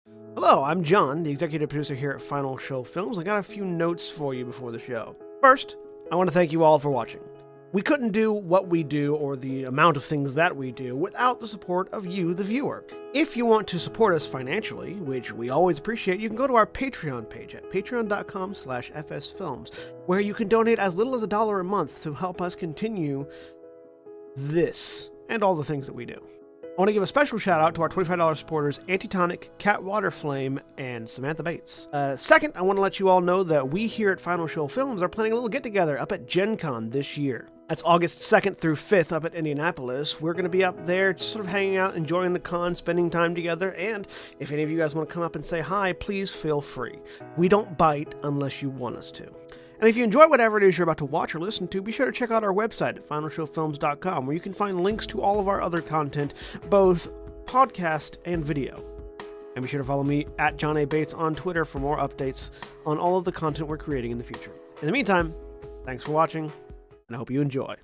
Hello, I'm John, the executive producer here at Final Show Films. I got a few notes for you before the show. First, I want to thank you all for watching. We couldn't do what we do or the amount of things that we do without the support of you, the viewer. If you want to support us financially, which we always appreciate, you can go to our Patreon page at patreon.com/fsfilms, where you can donate as little as $1 a month to help us continue this and all the things that we do. I want to give a special shout out to our $25 supporters, Antitonic, Waterflame, and Samantha Bates. Second, I want to let you all know that we here at Final Show Films are planning a little get-together up at Gen Con this year. That's August 2nd through 5th up at Indianapolis. We're going to be up there just sort of hanging out, enjoying the con, spending time together, and if any of you guys want to come up and say hi, please feel free. We don't bite unless you want us to. And if you enjoy whatever it is you're about to watch or listen to, be sure to check out our website at finalshowfilms.com, where you can find links to all of our other content, both podcast and video. And be sure to follow me at John A. Bates on Twitter for more updates on all of the content we're creating in the future. In the meantime, thanks for watching, and I hope you enjoy.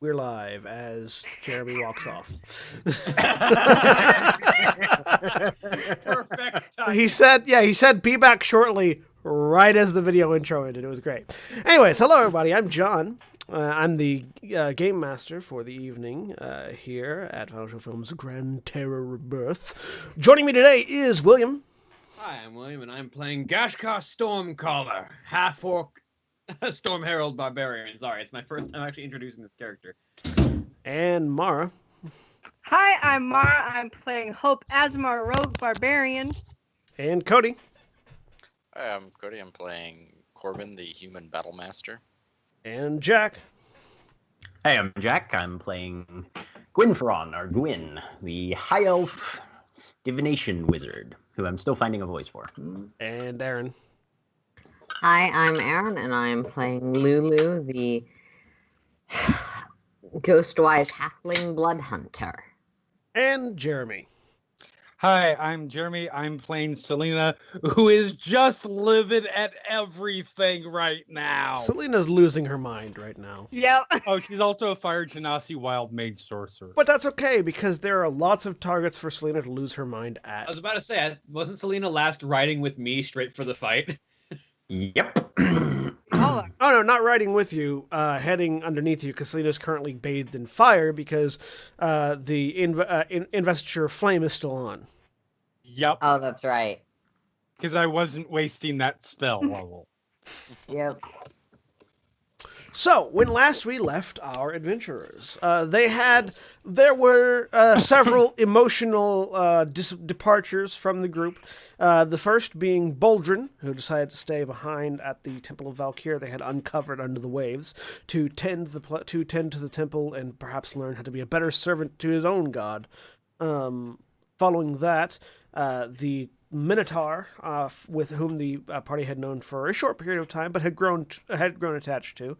We're live as Jeremy walks off. Perfect time. He said be back shortly, right as the video intro ended. It was great. Anyways, hello everybody. I'm John. I'm the game master for the evening here at Final Show Films' Gran Terra Rebirth. Joining me today is William. Hi, I'm William, and I'm playing Gashkar Stormcaller, half-orc Storm Herald Barbarian. Sorry, it's my first time actually introducing this character. And Mara. Hi, I'm Mara. I'm playing Hope Asmar, Rogue Barbarian. And Cody. Hi, I'm Cody. I'm playing Corbin, the Human Battle Master. And Jack. Hey, I'm Jack. I'm playing Gwynferon, or Gwyn, the High Elf Divination Wizard, who I'm still finding a voice for. And Aaron. Hi, I'm Aaron, and I'm playing Lulu, the Ghostwise Halfling Blood Hunter. And Jeremy. Hi, I'm Jeremy. I'm playing Selena, who is just livid at everything right now. Selena's losing her mind right now. Yep. Oh, she's also a Fire Genasi Wild Mage Sorcerer. But that's okay, because there are lots of targets for Selena to lose her mind at. I was about to say, wasn't Selena last riding with me straight for the fight? Yep. Oh, no, not riding with you, heading underneath you, because Selena's currently bathed in fire because the investiture flame is still on. Yep, Oh, that's right. because I wasn't wasting that spell level. Yep. So, when last we left our adventurers, there were several emotional departures from the group. The first being Boldrin, who decided to stay behind at the Temple of Valkyr they had uncovered under the waves to tend to the temple and perhaps learn how to be a better servant to his own god. Following that, the Minotaur, with whom the party had known for a short period of time, but had grown attached to,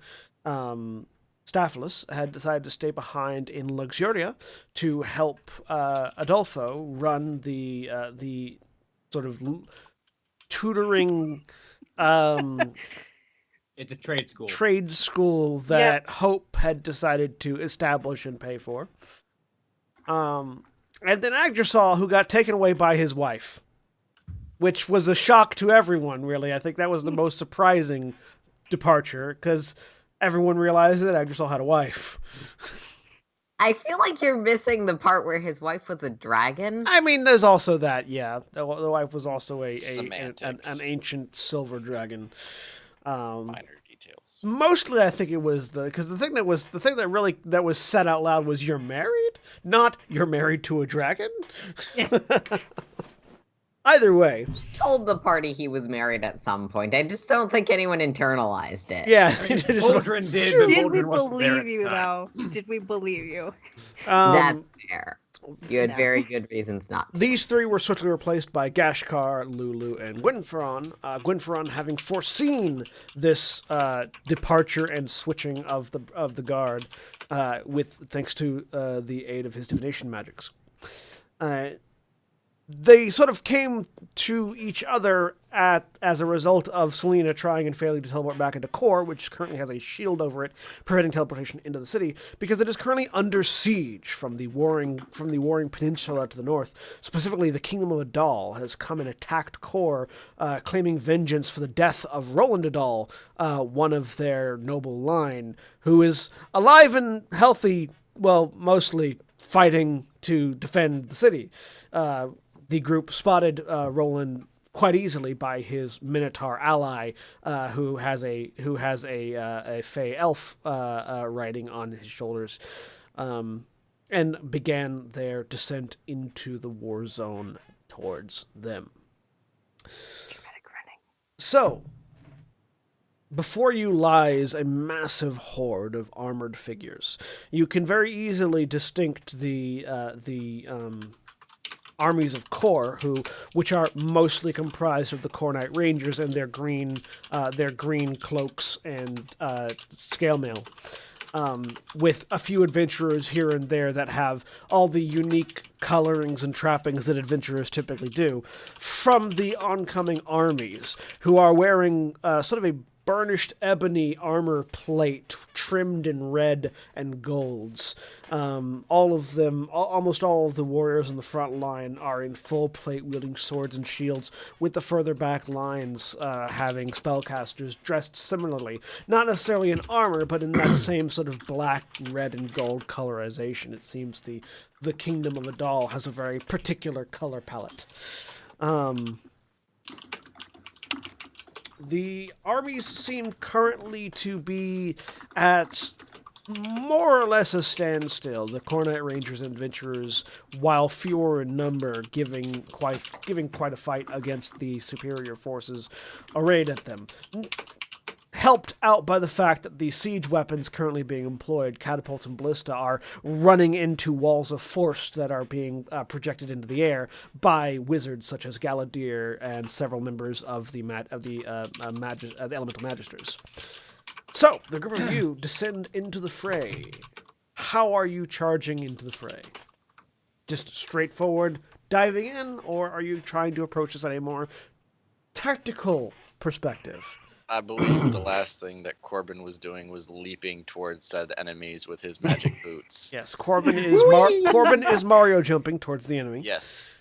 Staphylos, had decided to stay behind in Luxuria to help Adolfo run the sort of tutoring It's a trade school. that Hope had decided to establish and pay for. And then Agdrasol, who got taken away by his wife, which was a shock to everyone, really. I think that was the most surprising departure, because everyone realized that Agdrasol had a wife. I feel like you're missing the part where his wife was a dragon. I mean, there's also that, yeah. The wife was also an Semantics. ancient silver dragon. Minor details. Mostly, I think it was because the thing that was said out loud was "You're married," not "You're married to a dragon." Either way, Told the party he was married at some point. I just don't think anyone internalized it. yeah. I mean, Boldrin did, but did we Boldrin wasn't there believe at you, the time. though? Did we believe you? That's fair. You had No. very good reasons not to. These three were swiftly replaced by Gashkar, Lulu, and Gwynferon. Gwynferon, having foreseen this departure and switching of the guard, thanks to the aid of his divination magics. they sort of came to each other as a result of Selena trying and failing to teleport back into Core, which currently has a shield over it, preventing teleportation into the city, because it is currently under siege from the warring peninsula to the north. Specifically, the Kingdom of Adal has come and attacked Core, claiming vengeance for the death of Roland Adal, one of their noble line, who is alive and healthy, well, mostly fighting to defend the city. The group spotted Roland quite easily by his Minotaur ally, who has a Fey elf riding on his shoulders, and began their descent into the war zone towards them. So, before you lies a massive horde of armored figures. You can very easily distinct the armies of Core, which are mostly comprised of the Core Knight Rangers and their green cloaks and scale mail, with a few adventurers here and there that have all the unique colorings and trappings that adventurers typically do, from the oncoming armies, who are wearing sort of a burnished ebony armor plate trimmed in red and golds. Almost all of the warriors in the front line are in full plate wielding swords and shields, with the further back lines having spellcasters dressed similarly. Not necessarily in armor, but in that same sort of black, red, and gold colorization. It seems the Kingdom of Adal has a very particular color palette. The armies seem currently to be at more or less a standstill. The Core Knight Rangers and Adventurers, while fewer in number, giving quite a fight against the superior forces arrayed at them. Helped out by the fact that the siege weapons currently being employed, catapults and ballista, are running into walls of force that are being projected into the air by wizards such as Galadir and several members of the Elemental Magisters. So, the group of you descend into the fray. How are you charging into the fray? Just straightforward diving in, or are you trying to approach this at a more tactical perspective? I believe the last thing that Corbin was doing was leaping towards said enemies with his magic boots. Yes, Corbin is Mario jumping towards the enemy. Yes.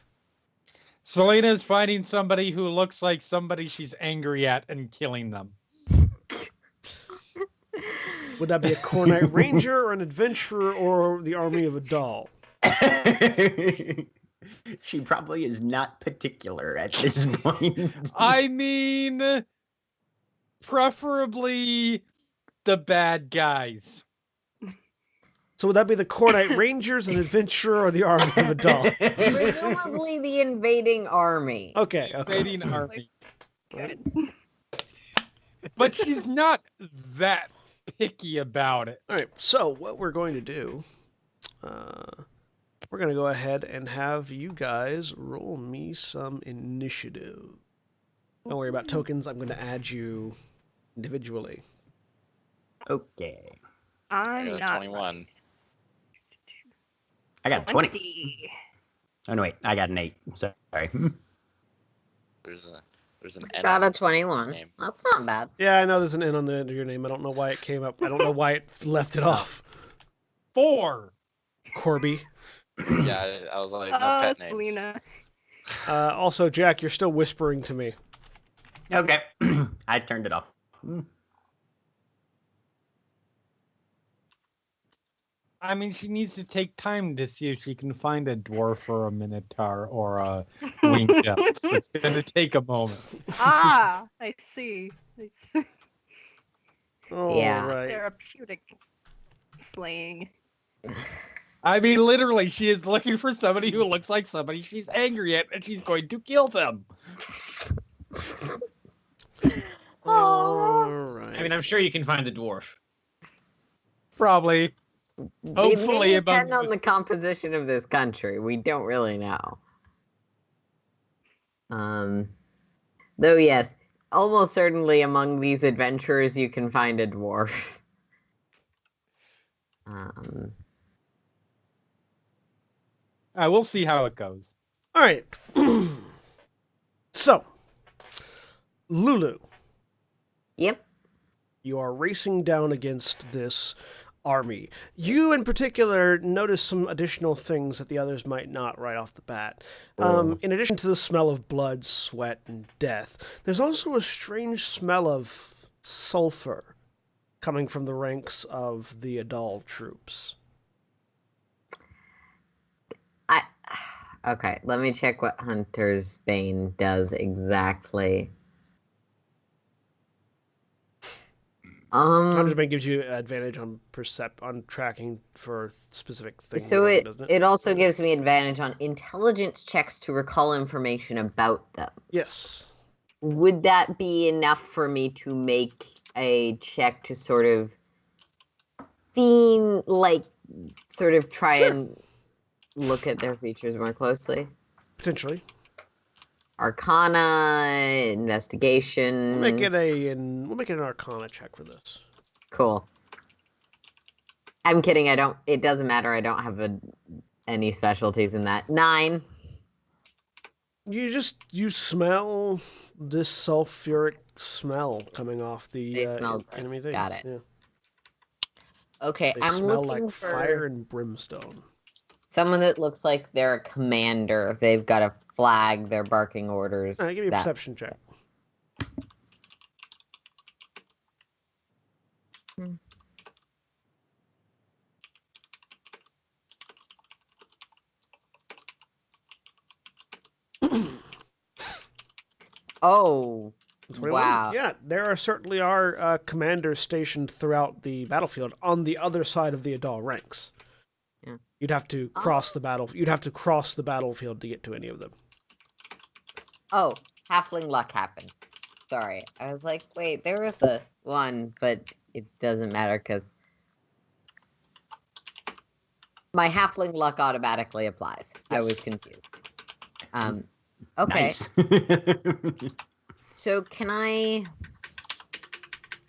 Selena's finding somebody who looks like somebody she's angry at and killing them. Would that be a Core Knight Ranger or an adventurer or the army of Adal? She probably is not particular at this point. I mean, preferably the bad guys. So would that be the Core Knight Rangers, an adventurer, or the army of Adal? Presumably the invading army. Okay. Invading army. Good. But she's not that picky about it. All right, so what we're going to do, we're going to go ahead and have you guys roll me some initiative. Don't worry about tokens. I'm going to add you individually. Okay. I'm got a not 21. I got a 20. 20. Oh, no, wait. I got an 8. Sorry. There's an N Got on a 21. name. That's not bad. Yeah, I know there's an N on the end of your name. I don't know why it came up. I don't know why it left it off. 4. Corby. Yeah, I was like, no pet names. Selena. Also, Jack, you're still whispering to me. Okay. I turned it off. I mean, she needs to take time to see if she can find a dwarf or a minotaur or a winged elf. So it's going to take a moment. Ah, I see. All Yeah. right. Therapeutic slaying. I mean, literally, she is looking for somebody who looks like somebody she's angry at, and she's going to kill them. All right. I mean, I'm sure you can find the dwarf. Probably. Hopefully, it may depend among on the composition of this country. We don't really know. Though yes, almost certainly among these adventurers you can find a dwarf. We'll see how it goes. All right. So, Lulu, Yep. you are racing down against this army. You, in particular, notice some additional things that the others might not right off the bat. In addition to the smell of blood, sweat, and death, there's also a strange smell of sulfur coming from the ranks of the Adal troops. Okay, let me check what Hunter's Bane does exactly. Hunter's Bane gives you advantage on on tracking for specific things. So doesn't it? it also gives me advantage on intelligence checks to recall information about them. Yes. Would that be enough for me to make a check to sort of try and look at their features more closely? Potentially. Arcana, investigation. We'll make it an Arcana check for this. Cool. I'm kidding. It doesn't matter. I don't have any specialties in that. 9. You smell this sulfuric smell coming off the They smell gross. enemy things. Got it. Yeah. Okay, They I'm smell looking like for fire and brimstone. someone that looks like they're a commander. They've got a flag. They're barking orders. Give me a perception check. Oh, 21. wow. Yeah, there certainly are commanders stationed throughout the battlefield on the other side of the Adal ranks. Yeah. You'd have to cross the battle. You'd have to cross the battlefield to get to any of them. Oh, halfling luck happened. Sorry. I was like, wait, there was a one, but it doesn't matter because my halfling luck automatically applies. Yes. I was confused. Okay. Nice. So can I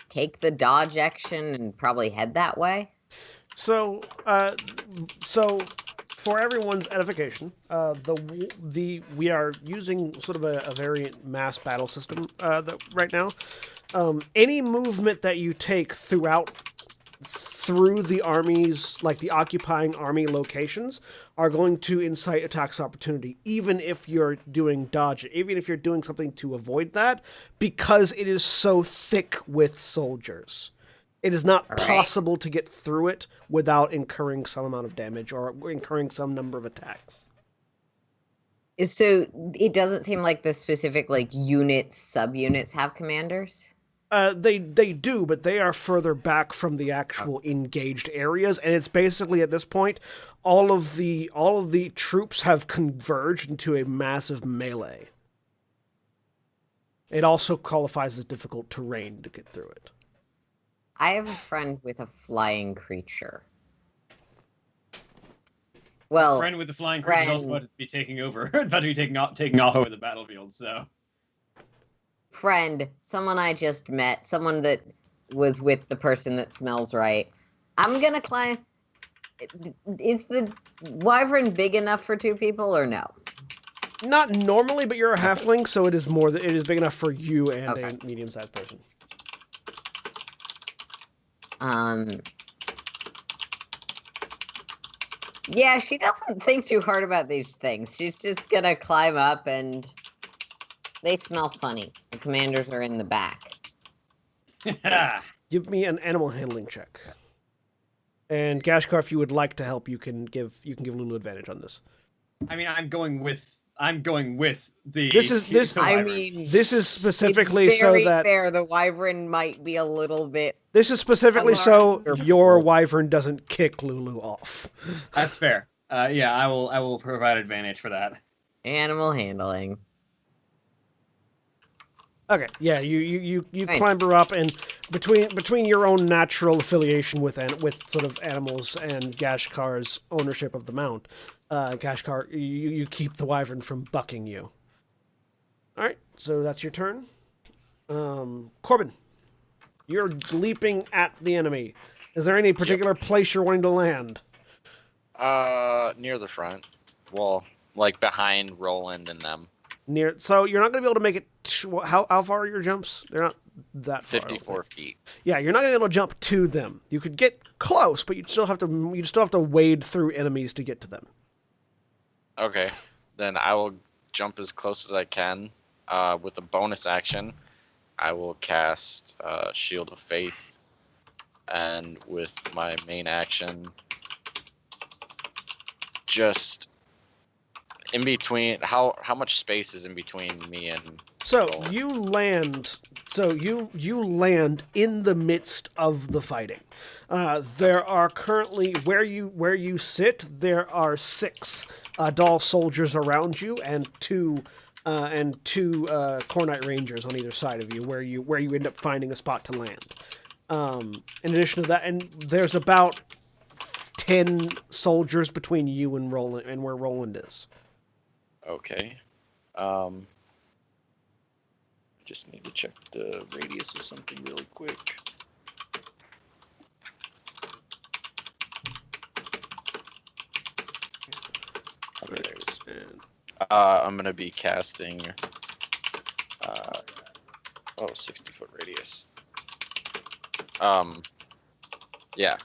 take the dodge action and probably head that way? So for everyone's edification, we are using sort of a very mass battle system right now. Any movement that you take through the armies, like the occupying army locations, are going to incite attacks of opportunity, even if you're doing dodge, even if you're doing something to avoid that, because it is so thick with soldiers. It is not possible to get through it without incurring some amount of damage or incurring some number of attacks. So it doesn't seem like the specific units, subunits have commanders? They do, but they are further back from the actual engaged areas, and it's basically at this point, all of the troops have converged into a massive melee. It also qualifies as difficult terrain to get through it. I have a friend with a flying creature. Well, friend with the flying creature is also about to be taking off over the battlefield. So. Friend, someone I just met, someone that was with the person that smells right. I'm gonna climb. Is the wyvern big enough for 2 people or no? Not normally, but you're a halfling, so it is big enough for you and a medium-sized person. Yeah, she doesn't think too hard about these things. She's just gonna climb up and they smell funny. The commanders are in the back. Give me an animal handling check. And Gashkar, if you would like to help, you can give Lulu advantage on this. I mean, I'm going with the. This is specifically so that fair. The wyvern might be a little bit. This is specifically so your wyvern doesn't kick Lulu off. That's fair. Yeah, I will provide advantage for that. Animal handling. Okay, yeah, you climb her up, and between your own natural affiliation with sort of animals and Gashkar's ownership of the mount, Gashkar, you keep the wyvern from bucking you. All right, so that's your turn. Corbin, you're leaping at the enemy. Is there any particular place you're wanting to land? Near the front wall. like behind Roland and them. Near. So you're not going to be able to make it. How far are your jumps? They're not that far. 54 feet. Yeah, you're not going to be able to jump to them. You could get close, but you'd still have to wade through enemies to get to them. Okay, then I will jump as close as I can. With a bonus action, I will cast Shield of Faith, and with my main action, just in between. How much space is in between me and? So Roland? you land. So you land in the midst of the fighting. There are currently where you sit. There are 6 Dahl soldiers around you, and two Cornite Rangers on either side of you, where you end up finding a spot to land. In addition to that, and there's about 10 soldiers between you and Roland, and where Roland is. Okay. Just need to check the radius of something really quick. Okay, there it is. I'm gonna be casting 60-foot radius. Yeah.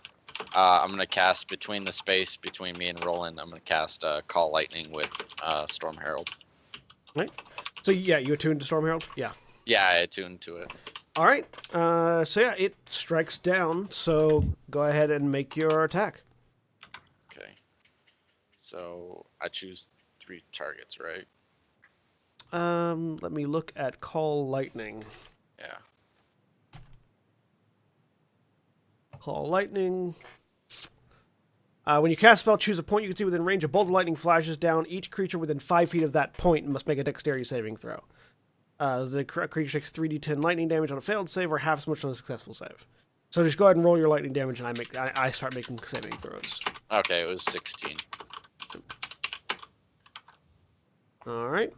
I'm gonna cast between the space between me and Roland. I'm gonna cast Call Lightning with Storm Herald. Right. So yeah, you attuned to Storm Herald? Yeah. Yeah, I attuned to it. All right. So yeah, it strikes down. So go ahead and make your attack. Okay. So I choose 3 targets, right? Let me look at Call Lightning. Yeah. Call Lightning. When you cast a spell, choose a point you can see within range. A bolt of lightning flashes down. Each creature within 5 feet of that point must make a dexterity saving throw. The creature takes 3d10 lightning damage on a failed save, or half as much on a successful save. So just go ahead and roll your lightning damage, and I start making saving throws. Okay, it was 16. All right.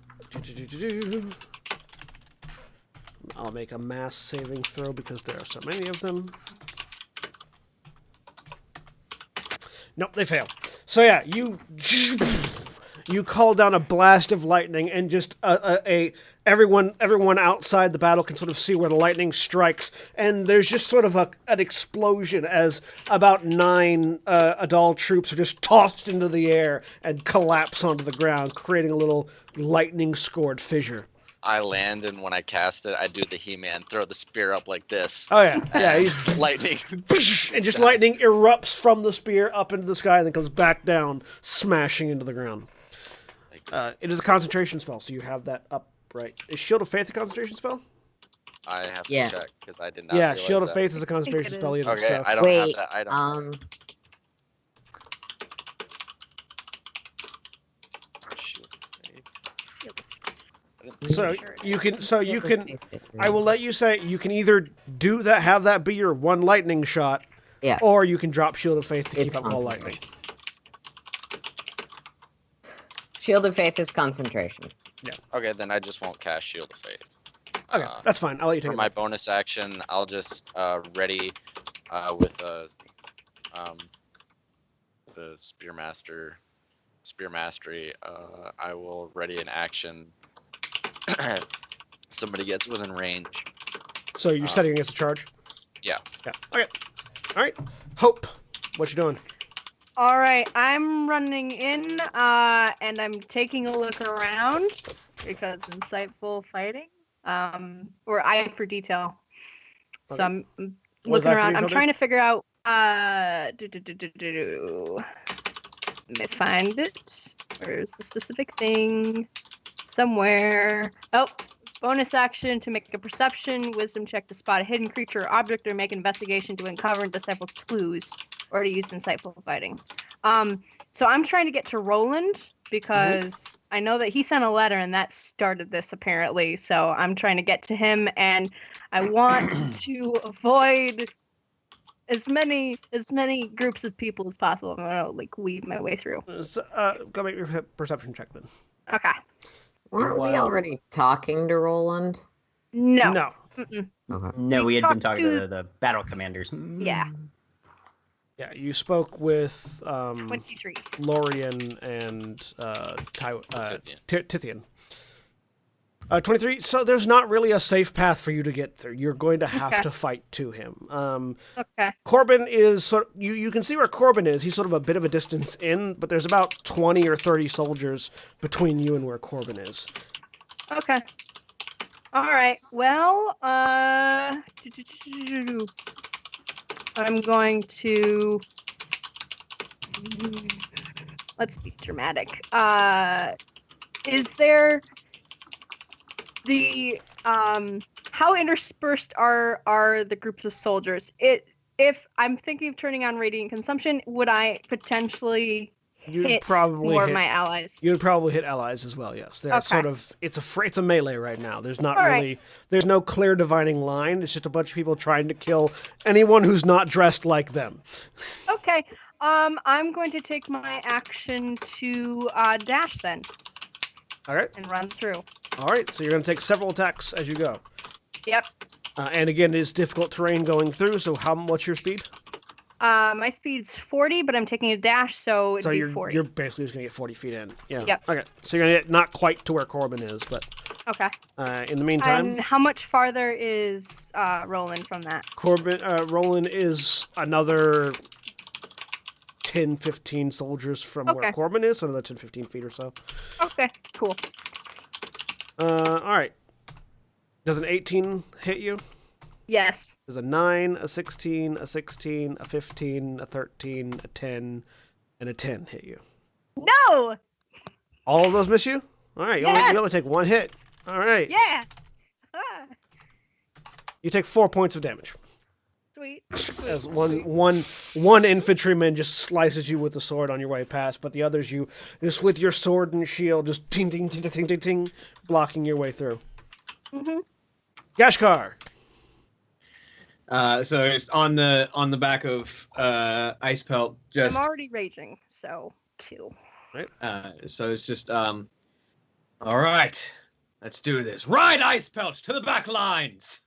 I'll make a mass saving throw because there are so many of them. Nope, they fail. So yeah, you call down a blast of lightning, and just everyone outside the battle can sort of see where the lightning strikes, and there's just sort of an explosion as about 9 Adal troops are just tossed into the air and collapse onto the ground, creating a little lightning-scored fissure. I land, and when I cast it, I do the He-Man, throw the spear up like this. Oh yeah, yeah. He's Lightning. and just lightning erupts from the spear up into the sky and then comes back down, smashing into the ground. It is a concentration spell, so you have that up right. Is Shield of Faith a concentration spell? I have to Yeah. check because I did not. Yeah, realize Shield of that. Faith is a concentration it spell is. either. Okay, So. I don't have that item. Shield of Faith. So you can. I will let you say you can either do that, have that be your one lightning shot, Yeah. or you can drop Shield of Faith to It's keep up Call Lightning. Shield of Faith is concentration. Okay, then I just won't cast Shield of Faith. Okay, that's fine. I'll let you take For it. my bonus action, I'll just ready with the Spear Mastery. I will ready an action. Somebody gets within range. So you're setting against a charge? Yeah. Yeah. Okay. All right. Hope, what you doing? All right, I'm running in, and I'm taking a look around because insightful fighting, or eye for detail. So Okay. I'm What does looking eye for around. I'm detail do? trying to figure out. Let me find it. Where's the specific thing? Somewhere. Oh, bonus action to make a perception, wisdom check to spot a hidden creature or object, or make an investigation to uncover and decipher clues, or to use insightful fighting. So I'm trying to get to Roland because I know that he sent a letter and that started this apparently. So I'm trying to get to him, and I want to avoid as many groups of people as possible. I'm gonna weave my way through. Go make your perception check then. Okay. Weren't we already talking to Roland? No. No. Mm-mm. Okay. No, We we had been talked talking to- to the battle commanders. Yeah. Yeah, you spoke with 23. Lorian and Tithian. Tithian. 23. So there's not really a safe path for you to get through. You're going to have Okay. to fight to him. Okay. Corbin is you can see where Corbin is. He's sort of a bit of a distance in, but there's about 20 or 30 soldiers between you and where Corbin is. Okay. All right. Well, I'm going to. Let's be dramatic. Is there the how interspersed are the groups of soldiers? If I'm thinking of turning on radiant consumption, would I potentially You'd hit probably more of hit- my allies? You would probably hit allies as well. Yes, they're Okay. sort of it's a melee right now. There's not All right. really there's no clear dividing line. It's just a bunch of people trying to kill anyone who's not dressed like them. Okay. I'm going to take my action to dash then All right, and run through. all right. So you're going to take several attacks as you go. Yep. And again, it is difficult terrain going through. So what's your speed? My speed's 40, but I'm taking a dash, so it'd So be you're 40. you're basically just going to get 40 feet in. Yeah. Yep. Okay. So you're going to get not quite to where Corbin is, but Okay. in the meantime, And how much farther is Roland from that? Roland is another 10, 15 soldiers from where Okay. Corbin is, so another 10, 15 feet or so. Okay, cool. All right. Does an 18 hit you? Yes. There's a 9, a 16, a 16, a 15, a 13, a 10, and a 10 hit you. No! All of those miss you? All right, you only take one hit. All right. Yeah! Ah, You take 4 points of damage. sweet. As one infantryman just slices you with the sword on your way past, but the others you just with your sword and shield just ting ting ting ting ting ting, blocking your way through. Mm-hmm. Gashkar. So just on the back of Ice Pelt, just I'm already raging, so 2. so it's just all right, let's do this. Ride Ice Pelt to the back lines,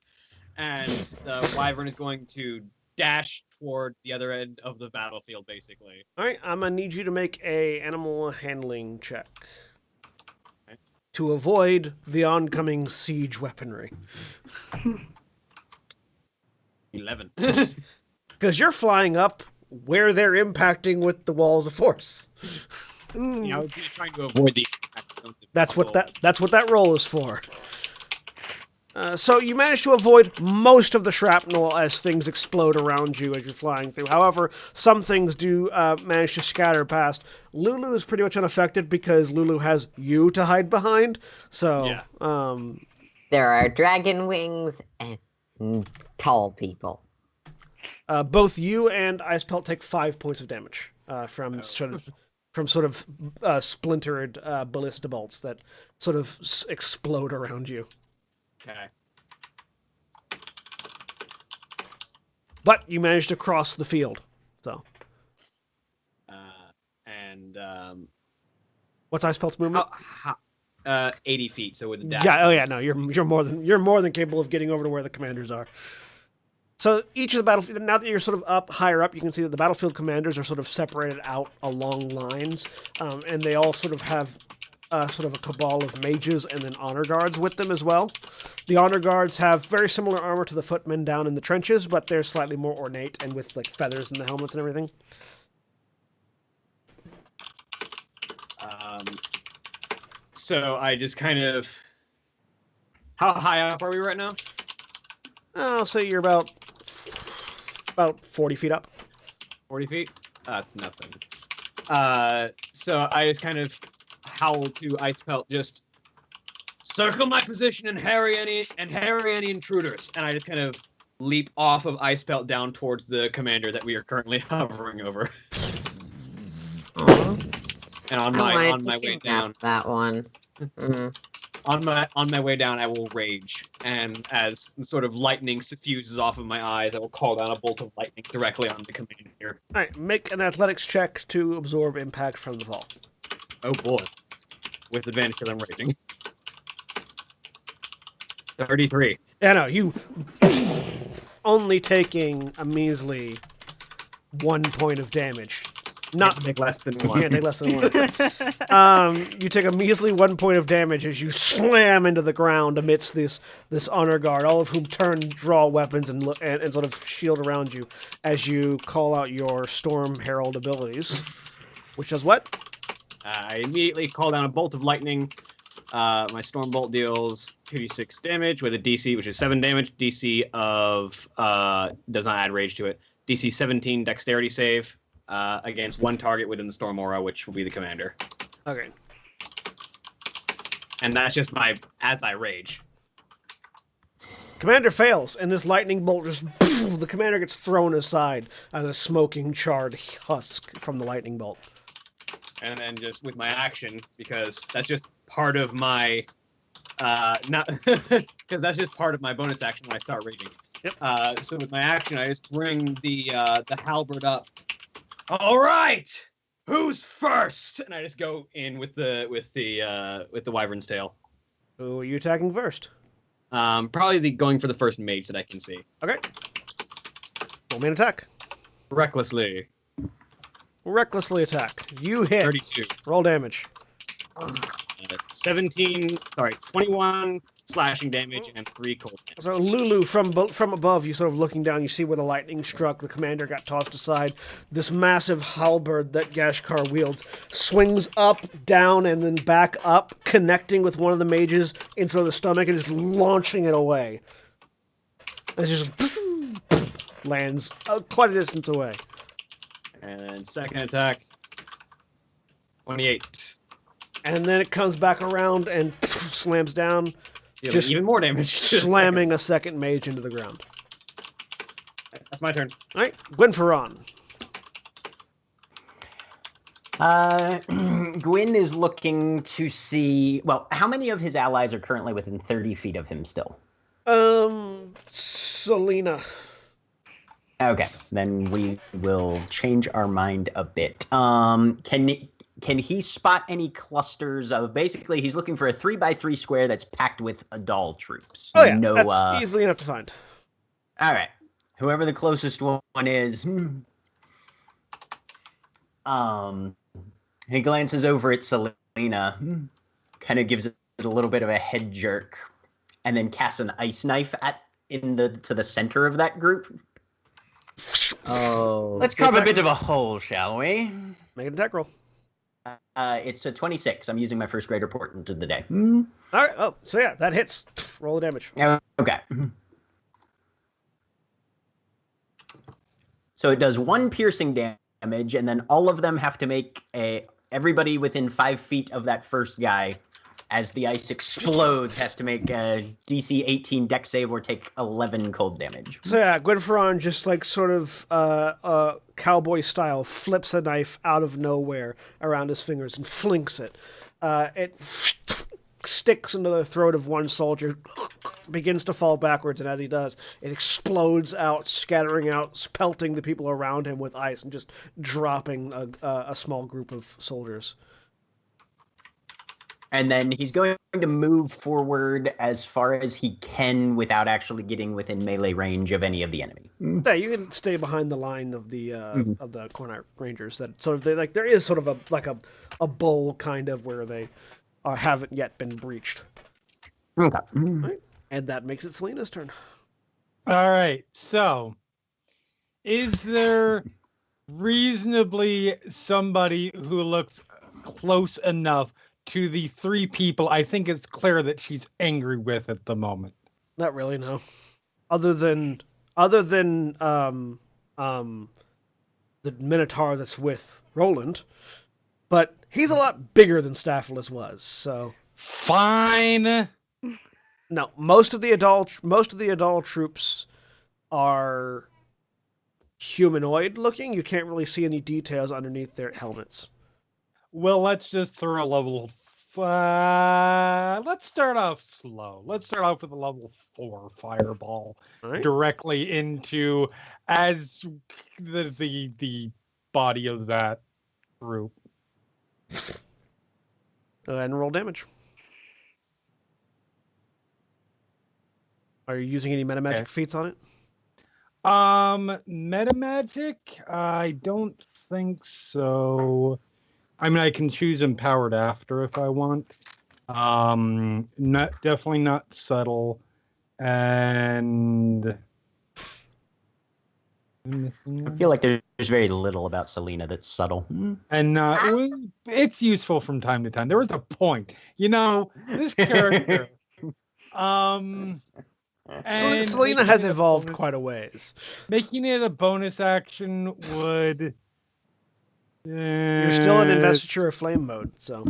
and the Wyvern is going to dash toward the other end of the battlefield, basically. All right, I'm gonna need you to make a animal handling check to avoid the oncoming siege weaponry. 11. Because you're flying up where they're impacting with the walls of force. Ooh. I was just trying to avoid the impact of the That's what bubble. that's what that roll is for. So you manage to avoid most of the shrapnel as things explode around you as you're flying through. However, some things do manage to scatter past. Lulu is pretty much unaffected because Lulu has you to hide behind. So, Yeah. There are dragon wings and tall people. Both you and Ice Pelt take 5 points of damage from sort of splintered ballista bolts that sort of explode around you. Okay. But you managed to cross the field. So, And what's Ice Pelt's movement? 80 feet. So with the dash. Yeah. Oh, yeah. No, you're more than capable of getting over to where the commanders are. So each of the battlefield. Now that you're sort of higher up, you can see that the battlefield commanders are sort of separated out along lines, and they all sort of have sort of a cabal of mages and then honor guards with them as well. The honor guards have very similar armor to the footmen down in the trenches, but they're slightly more ornate and with like feathers in the helmets and everything. So I just kind of. How high up are we right now? I'll say you're about 40 feet up. 40 feet? That's nothing. So I just kind of howl to Ice Pelt, just circle my position and harry any intruders. And I just kind of leap off of Ice Pelt down towards the commander that we are currently hovering over. And on my way down, That one. Mhm. on my way down, I will rage, and as sort of lightning suffuses off of my eyes, I will call down a bolt of lightning directly on the commander. All right, make an athletics check to absorb impact from the fall. Oh boy, with advantage because I'm raging. 33. Yeah, no, you only taking a measly 1 point of damage. Not take less than You one. can't take less than 1. You take a measly 1 point of damage as you slam into the ground amidst this honor guard, all of whom draw weapons and sort of shield around you as you call out your Storm Herald abilities. Which does what? I immediately call down a bolt of lightning. My Storm Bolt deals 2d6 damage with a DC, which is 7 damage. DC of does not add rage to it. DC 17 Dexterity save. Against one target within the Storm Aura, which will be the commander. Okay. And that's just as I rage. Commander fails, and this lightning bolt just... the commander gets thrown aside as a smoking, charred husk from the lightning bolt. And then just with my action, because that's just part of my... because that's just part of my bonus action when I start raging. Yep. So with my action, I just bring the halberd up. All right, who's first? And I just go in with the wyvern's tail. Who are you attacking first? Probably going for the first mage that I can see. Okay. Roll me an attack. Recklessly. Recklessly attack. You hit. 32. Roll damage. 21 slashing damage and 3 cold damage. So Lulu, from above, you sort of looking down, you see where the lightning struck. The commander got tossed aside. This massive halberd that Gashkar wields swings up, down, and then back up, connecting with one of the mages into the stomach and just launching it away. It just lands quite a distance away. And second attack, 28. And then it comes back around and slams down, Just even more damage. slamming a second mage into the ground. That's my turn. All right, Gwynferon. Gwyn is looking to see... Well, how many of his allies are currently within 30 feet of him still? Selena. Okay, then we will change our mind a bit. Can he spot any clusters of... Basically, he's looking for a 3x3 square that's packed with Adal troops. Oh, yeah, that's easily enough to find. All right. Whoever the closest one is... He glances over at Selena, kind of gives it a little bit of a head jerk, and then casts an ice knife to the center of that group. Oh. Let's carve a bit of a hole, shall we? Make an attack roll. It's a 26. I'm using my first greater portent of the day. All right. Oh, so yeah, that hits. Roll the damage. Okay. So it does 1 piercing damage, and then all of them have to make everybody within 5 feet of that first guy, as the ice explodes, has to make a DC 18 dex save or take 11 cold damage. So yeah, Gwynferon just like sort of cowboy style flips a knife out of nowhere around his fingers and flinks it. It sticks into the throat of one soldier, begins to fall backwards, and as he does, it explodes out, scattering out, pelting the people around him with ice and just dropping a small group of soldiers. And then he's going to move forward as far as he can without actually getting within melee range of any of the enemy. Yeah, you can stay behind the line of the Cornite Rangers. That sort of there is sort of a bowl kind of where they haven't yet been breached. Okay. Right? And that makes it Selena's turn. All right. So, is there reasonably somebody who looks close enough to the 3 people I think it's clear that she's angry with at the moment? Not really, no. Other than the Minotaur that's with Roland, but he's a lot bigger than Staphylos was. So fine. No, most of the Adal troops are humanoid looking. You can't really see any details underneath their helmets. Well, let's just throw a level. Let's start off slow. Let's start off with a level 4 fireball directly into as the body of that group. Go ahead and roll damage. Are you using any metamagic feats on it? Meta magic? I don't think so. I mean, I can choose empowered after if I want. Definitely not subtle. And I'm missing I one. feel like there's very little about Selena that's subtle. And it's useful from time to time. There was a point, this character. And Selena making has it a evolved bonus- quite a ways. Making it a bonus action would. You're still in investiture of flame mode, so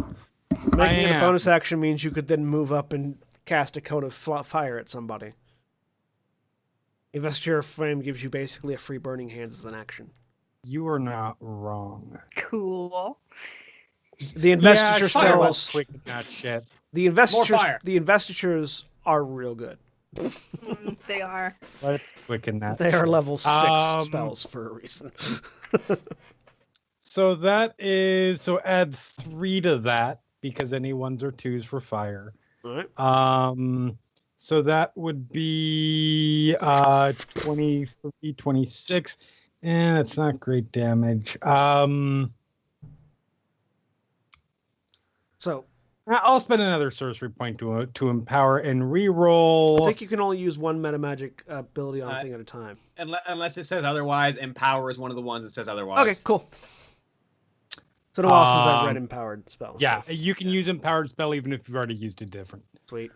making it a am. bonus action means you could then move up and cast a cone of fire at somebody. Investiture of flame gives you basically a free burning hands as an action. You are not wrong. Cool. The investiture fire was spells. quick in that shit. The investitures. fire. The investitures are real good. They are. Let's quicken that. They are level 6 Um, spells for a reason. So add 3 to that because any 1s or 2s for fire. All right. So that would be 23, 26. And it's not great damage. So I'll spend another sorcery point to empower and re-roll. I think you can only use one meta magic ability on a thing at a time. Unless it says otherwise, empower is one of the ones that says otherwise. Okay, cool. It's been a while since I've read empowered spells. Yeah, so. you can use empowered spell even if you've already used a different. Sweet.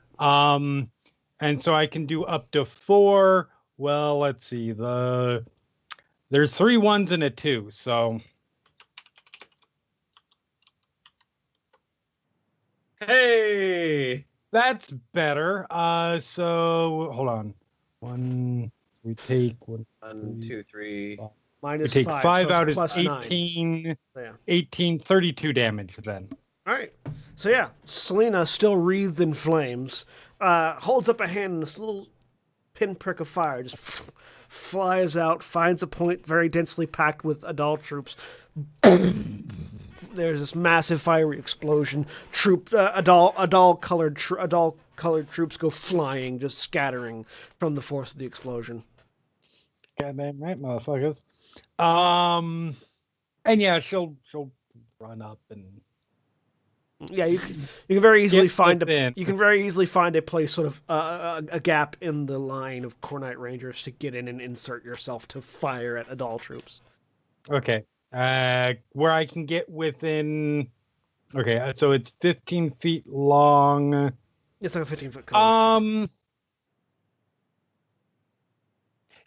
And so I can do up to 4. Well, let's see. There's 3 1s and a 2, so Hey! that's better. So hold on. 1. We take 1. 1, 2, 3. We Minus take 5, 5 so out it's is plus 9. 18. Yeah. 18, 32 damage then. All right. So yeah, Selena, still wreathed in flames, holds up a hand and this little pinprick of fire just flies out, finds a point very densely packed with adult troops. There's this massive fiery explosion. Adult colored troops go flying, just scattering from the force of the explosion. Goddamn right, motherfuckers. And yeah, she'll run up and Yeah, you can very easily Get find within. a place, sort of a gap in the line of Cornite Rangers to get in and insert yourself to fire at adult troops. okay. Where I can get within. Okay, so it's 15 feet long. It's like a 15-foot cone.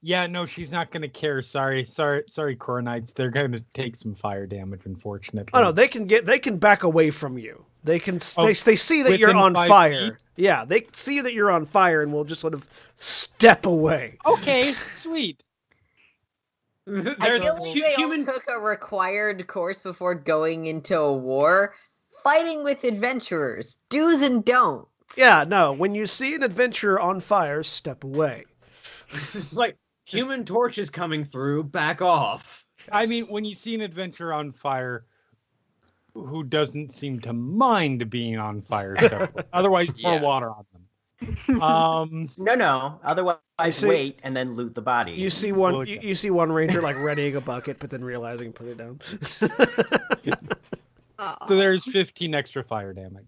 Yeah, no, she's not gonna care. Sorry, Coronites. They're gonna take some fire damage, unfortunately. Oh no, they can back away from you. They can they see that you're within on 5 fire. feet? Yeah, they see that you're on fire and will just sort of step away. Okay, sweet. I There's feel like they all took a required course before going into a war. Fighting with adventurers. Do's and don'ts. Yeah, no, when you see an adventurer on fire, step away. It's like Human Torch is coming through. Back off. I mean, when you see an adventurer on fire who doesn't seem to mind being on fire, otherwise pour Yeah. water on them. No. Otherwise, see- wait and then loot the body. You see one Okay. you see one ranger like readying a bucket, but then realizing put it down. So there's 15 extra fire damage.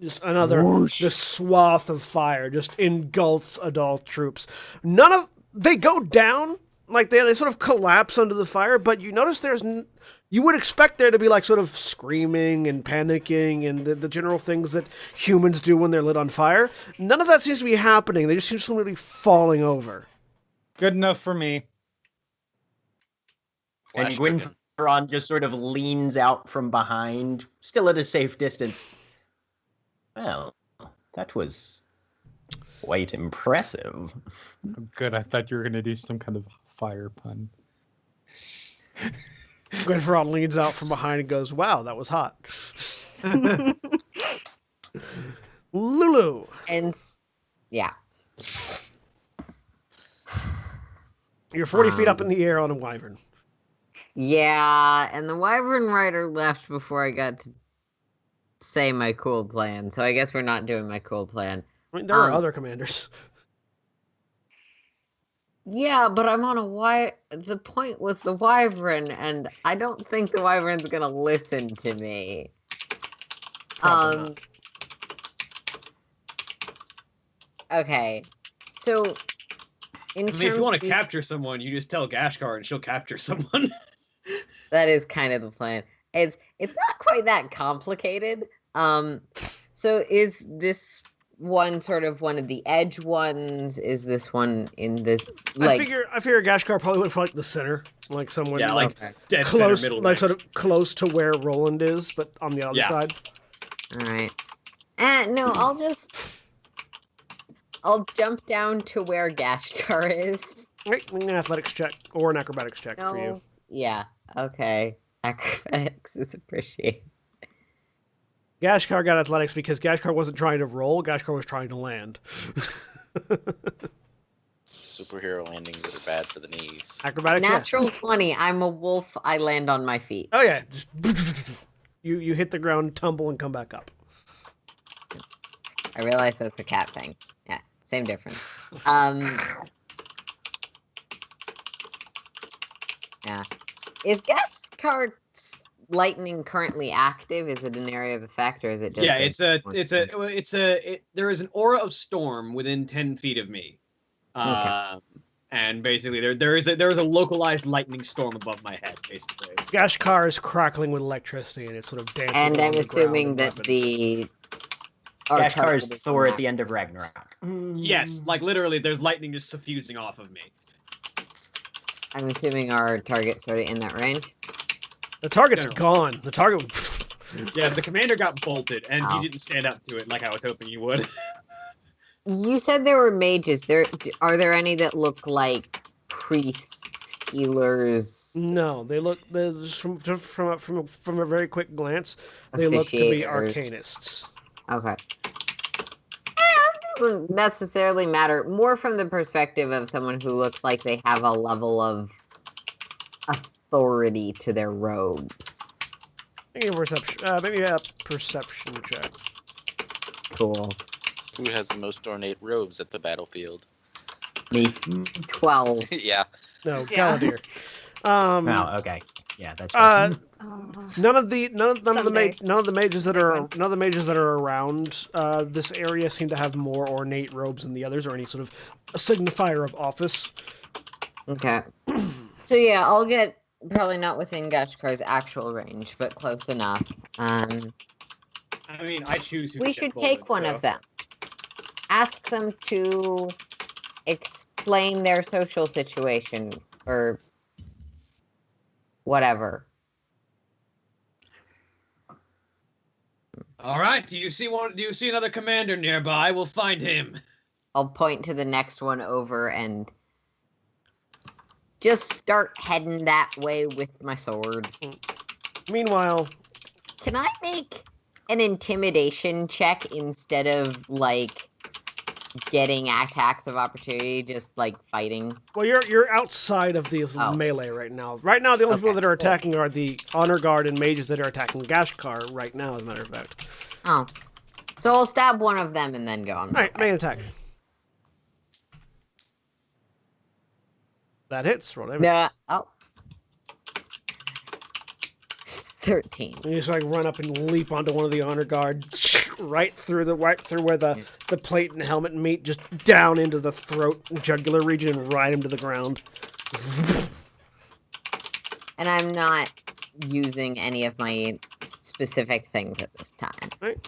Just another just swath of fire just engulfs adult troops. They go down, like they sort of collapse under the fire, but you notice you would expect there to be like sort of screaming and panicking and the general things that humans do when they're lit on fire. None of that seems to be happening. They just seem to be falling over. Good enough for me. And Flash cooking. Gwynferon just sort of leans out from behind, still at a safe distance. Well, that was quite impressive. Good. I thought you were going to do some kind of fire pun. Gwynferon leans out from behind and goes, "Wow, that was hot." Lulu, Yeah. you're 40 feet up in the air on a wyvern. Yeah, and the Wyvern Rider left before I got to say my cool plan, so I guess we're not doing my cool plan. I mean, there are other commanders. Yeah, but I'm on the point with the wyvern, and I don't think the wyvern's gonna listen to me. Probably not. Okay. So I mean, if you want to capture someone, you just tell Gashkar and she'll capture someone. That is kind of the plan. It's not quite that complicated. So is this one sort of one of the edge ones? Is this one in this like I figure Gashkar probably went for like the center, like somewhere Yeah, like dead close, center, middle like sort next. of close to where Roland is, but on the other Yeah. side. Alright. No, I'll jump down to where Gashkar is. Right, an athletics check or an acrobatics check for you. No. Yeah, okay. Acrobatics is appreciated. Gashkar got athletics because Gashkar wasn't trying to roll, Gashkar was trying to land. Superhero landings that are bad for the knees. Acrobatics, yeah. Natural 20. I'm a wolf. I land on my feet. Oh yeah, just you hit the ground, tumble, and come back up. I realize that's a cat thing. Yeah, same difference. Yeah. Is Gaskar's lightning currently active? Is it an area of effect, or is it just? Yeah, there is an aura of storm within 10 feet of me. Okay. And basically there is a localized lightning storm above my head, basically. Gashkar is crackling with electricity, and it's sort of dancing. And along I'm the ground assuming and that weapons. Gashkar is Thor at the end of Ragnarok. Yes, like literally there's lightning just suffusing off of me. I'm assuming our target's already in that range. The target's General. gone. The target. Yeah, the commander got bolted, and Oh. he didn't stand up to it like I was hoping he would. You said there were mages. Are there any that look like priests, healers? No, they look. Just from a very quick glance, they look to be Officiators. arcanists. Okay. That doesn't necessarily matter. More from the perspective of someone who looks like they have a level of authority to their robes. Maybe a perception check. Cool. Who has the most ornate robes at the battlefield? Me. 12. Yeah. No, Yeah. Galadir. Oh, okay. Yeah, that's right. Oh. None of the Someday. mages that are around this area seem to have more ornate robes than the others, or any sort of a signifier of office. Okay. So yeah, I'll get probably not within Gashkar's actual range, but close enough. I mean, I choose who We to get should bolted, take one so. of them. Ask them to explain their social situation or whatever. All right. Do you see another commander nearby? We'll find him. I'll point to the next one over and just start heading that way with my sword. Meanwhile, Can I make an intimidation check instead of like getting attacks of opportunity, just like fighting? well, you're outside of the Oh. melee right now. Right now, the only people Okay, that are cool. attacking are the honor guard and mages that are attacking Gashkar right now. As a matter of fact, Oh. So I'll stab one of them and then go on. all my right, way. main attack. That hits. Roll damage. Yeah. Oh. 13. You just like run up and leap onto one of the honor guard, right through where the plate and helmet meet, just down into the throat and jugular region, and ride him to the ground. And I'm not using any of my specific things at this time. Right.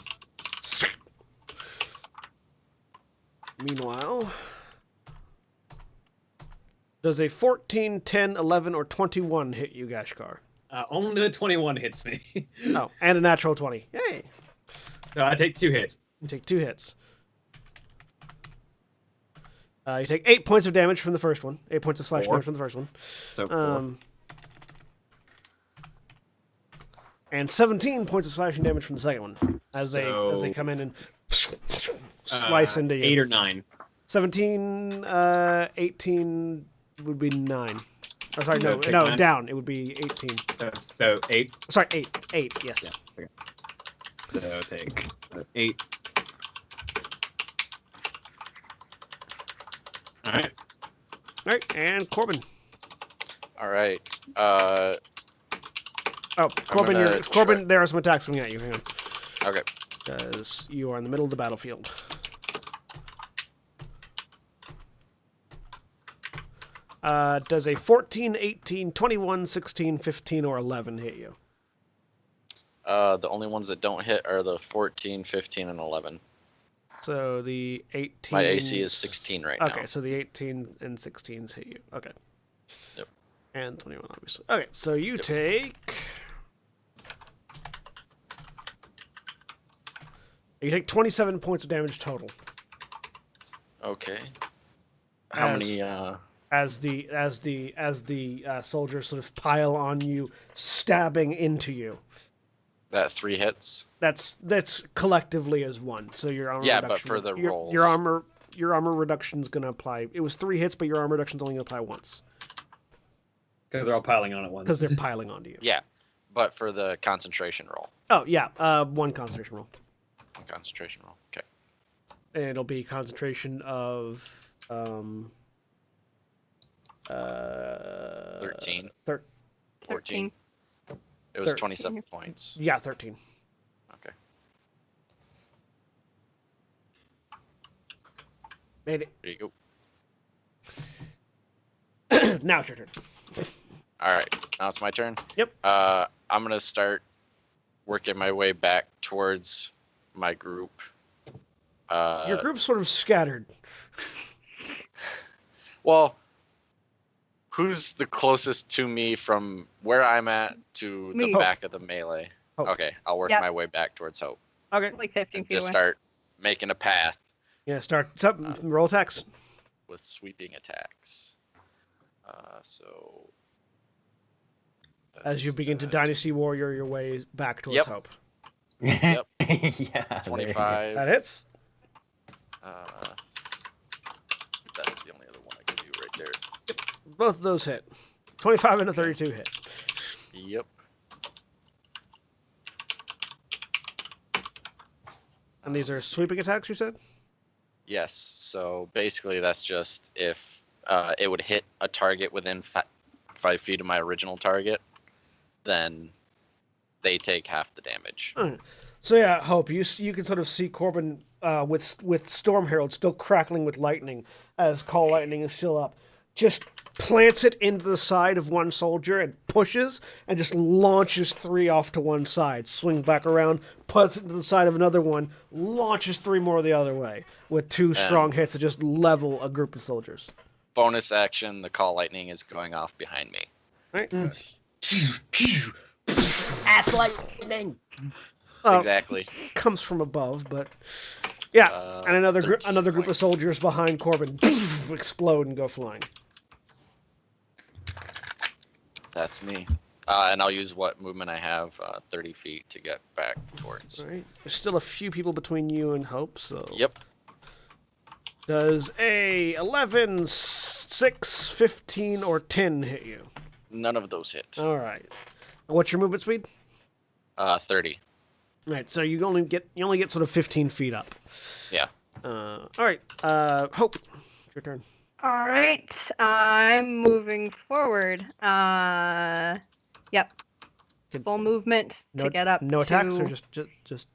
Meanwhile, does a 14, 10, 11, or 21 hit you, Gashkar? Only the 21 hits me. Oh, and a natural 20. Yay! So I take 2 hits. You take 2 hits. You take 8 points of damage from the first one. 8 points of slashing 4. damage from the first one. So 4. And 17 points of slashing damage from the second one. As they come in and slice into you. 8 or 9. 17, 18 would be 9. Oh, sorry, no, take no, 9. down. It would be 18. So 8. Sorry, 8. 8, yes. Yeah. So take 8. All right. All right, and Corbin. All right. Oh, Corbin, gonna Corbin. There are some attacks coming at you. Hang on. Okay. Because you are in the middle of the battlefield. Does a 14, 18, 21, 16, 15, or 11 hit you? The only ones that don't hit are the 14, 15, and 11. So the 18... My AC is 16 right now. Okay, so the 18 and 16s hit you. Okay. Yep. And 21, obviously. Okay, so you take... You take 27 points of damage total. Okay. How many? As the soldiers sort of pile on you, stabbing into you. That 3 hits. That's collectively as one. So your armor. Yeah, reduction, but for the rolls. your armor reduction's gonna apply. It was 3 hits, but your armor reduction's only gonna apply once. Because they're all piling on at once. Because they're piling onto you. Yeah, but for the concentration roll. Oh yeah, 1 concentration roll. 1 concentration roll. Okay. And it'll be concentration of 13. 14. It was 27 points. Yeah, 13. Okay. Made it. There you go. Now it's your turn. All right. Now it's my turn. Yep. I'm gonna start working my way back towards my group. Your group's sort of scattered. Well, who's the closest to me from where I'm at to the Me. back of the melee? Hope. Okay, I'll work Yep. my way back towards Hope. Okay. Like 15 feet Just away. start making a path Yeah, roll attacks. with sweeping attacks. So As you begin to Dynasty Warrior your way back towards Yep. Hope. Yeah. 25. That hits. That's the only other one I can do right there. Both of those hit. 25 and a 32 hit. Yep. And these are sweeping attacks, you said? Yes. So basically, that's just if it would hit a target within 5 feet of my original target, then they take half the damage. So yeah, Hope, you can sort of see Corbin with Storm Herald still crackling with lightning as Call Lightning is still up. Just plants it into the side of one soldier and pushes and just launches 3 off to one side. Swings back around, puts it into the side of another one, launches 3 more the other way with 2 strong hits that just level a group of soldiers. Bonus action, the Call Lightning is going off behind me. Right? Ass lightning. Exactly. Comes from above, but yeah, and another group of points. soldiers behind Corbin explode and go flying. That's me. And I'll use what movement I have, 30 feet to get back towards. All right. There's still a few people between you and Hope, so. Yep. Does a 11, 6, 15, or 10 hit you? None of those hit. All right. What's your movement speed? 30. All right, so you only get sort of 15 feet up. Yeah. All right. Hope, it's your turn. All right, I'm moving forward. Yep. Good. Full movement No, to get up. no attacks, to... or just.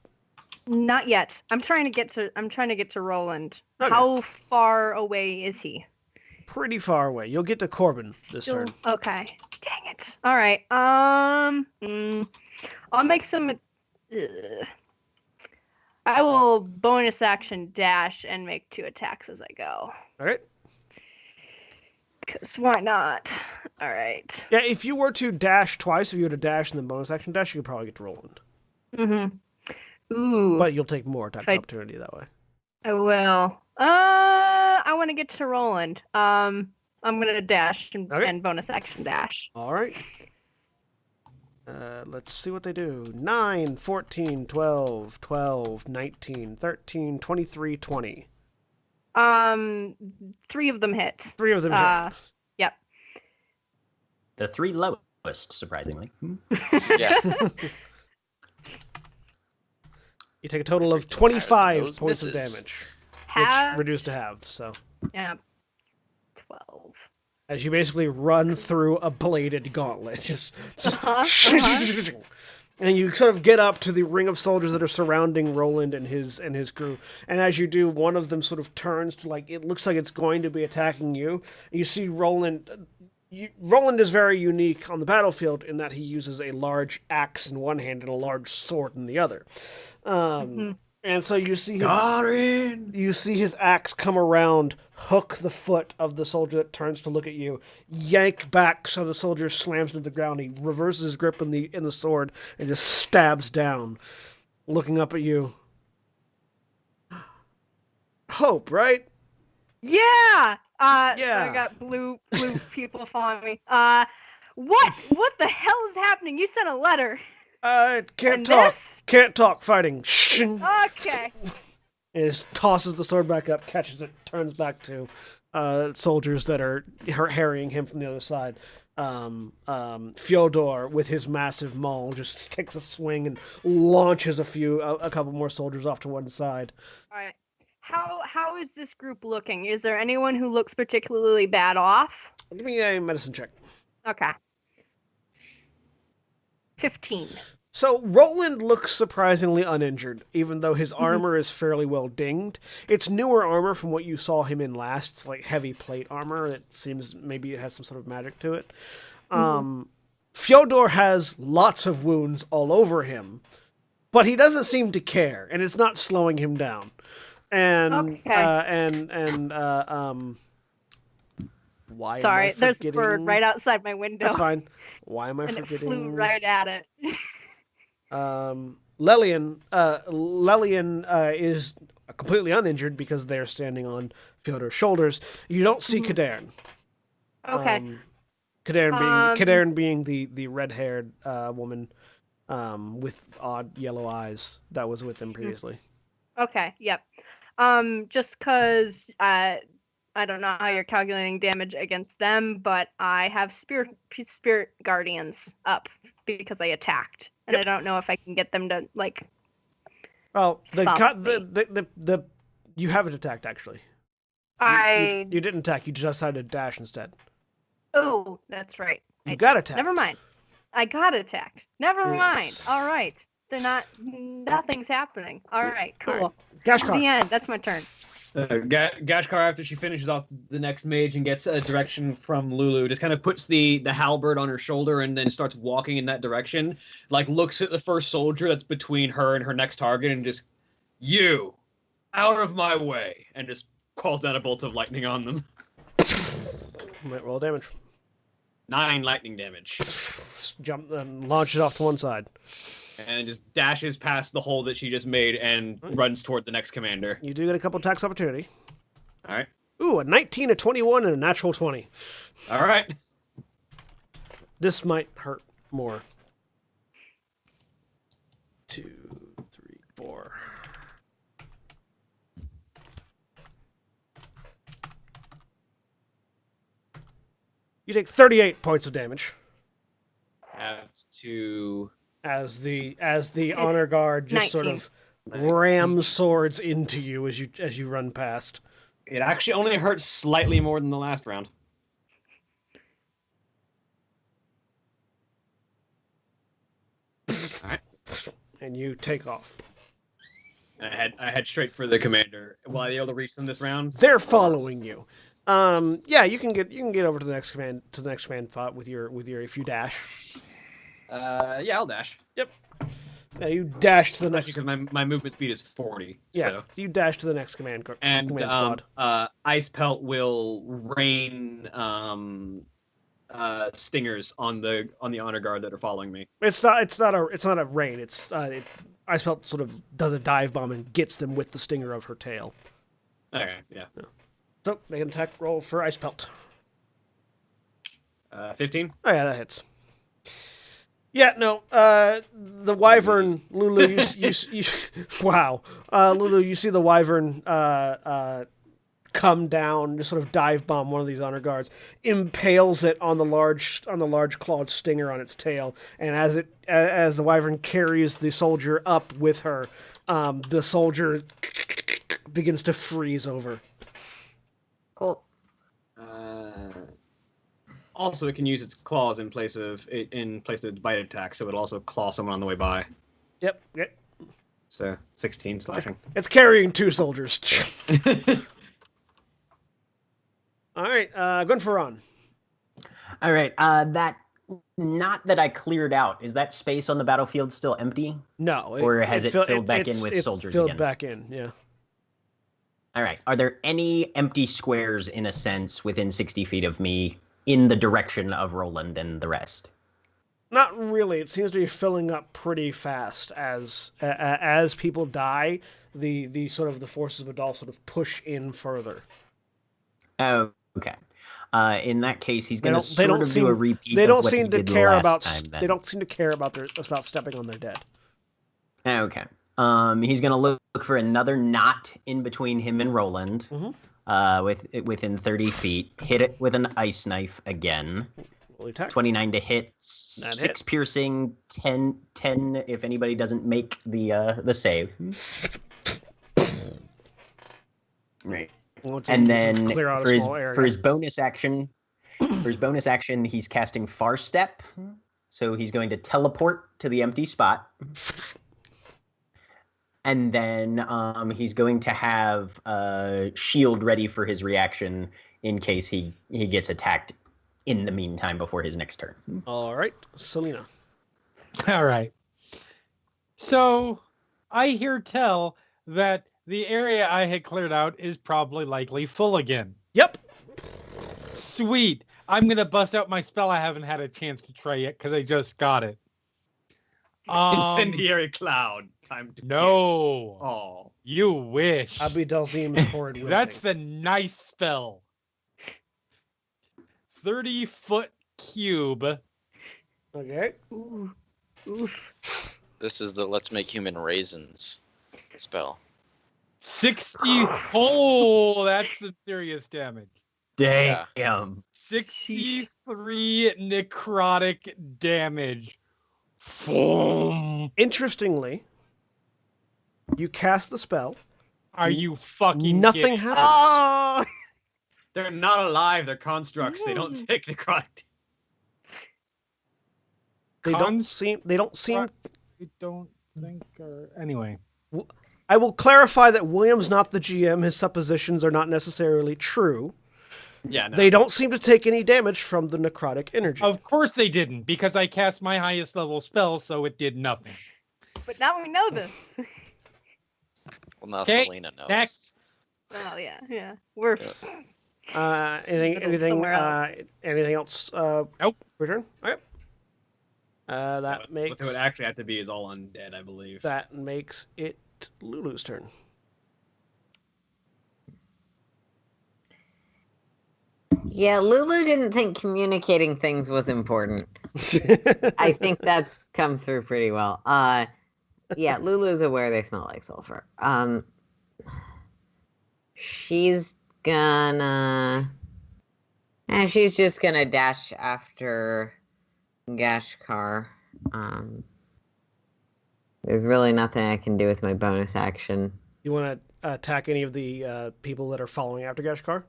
Not yet. I'm trying to get to Roland. Okay. How far away is he? Pretty far away. You'll get to Corbin this turn. Okay. Dang it. All right. I'll make some. I will bonus action dash and make 2 attacks as I go. All right. Cause why not? All right. Yeah, if you were to dash twice, if you were to dash and then bonus action dash, you could probably get to Roland. Mm-hmm. Ooh. But you'll take more attacks If I- opportunity that way. I will. I want to get to Roland. I'm gonna dash and bonus action dash. All right. Let's see what they do. 9, 14, 12, 12, 19, 13, 23, 20. 3 of them hit. 3 of them hit. Yep. The 3 lowest, surprisingly. Yeah. You take a total of 25 Those points of misses. damage, Half. which reduced to half, so. Yeah. 12. as you basically run through a bladed gauntlet. Just and you sort of get up to the ring of soldiers that are surrounding Roland and his crew. And as you do, one of them sort of turns to, like, it looks like it's going to be attacking you. You see Roland. Roland is very unique on the battlefield in that he uses a large axe in one hand and a large sword in the other. And so you see his axe come around, hook the foot of the soldier that turns to look at you, yank back so the soldier slams into the ground. He reverses his grip in the sword and just stabs down, looking up at you. Hope, right? Yeah. Yeah. So I got blue people following me. What the hell is happening? You sent a letter. Can't And talk. this? Can't talk. Fighting. Okay. And just tosses the sword back up, catches it, turns back to soldiers that are harrying him from the other side. Fyodor, with his massive maul, just takes a swing and launches a couple more soldiers off to one side. All right. How is this group looking? Is there anyone who looks particularly bad off? Give me a medicine check. Okay. 15. So Roland looks surprisingly uninjured, even though his armor is fairly well dinged. It's newer armor from what you saw him in last. It's like heavy plate armor. It seems maybe it has some sort of magic to it. Fyodor has lots of wounds all over him, but he doesn't seem to care, and it's not slowing him down. And why? Sorry, am I there's a forgetting? bird right outside my window. That's fine. Why am I And forgetting? it flew right at it. Lelian is completely uninjured because they're standing on Fyodor's shoulders. You don't see Kadern. Okay. Kadern being the red-haired woman with odd yellow eyes that was with them previously. Okay. Yep. Just because I don't know how you're calculating damage against them, but I have spirit guardians up because I attacked, and I don't know if I can get them to like. Well, Stop you haven't attacked actually. You didn't attack. You just decided to dash instead. Oh, that's right. You got attacked. Never mind. I got attacked. Never mind. Yes. All right. Nothing's happening. All right. Cool. Gashkar. The end. That's my turn. Gashkar, after she finishes off the next mage and gets a direction from Lulu, just kind of puts the halberd on her shoulder and then starts walking in that direction. Like, looks at the first soldier that's between her and her next target and just, you, out of my way, and just calls down a bolt of lightning on them. Might roll damage. 9 lightning damage. Jump and launches off to one side. And just dashes past the hole that she just made and runs toward the next commander. You do get a couple attacks opportunity. All right. Ooh, a 19, a 21, and a natural 20. All right. This might hurt more. 2, 3, 4. You take 38 points of damage. Have to... As the honor guard just 19. sort of rams swords into you as you run past. It actually only hurts slightly more than the last round. All right. And you take off. I head straight for the commander. Will I be able to reach them this round? They're following you. Yeah, you can get over to the next command spot with your if you dash. Yeah, I'll dash. Yep. Yeah, you dash to the next. Because my movement speed is 40. Yeah, So. you dash to the next command squad. Ice Pelt will rain stingers on the honor guard that are following me. It's not a rain. Ice Pelt sort of does a dive bomb and gets them with the stinger of her tail. Okay, yeah. So make an attack roll for Ice Pelt. 15. Oh yeah, that hits. Yeah, no. The wyvern, Lulu. You wow, Lulu. You see the wyvern come down, just sort of dive bomb one of these honor guards, impales it on the large clawed stinger on its tail, and as the wyvern carries the soldier up with her, the soldier begins to freeze over. Cool. Also, it can use its claws in place of bite attack, so it'll also claw someone on the way by. Yep. So 16 slashing. It's carrying 2 soldiers. All right, Gunfaron. All right. Not that I cleared out. Is that space on the battlefield still empty? No. Or has it filled back in with soldiers filled again? back in, yeah. All right. Are there any empty squares, in a sense, within 60 feet of me in the direction of Roland and the rest? Not really. It seems to be filling up pretty fast as people die. The sort of the forces of Adal sort of push in further. Oh, okay. In that case, he's They going to don't sort of seem- do a repeat They of don't what he seem to did care last about. time. Then. They don't seem to care about stepping on their dead. Okay. He's going to look for another knot in between him and Roland, within 30 feet. Hit it with an ice knife again. Roll attack. 29 to hit, That 6 hit. piercing, 10 if anybody doesn't make the save. Right. Well, it's And able to then clear out for a his small area. for his bonus action, he's casting Far Step. So he's going to teleport to the empty spot. And then he's going to have a shield ready for his reaction in case he gets attacked in the meantime before his next turn. All right, Selena. All right. So I hear tell that the area I had cleared out is probably likely full again. Yep. Sweet. I'm going to bust out my spell I haven't had a chance to try yet because I just got it. Incendiary cloud. Time to No. kill. Oh. You wish. Abi Dalzim's horrid wilting. That's the nice spell. 30-foot cube. Okay. Ooh. Oof. This is the let's make human raisins spell. 60. Oh, that's some serious damage. Damn. 63 necrotic damage. Foom. Interestingly, you cast the spell. Are you fucking Nothing kidding? happens. Oh. They're not alive. They're constructs. They don't take necrotic. They don't seem. They don't seem. I don't think. Anyway. I will clarify that William's not the GM. His suppositions are not necessarily true. Yeah, no. They don't seem to take any damage from the necrotic energy. Of course they didn't, because I cast my highest level spell, so it did nothing. But now we know this. Well, now Okay, Selena knows. next. Well, yeah. We're Anything somewhere anything else? Nope. Return. All right. That What makes they would actually have to be is all undead, I believe. that makes it Lulu's turn. Yeah, Lulu didn't think communicating things was important. I think that's come through pretty well. Yeah, Lulu's aware they smell like sulfur. She's gonna. She's just gonna dash after Gashkar. There's really nothing I can do with my bonus action. You want to attack any of the people that are following after Gashkar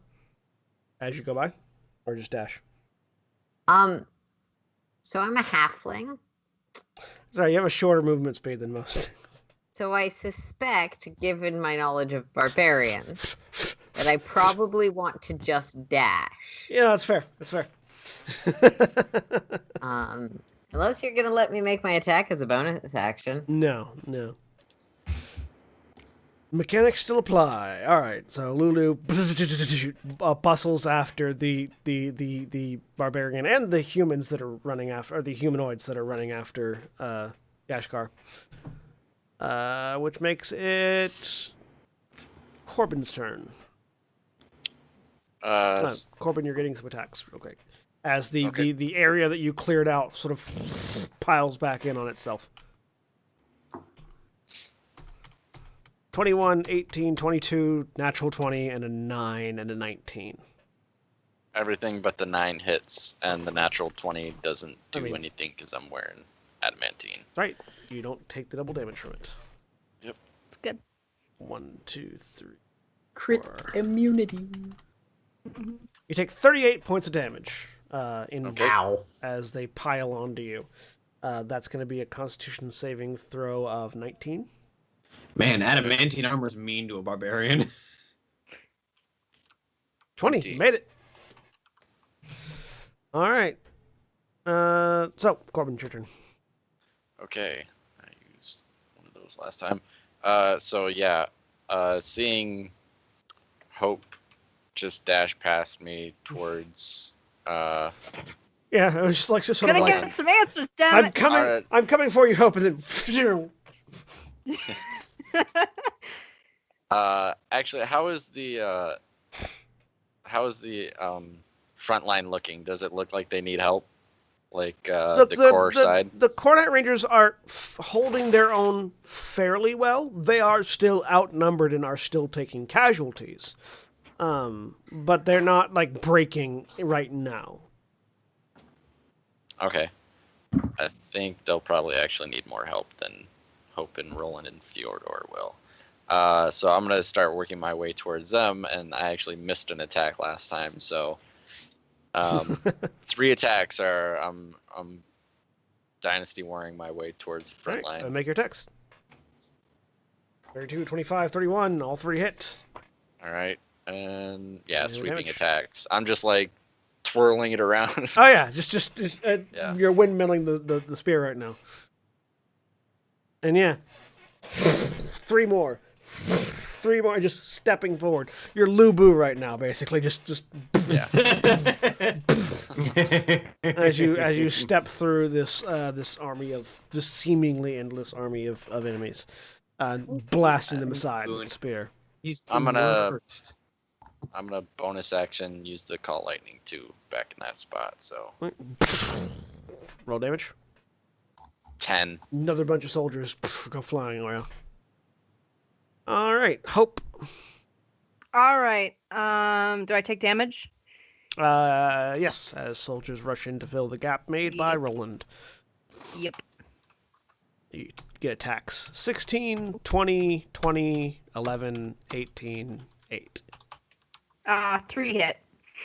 as you go by, or just dash? So I'm a halfling. Sorry, you have a shorter movement speed than most. So I suspect, given my knowledge of barbarian, that I probably want to just dash. Yeah, that's fair. That's fair. Unless you're gonna let me make my attack as a bonus action. No. Mechanics still apply. All right, so Lulu bustles after the barbarian and the humans that are running after, or the humanoids that are running after Gashkar, which makes it Corbin's turn. Corbin, you're getting some attacks real quick as the area that you cleared out sort of piles back in on itself. 21, 18, 22, natural 20, and a 9 and a 19. Everything but the 9 hits, and the natural 20 doesn't do anything because I'm wearing adamantine. Right. You don't take the double damage from it. Yep. It's good. 1, 2, 3. Crit 4. immunity. You take 38 points of damage Ow. as they pile onto you. That's going to be a Constitution saving throw of 19. Man, adamantine armor is mean to a barbarian. 20. 20. Made it. All right. So, Corbin, your turn. Okay, I used one of those last time. So yeah, seeing Hope just dash past me towards. Yeah, it was just sort Gonna of like, get some answers, damn it. Alright. I'm coming for you, Hope, and then. Actually, how is the front line looking? Does it look like they need help? Like the core side? The Core Knight Rangers are holding their own fairly well. They are still outnumbered and are still taking casualties. But they're not breaking right now. Okay. I think they'll probably actually need more help than Hope and Roland and Theodore will. So I'm gonna start working my way towards them, and I actually missed an attack last time, so 3 attacks are I'm dynasty warring my way towards the front line. Make your attacks. 32, 25, 31, all 3 hit. All right, and yeah, Roll sweeping damage. attacks. I'm just twirling it around. Oh yeah, just Yeah. You're windmilling the spear right now. And yeah, 3 more. 3 more, just stepping forward. You're Lubu right now, basically. Just Yeah. as you step through this army of this seemingly endless army of enemies, blasting them aside with the spear. He's I'm gonna- worst. I'm gonna bonus action use the call lightning too back in that spot. So Roll damage. 10. Another bunch of soldiers go flying around. All right, Hope. All right. Do I take damage? Yes, as soldiers rush in to fill the gap made by Roland. Yep. You get attacks. 16, 20, 20, 11, 18, 8. 3 hit.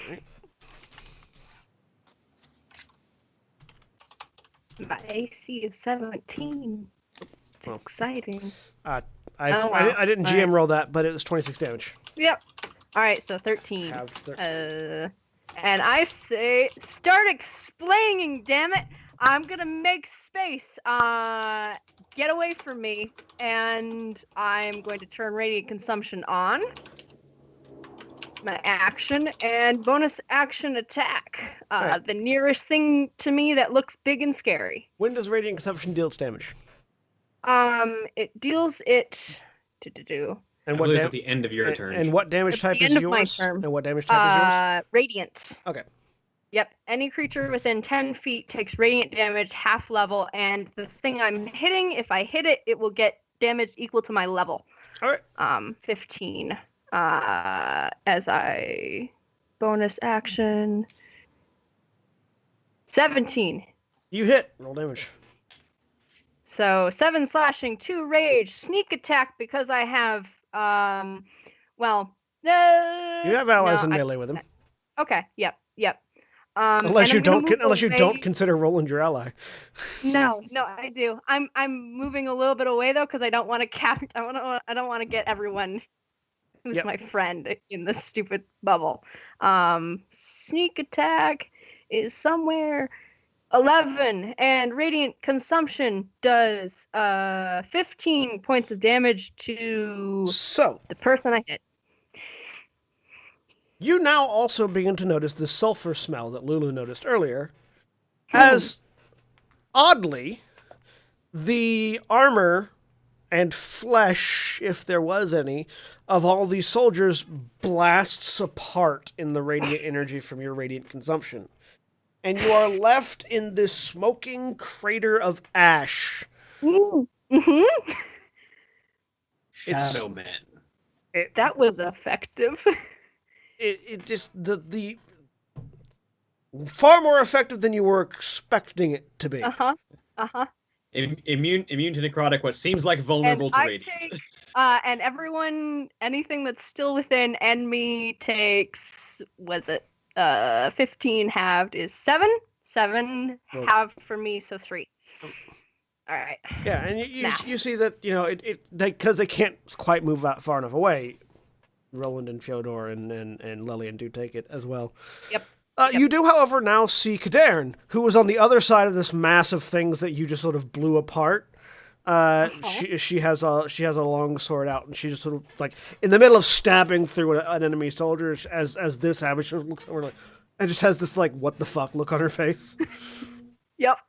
Right. My AC is 17. It's Well. exciting. I wow. didn't GM roll that, but it was 26 damage. Yep. All right, so 13. Have And I say, start explaining, damn it! I'm gonna make space. Get away from me, and I'm going to turn radiant consumption on. My action and bonus action attack. Alright. The nearest thing to me that looks big and scary. When does radiant consumption deal its damage? It deals it. And I what believe it's dam- at the end of your turn. and what damage At type the is end of my yours? turn. And what damage type is yours? Radiant. Okay. Yep. Any creature within 10 feet takes radiant damage half level, and the thing I'm hitting, if I hit it, it will get damage equal to my level. All right. 15. As I bonus action. 17. You hit. Roll damage. So 7 slashing, 2 rage, sneak attack because I have You have allies no, in melee with him, Okay. Yep. unless and you I'm gonna don't move unless you away- don't consider Roland your ally. No, I do. I'm moving a little bit away though because I don't want to I don't want to get everyone who's Yep. my friend in this stupid bubble. Sneak attack is somewhere 11, and radiant consumption does 15 points of damage to So the person I hit. you now also begin to notice the sulfur smell that Lulu noticed earlier, as oddly, the armor and flesh, if there was any, of all these soldiers blasts apart in the radiant energy from your radiant consumption. And you are left in this smoking crater of ash. Mm-hmm. It's- Shadow Men. That was effective. It just the far more effective than you were expecting it to be. Immune to necrotic, what seems like vulnerable And to I radiant. take, and everyone, anything that's still within and me takes, was it 15 halved is 7. 7 Well- halved for me, so 3. All right. Yeah, and you Math. see that, because they can't quite move out far enough away. Roland and Fyodor and Lillian do take it as well. Yep. You do, however, now see Kadern, who was on the other side of this mass of things that you just sort of blew apart. She has a long sword out, and she just sort of like in the middle of stabbing through an enemy soldier as this happens. She looks over like, and just has this like what the fuck look on her face. Yep.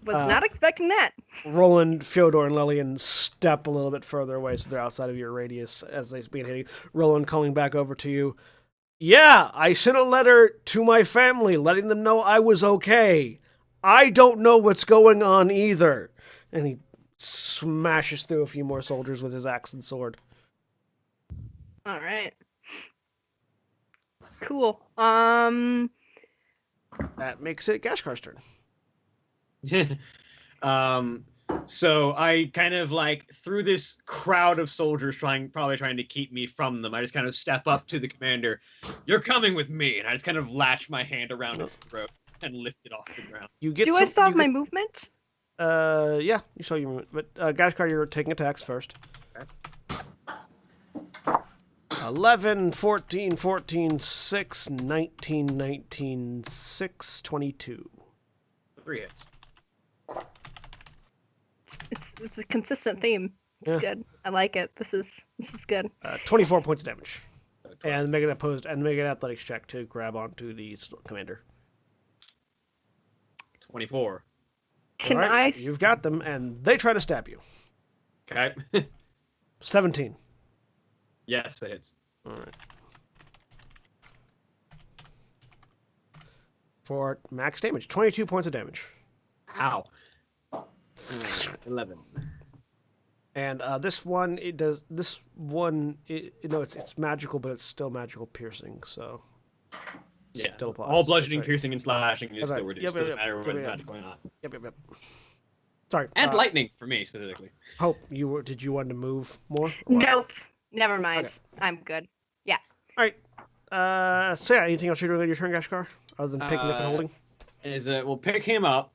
Was not expecting that. Roland, Fyodor, and Lillian step a little bit further away, so they're outside of your radius as they begin hitting. Roland calling back over to you. Yeah, I sent a letter to my family letting them know I was okay. I don't know what's going on either. And he smashes through a few more soldiers with his axe and sword. All right. Cool. That makes it Gashkar's turn. So I kind of like through this crowd of soldiers probably trying to keep me from them. I just kind of step up to the commander. You're coming with me, and I just kind of latch my hand around his throat and lift it off the ground. Do I still have my movement? Yeah, you saw your movement, but Gashkar, you're taking attacks first. Okay. 11, 14, 14, 6, 19, 19, 6, 22. 3 hits. It's a consistent theme. It's good. I like it. This is good. 24 points of damage. And make an athletics check to grab onto the commander. 24. Can All right, I? You've got them, and they try to stab you. Okay. 17. Yes, it hits. All right. For max damage, 22 points of damage. Ow. 11. And this one, it's magical, but it's still magical piercing, so Yeah. still applies. All bludgeoning, That's right. piercing, and slashing is That's right. still reduced. Yep, Doesn't yep, matter yep, whether yep. it's magical or not. Yep. Sorry. And lightning for me specifically. Hope did you want to move more? or what? Nope. Never mind. Okay. I'm good. All right. So yeah, anything else you're doing on your turn, Gashkar, other than picking up and holding? We'll pick him up.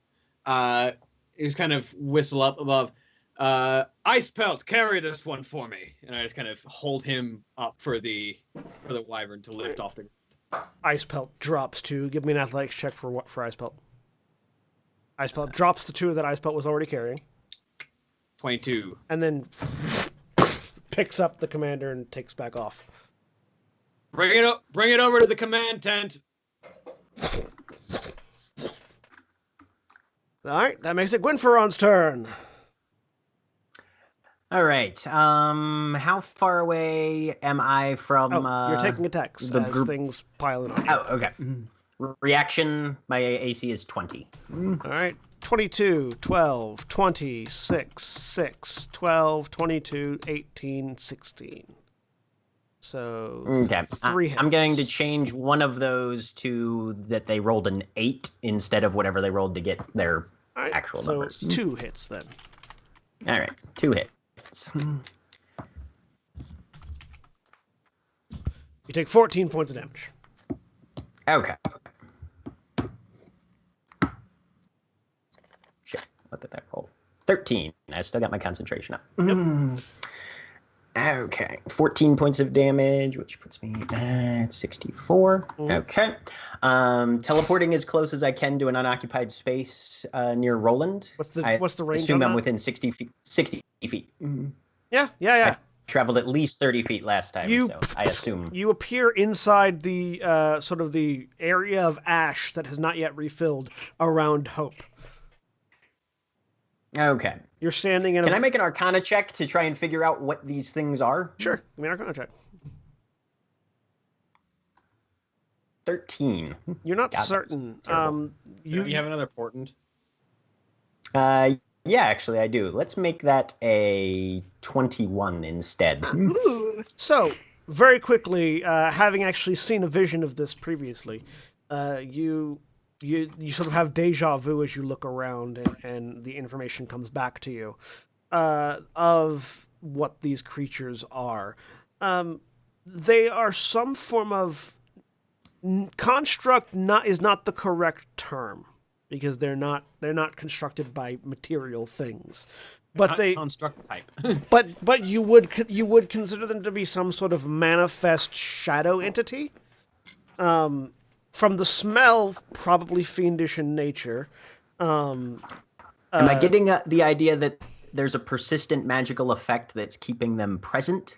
Just kind of whistle up above. Ice Pelt, carry this one for me, and I just kind of hold him up for the wyvern to lift off the. Ice Pelt drops 2. Give me an athletics check for Ice Pelt. Ice Pelt drops the 2 that Ice Pelt was already carrying, 22. and then picks up the commander and takes back off. Bring it over to the command tent. All right, that makes it Gwynferon's turn. All right. How far away am I from? You're taking attacks the as group- things pile in on you. Oh, okay. Reaction. My AC is 20. All right. 22, 12, 26, 6, 12, 22, 18, 16. So, Okay. 3 hits. I'm going to change one of those to that they rolled an 8 instead of whatever they rolled to get their All right, actual so numbers. 2 hits then. All right. 2 hits. You take 14 points of damage. Okay. Shit. What did that roll? 13. I still got my concentration up. Okay. 14 points of damage, which puts me at 64. Okay. Teleporting as close as I can to an unoccupied space near Roland. What's the range Assume on I'm that? within 60 feet. 60 feet. Yeah. I traveled at least 30 feet last time, so I assume. You appear inside the sort of the area of ash that has not yet refilled around Hope. Okay. You're standing in Can I make an Arcana check to try and figure out what these things are? Sure. Give me an Arcana check. 13. You're not God, that's certain. terrible. You have another portent. Yeah, actually, I do. Let's make that a 21 instead. Ooh. So, very quickly, having actually seen a vision of this previously, you sort of have deja vu as you look around and the information comes back to you of what these creatures are. they are some form of construct. Is not the correct term because they're not constructed by material things. But they construct type. but you would consider them to be some sort of manifest shadow entity. From the smell, probably fiendish in nature. Am I getting the idea that there's a persistent magical effect that's keeping them present?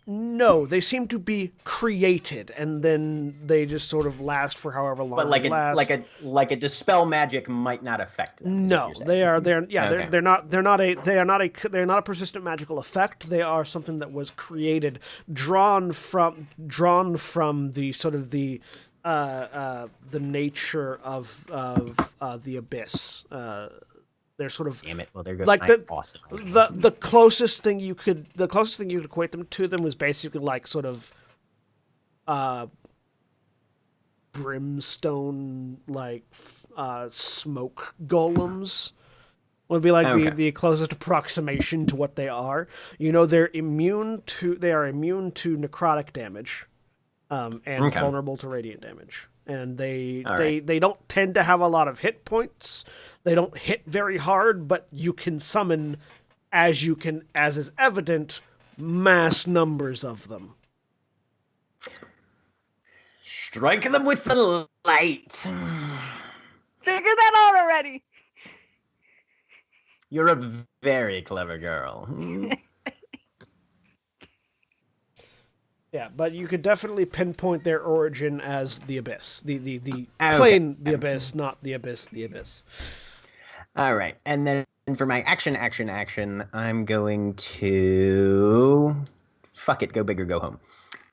No, they seem to be created, and then they just sort of last for however long. But they last. like a dispel magic might not affect them. is No, what you're they saying. are. Okay. They're not a persistent magical effect. They are something that was created, drawn from the sort of the nature of the abyss. They're sort of Damn it! Well, there goes like my awesome. the closest thing you could equate them to them was basically like sort of brimstone like smoke golems would be like Okay. the closest approximation to what they are. You know, they are immune to necrotic damage and Okay. vulnerable to radiant damage. And they All right. they don't tend to have a lot of hit points. They don't hit very hard, but you can summon, as is evident, mass numbers of them. Strike them with the light. Figure that out already. You're a very clever girl. Yeah, but you could definitely pinpoint their origin as the abyss, the Okay. plain the abyss, not the abyss. All right, and then for my action, I'm going to fuck it, go big or go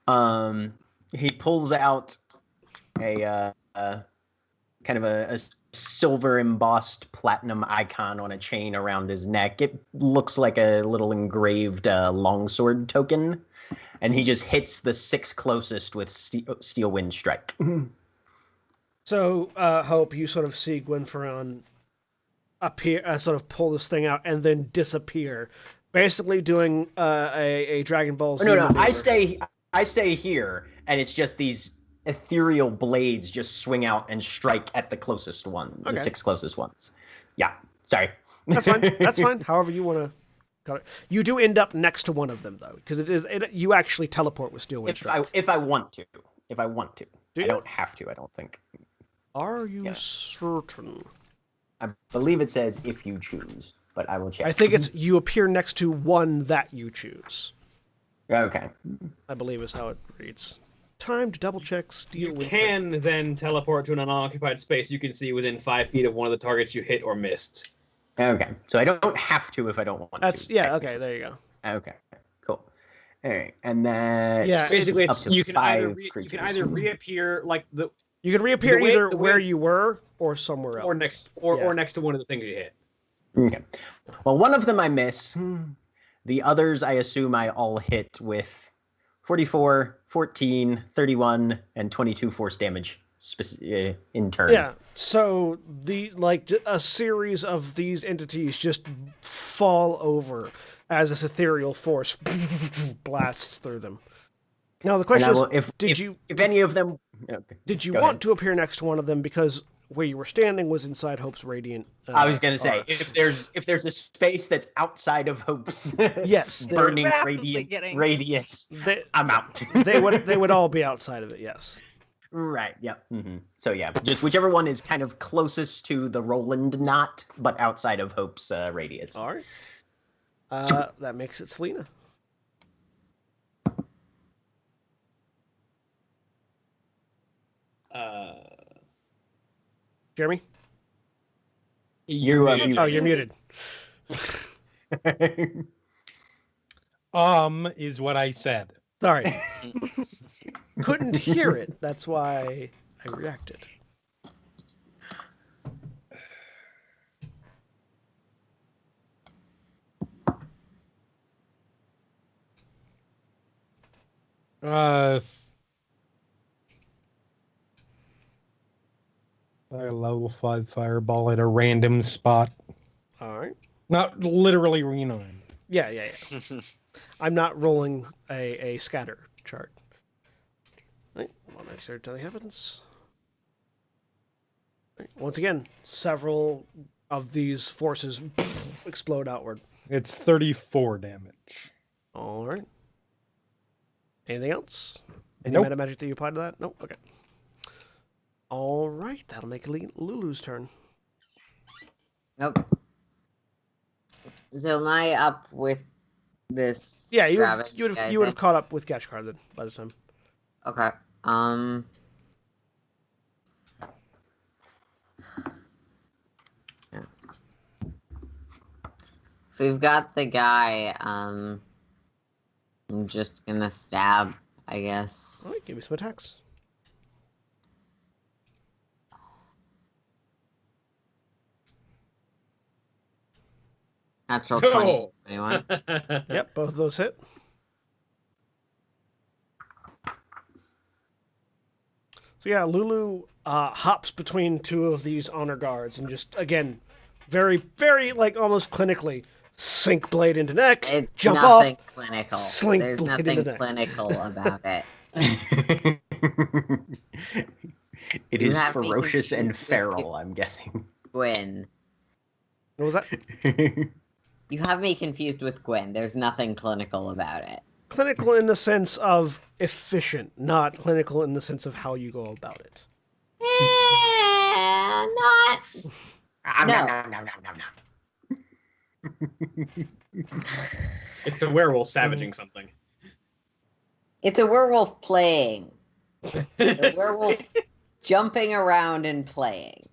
home. He pulls out a kind of a silver embossed platinum icon on a chain around his neck. It looks like a little engraved longsword token, and he just hits the 6 closest with steel wind strike. So, Hope, you sort of see Gwen Ferran appear, sort of pull this thing out, and then disappear, basically doing a Dragon Ball Z. No, maneuver. I stay here, and it's just these ethereal blades just swing out and strike at the closest one, Okay. the 6 closest ones. Yeah, sorry. That's fine. That's fine. However you want to cut it. You do end up next to one of them, though, because you actually teleport with Steel Wind Strike. If I want to. Do I you? don't have to, I don't think. Are you Yeah. certain? I believe it says if you choose, but I will check. I think it's you appear next to one that you choose. Okay. I believe is how it reads. Time to double check Steel You Wind can then teleport to an unoccupied space you can see within 5 feet of one of the targets you hit or missed. Okay. So I don't have to if I don't want That's to. yeah. Okay, there you go. Okay. Cool. All right. And then Yeah. Basically, up it's to you can either 5 you can creatures. either reappear like the You can reappear The way- either the way where it's- you were or somewhere else. or next Yeah. or next to one of the things you hit. Okay. Well, one of them I miss. The others I assume I all hit with 44, 14, 31, and 22 force damage in turn. Yeah. So a series of these entities just fall over as this ethereal force blasts through them. Now the And question I is, will, if any of them, okay, did you go want ahead. to appear next to one of them because where you were standing was inside Hope's radiant? I was gonna say arc? if there's a space that's outside of Hope's Yes, they- burning Rapidly radiant getting- radius, they, I'm out. they would all be outside of it. Yes. Right. Yep. So yeah, just whichever one is kind of closest to the Roland knot, but outside of Hope's radius. All right. That makes it Selena. Jeremy? You, muted. Oh, you're muted. Is what I said. Sorry. Couldn't hear it. That's why I reacted. Fire level 5 fireball at a random spot. All right. Not literally, you know. Yeah. I'm not rolling a scatter chart. Right, well, next turn happens. Right, once again, several of these forces explode outward. It's 34 damage. All right. Anything else? Any Nope. meta magic that you applied to that? Nope. Okay. All right. That'll make Lulu's turn. Nope. So am I up with this? Yeah, you gravity would guy have thing? caught up with Gashkar then by this time. Okay. Yeah. If we've got the guy, I'm just gonna stab, I guess. All right. Give me some attacks. Natural 20, Oh. 21. Yep, both of those hit. So yeah, Lulu hops between two of these honor guards and just, again, very, very, like, almost clinically, sink blade into neck, It's jump nothing off, clinical. slink There's blade nothing into neck. clinical about it. It You is have me ferocious and confused with feral, I'm guessing. Gwen. What was that? You have me confused with Gwen. There's nothing clinical about it. Clinical in the sense of efficient, not clinical in the sense of how you go about it. Not. It's a werewolf savaging something. It's a werewolf playing. A werewolf jumping around and playing.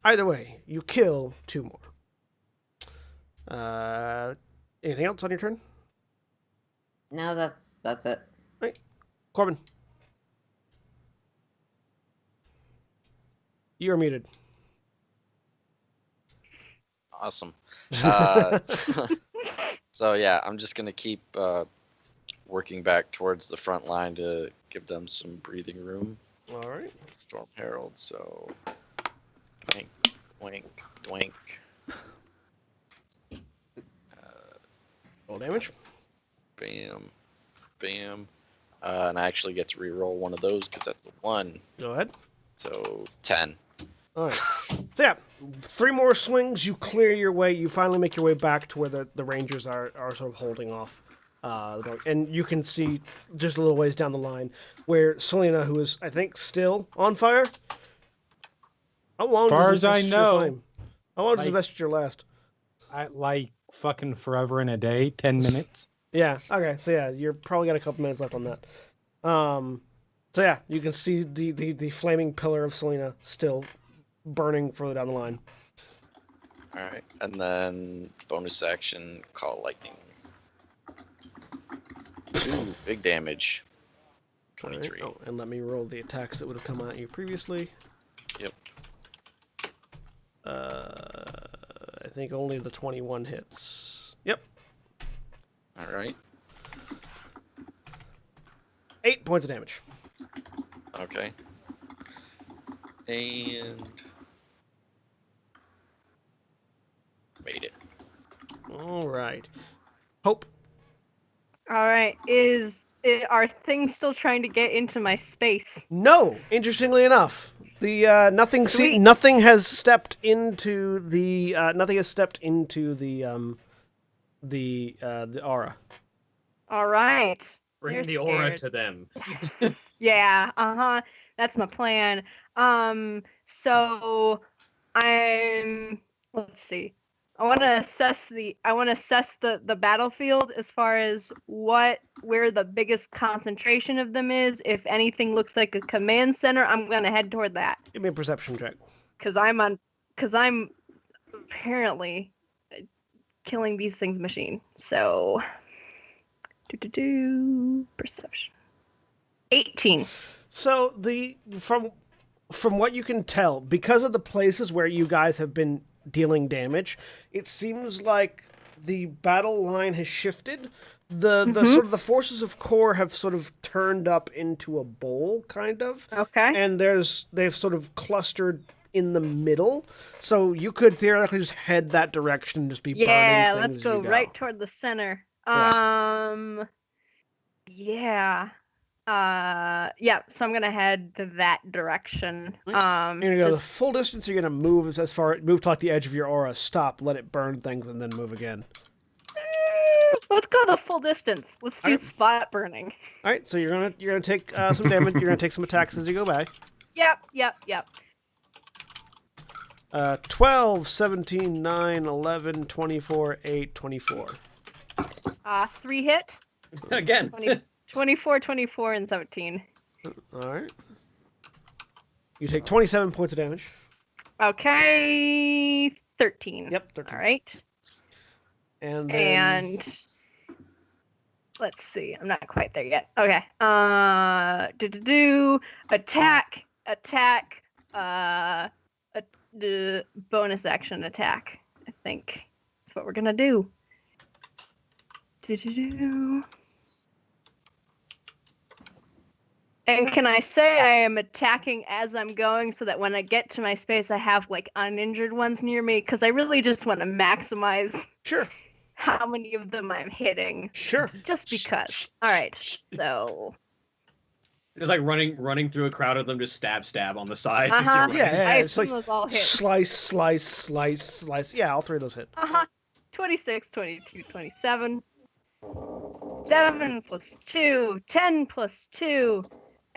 Either way, you kill two more. Anything else on your turn? No, that's it. Corbin. You're muted. Awesome. So yeah, I'm just gonna keep working back towards the front line to give them some breathing room. All right. Storm Herald. So, doink, doink, doink. Roll damage. Bam, bam. And I actually get to re-roll one of those because that's the 1. Go ahead. So 10. All right. So yeah, 3 more swings. You clear your way. You finally make your way back to where the Rangers are sort of holding off. And you can see just a little ways down the line where Selena, who is, I think, still on fire. How long Far does as I the know, flame? How long does the like- vesture last? I like fucking forever and a day, 10 minutes. Yeah. Okay. So yeah, you're probably got a couple minutes left on that. So yeah, you can see the flaming pillar of Selena still burning further down the line. All right, and then bonus action, call lightning. Ooh, big damage. All right. 23. Oh, and let me roll the attacks that would have come at you previously. Yep. I think only the 21 hits. Yep. All right. 8 points of damage. Okay. And made it. All right. Hope. All right. Are things still trying to get into my space? No. Interestingly enough, the nothing Sweet. nothing has stepped into the the aura. All right. Bring You're the aura scared. to them. Yeah. That's my plan. So let's see. I want to assess the battlefield as far as where the biggest concentration of them is. If anything looks like a command center, I'm gonna head toward that. Give me a perception check. Cause I'm apparently killing these things machine. So perception. 18. So from what you can tell, because of the places where you guys have been dealing damage, it seems like the battle line has shifted. The sort of the forces of core have sort of turned up into a bowl, kind of. Okay. And they've sort of clustered in the middle, so you could theoretically just head that direction and just be burning Yeah, things let's as you go right toward the center. Yeah. Yeah, so I'm gonna head to that direction. You're gonna go the Just full distance. You're gonna move as far, move to like the edge of your aura, stop, let it burn things, and then move again. let's go the full distance. Let's do Alright. spot burning. All right, so you're gonna take some damage. You're gonna take some attacks as you go by. Yep. 12, 17, 9, 11, 24, 8, 24. 3 hit. Again. 24, 24, and 17. All right. You take 27 points of damage. Okay, 13. Yep, 13. All right. And then, And let's see. I'm not quite there yet. Okay. Attack. The bonus action attack. I think that's what we're gonna do. And can I say I am attacking as I'm going so that when I get to my space, I have like uninjured ones near me? Because I really just want to maximize sure, how many of them I'm hitting. sure. Just because. All right. So. Just like running through a crowd of them, just stab on the sides. as Uh-huh. you're Yeah, running. yeah. I It's like assume those all hit. slice. Yeah, all three of those hit. 26, 22, 27. 7 plus 2, 10 plus 2,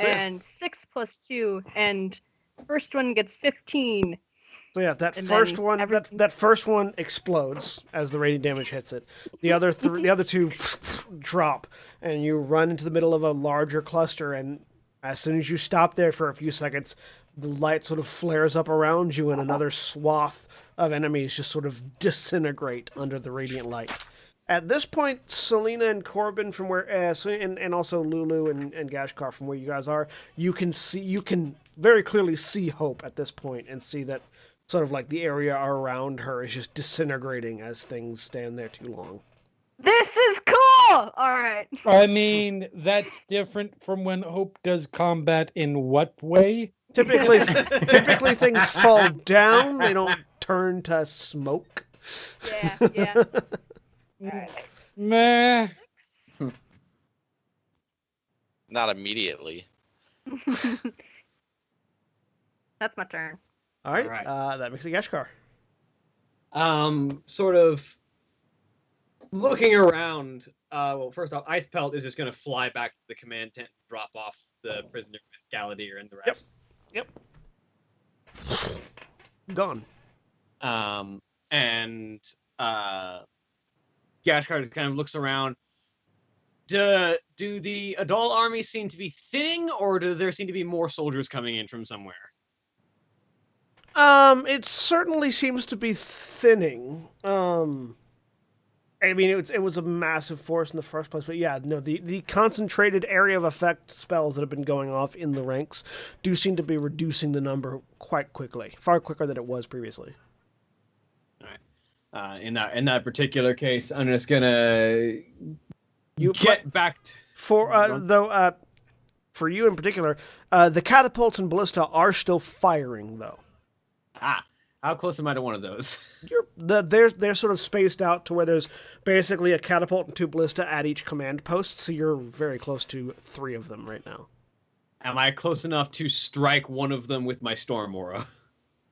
So, yeah. and 6 plus 2, and first one gets 15. So yeah, that And first then one, everything- that first one explodes as the radiant damage hits it. The other two drop, and you run into the middle of a larger cluster. And as soon as you stop there for a few seconds, the light sort of flares up around you, and another swath of enemies just sort of disintegrate under the radiant light. At this point, Selena and Corbin, from where, and also Lulu and Gashkar, from where you guys are, you can very clearly see Hope at this point, and see that sort of like the area around her is just disintegrating as things stand there too long. This is cool! Alright. I mean, that's different from when Hope does combat in what way? Typically things fall down; they don't turn to smoke. Yeah. Alright. Meh. Not immediately. That's my turn. All right, Alright. that makes it Gashkar. Sort of looking around. Well, first off, Ice Pelt is just going to fly back to the command tent and drop off the prisoner with Galadir and the rest. Gone. And Gashkar just kind of looks around. Do the Adal army seem to be thinning, or does there seem to be more soldiers coming in from somewhere? It certainly seems to be thinning. I mean, it was a massive force in the first place, but yeah, no, the concentrated area of effect spells that have been going off in the ranks do seem to be reducing the number quite quickly, far quicker than it was previously. All right. In that particular case, I'm just gonna get back to... For you in particular, the catapults and ballista are still firing though. How close am I to one of those? They're sort of spaced out to where there's basically a catapult and 2 ballista at each command post, so you're very close to 3 of them right now. Am I close enough to strike one of them with my storm aura?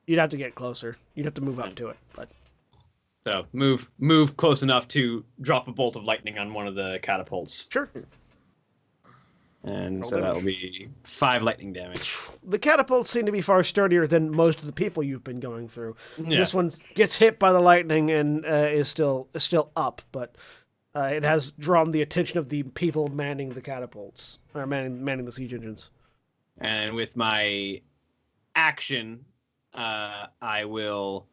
You'd have to get closer. You'd have to move up to it, but So move close enough to drop a bolt of lightning on one of the catapults. sure. And Roll so that damage. will be 5 lightning damage. The catapults seem to be far sturdier than most of the people you've been going through. Yeah. This one gets hit by the lightning and is still up, but it has drawn the attention of the people manning the catapults, or manning the siege engines. And with my action, I will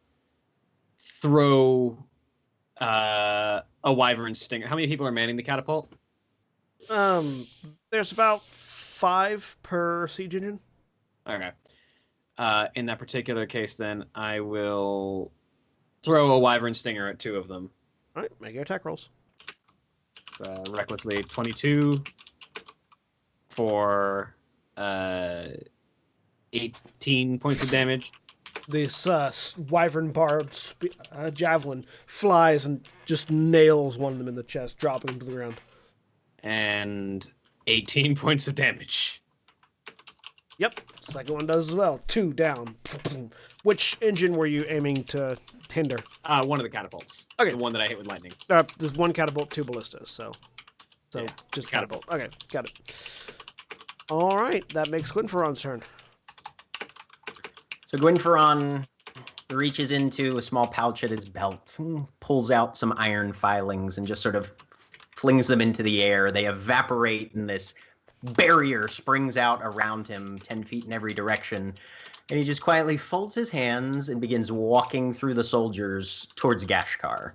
throw a wyvern stinger. How many people are manning the catapult? There's about 5 per siege engine. Okay. In that particular case, then, I will throw a wyvern stinger at 2 of them. All right, make your attack rolls. So, recklessly, 22 for 18 points of damage. this wyvern barbed javelin flies and just nails one of them in the chest, dropping him to the ground. And 18 points of damage. Yep, second one does as well. 2 down. Which engine were you aiming to hinder? One of the catapults. Okay. The one that I hit with lightning. There's 1 catapult, 2 ballistas, so Yeah, just catapult. catapult. Okay, got it. All right, that makes Gwynferon's turn. So Gwynferon reaches into a small pouch at his belt, pulls out some iron filings, and just sort of flings them into the air. They evaporate, and this barrier springs out around him 10 feet in every direction. And he just quietly folds his hands and begins walking through the soldiers towards Gashkar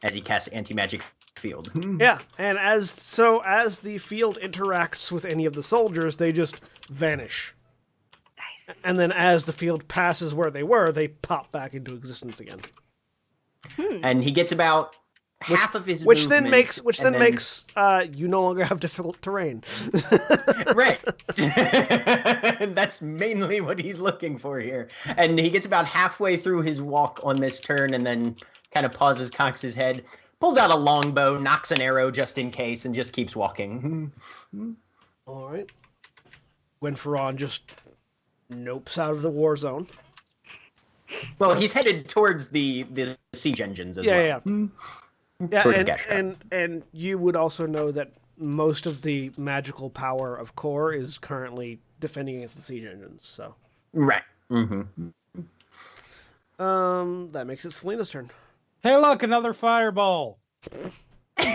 as he casts anti-magic field. Yeah, and as the field interacts with any of the soldiers, they just vanish. Nice. And then as the field passes where they were, they pop back into existence again. And he gets about half of his Which then movement, makes you no longer have difficult terrain. Right. That's mainly what he's looking for here. And he gets about halfway through his walk on this turn and then kind of pauses, cocks his head, pulls out a longbow, knocks an arrow just in case, and just keeps walking. All right. Gwynferon just nopes out of the war zone. Well, he's headed towards the siege engines as well. Yeah, Towards Gashkar. and you would also know that most of the magical power of Core is currently defending against the siege engines. So, Right. Mm-hmm. that makes it Selena's turn. Hey, look, another fireball. Very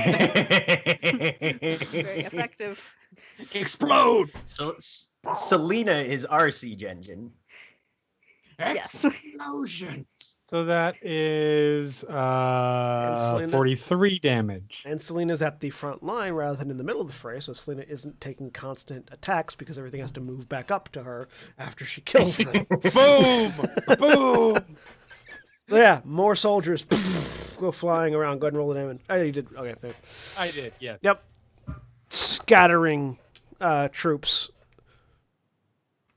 effective. Explode! So Selena is our siege engine. Yes. Explosions! So that is Selena? 43 damage. And Selena's at the front line rather than in the middle of the fray, so Selena isn't taking constant attacks because everything has to move back up to her after she kills them. Boom! Boom! Yeah, more soldiers go flying around. Go ahead and roll the damage. Oh, you did. Okay. I did, yes. Yep. Scattering troops.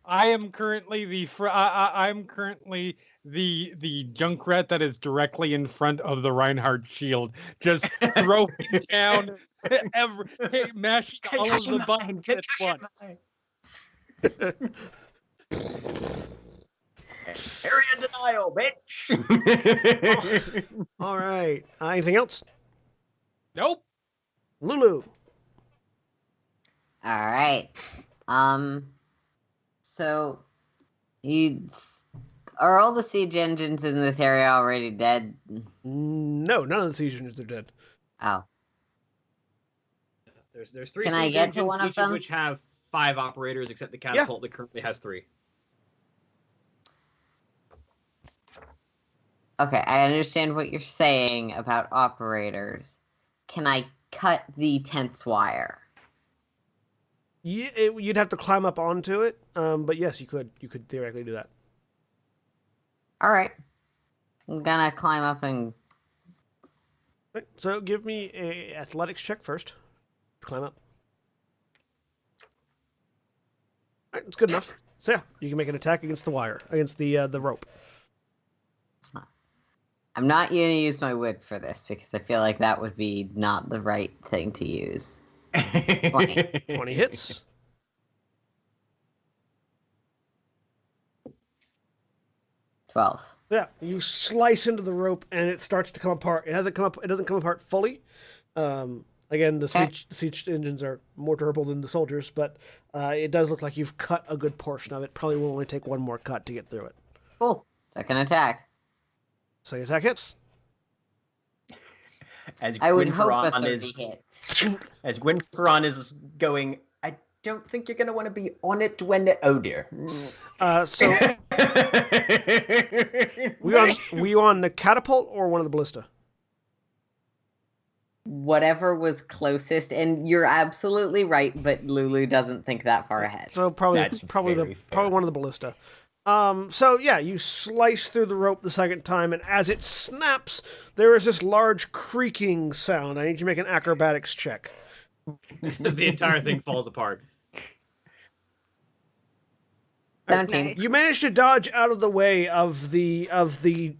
I am currently I'm currently the Junkrat that is directly in front of the Reinhardt shield, just throwing down, mashing all of the buttons at once. Area denial, bitch. All right. Anything else? Nope. Lulu. All right. So, are all the siege engines in this area already dead? No, none of the siege engines are dead. Oh, There's 3 Can siege I get to engines, one of each them? of which have 5 operators, except the catapult that currently has 3. okay. I understand what you're saying about operators. Can I cut the tense wire? You'd have to climb up onto it, but yes, you could. You could theoretically do that. All right. I'm gonna climb up and. Right, so give me a athletics check first. Climb up. All right, it's good enough. So yeah, you can make an attack against the wire, against the rope. I'm not gonna use my wood for this because I feel like that would be not the right thing to use. 20. 20 hits. $12. Yeah, you slice into the rope and it starts to come apart. It doesn't come apart fully. Again, the siege engines are more durable than the soldiers, but it does look like you've cut a good portion of it. Probably will only take one more cut to get through it. Cool. Second attack. Second attack hits. As I would hope a Gwynferon 30 hit. as Gwynferon is going, I don't think you're gonna want to be on it when oh dear. So were you on the catapult or one of the ballista? Whatever was closest, and you're absolutely right, but Lulu doesn't think that far ahead. So probably That's very fair. probably one of the ballista. So yeah, you slice through the rope the second time, and as it snaps, there is this large creaking sound. I need you to make an acrobatics check. As the entire thing falls apart. 17. Nice. You managed to dodge out of the way of the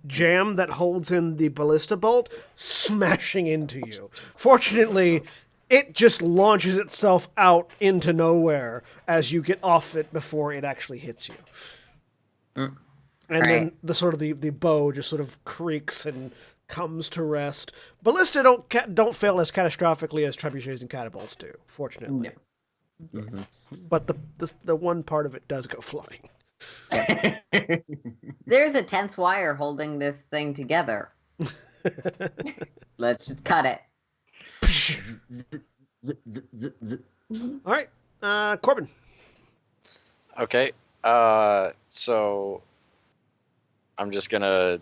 jam that holds in the ballista bolt, smashing into you. Fortunately, it just launches itself out into nowhere as you get off it before it actually hits you. Mm. And then Right. the bow just sort of creaks and comes to rest. Ballista don't fail as catastrophically as trebuchets and catapults do, fortunately. No. But the one part of it does go flying. There's a tense wire holding this thing together. Let's just cut it. All right, Corbin. Okay. So I'm just gonna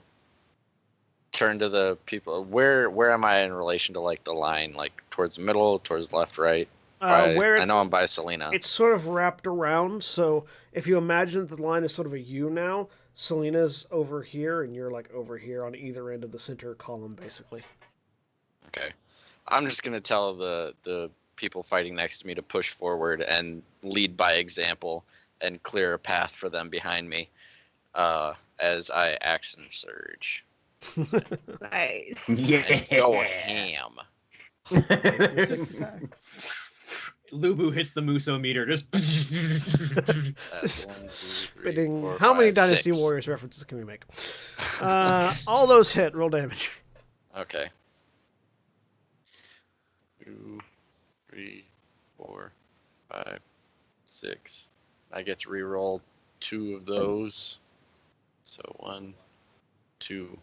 turn to the people. Where am I in relation to like the line? Like towards the middle, towards left, right? Where I know I'm by Selena. it's sort of wrapped around. So if you imagine that the line is sort of a U now, Selena's over here, and you're like over here on either end of the center column, basically. Okay. I'm just gonna tell the people fighting next to me to push forward and lead by example and clear a path for them behind me, as I action surge. Nice. Yeah. And go ham. Lubu hits the Muso meter. Just. That's 1, 2, 3, Spitting. 4, How many 5, Dynasty 6. Warriors references can we make? All those hit. Roll damage. Okay. 2, 3, 4, 5, 6. I get to reroll 2 of those. So 1, 2.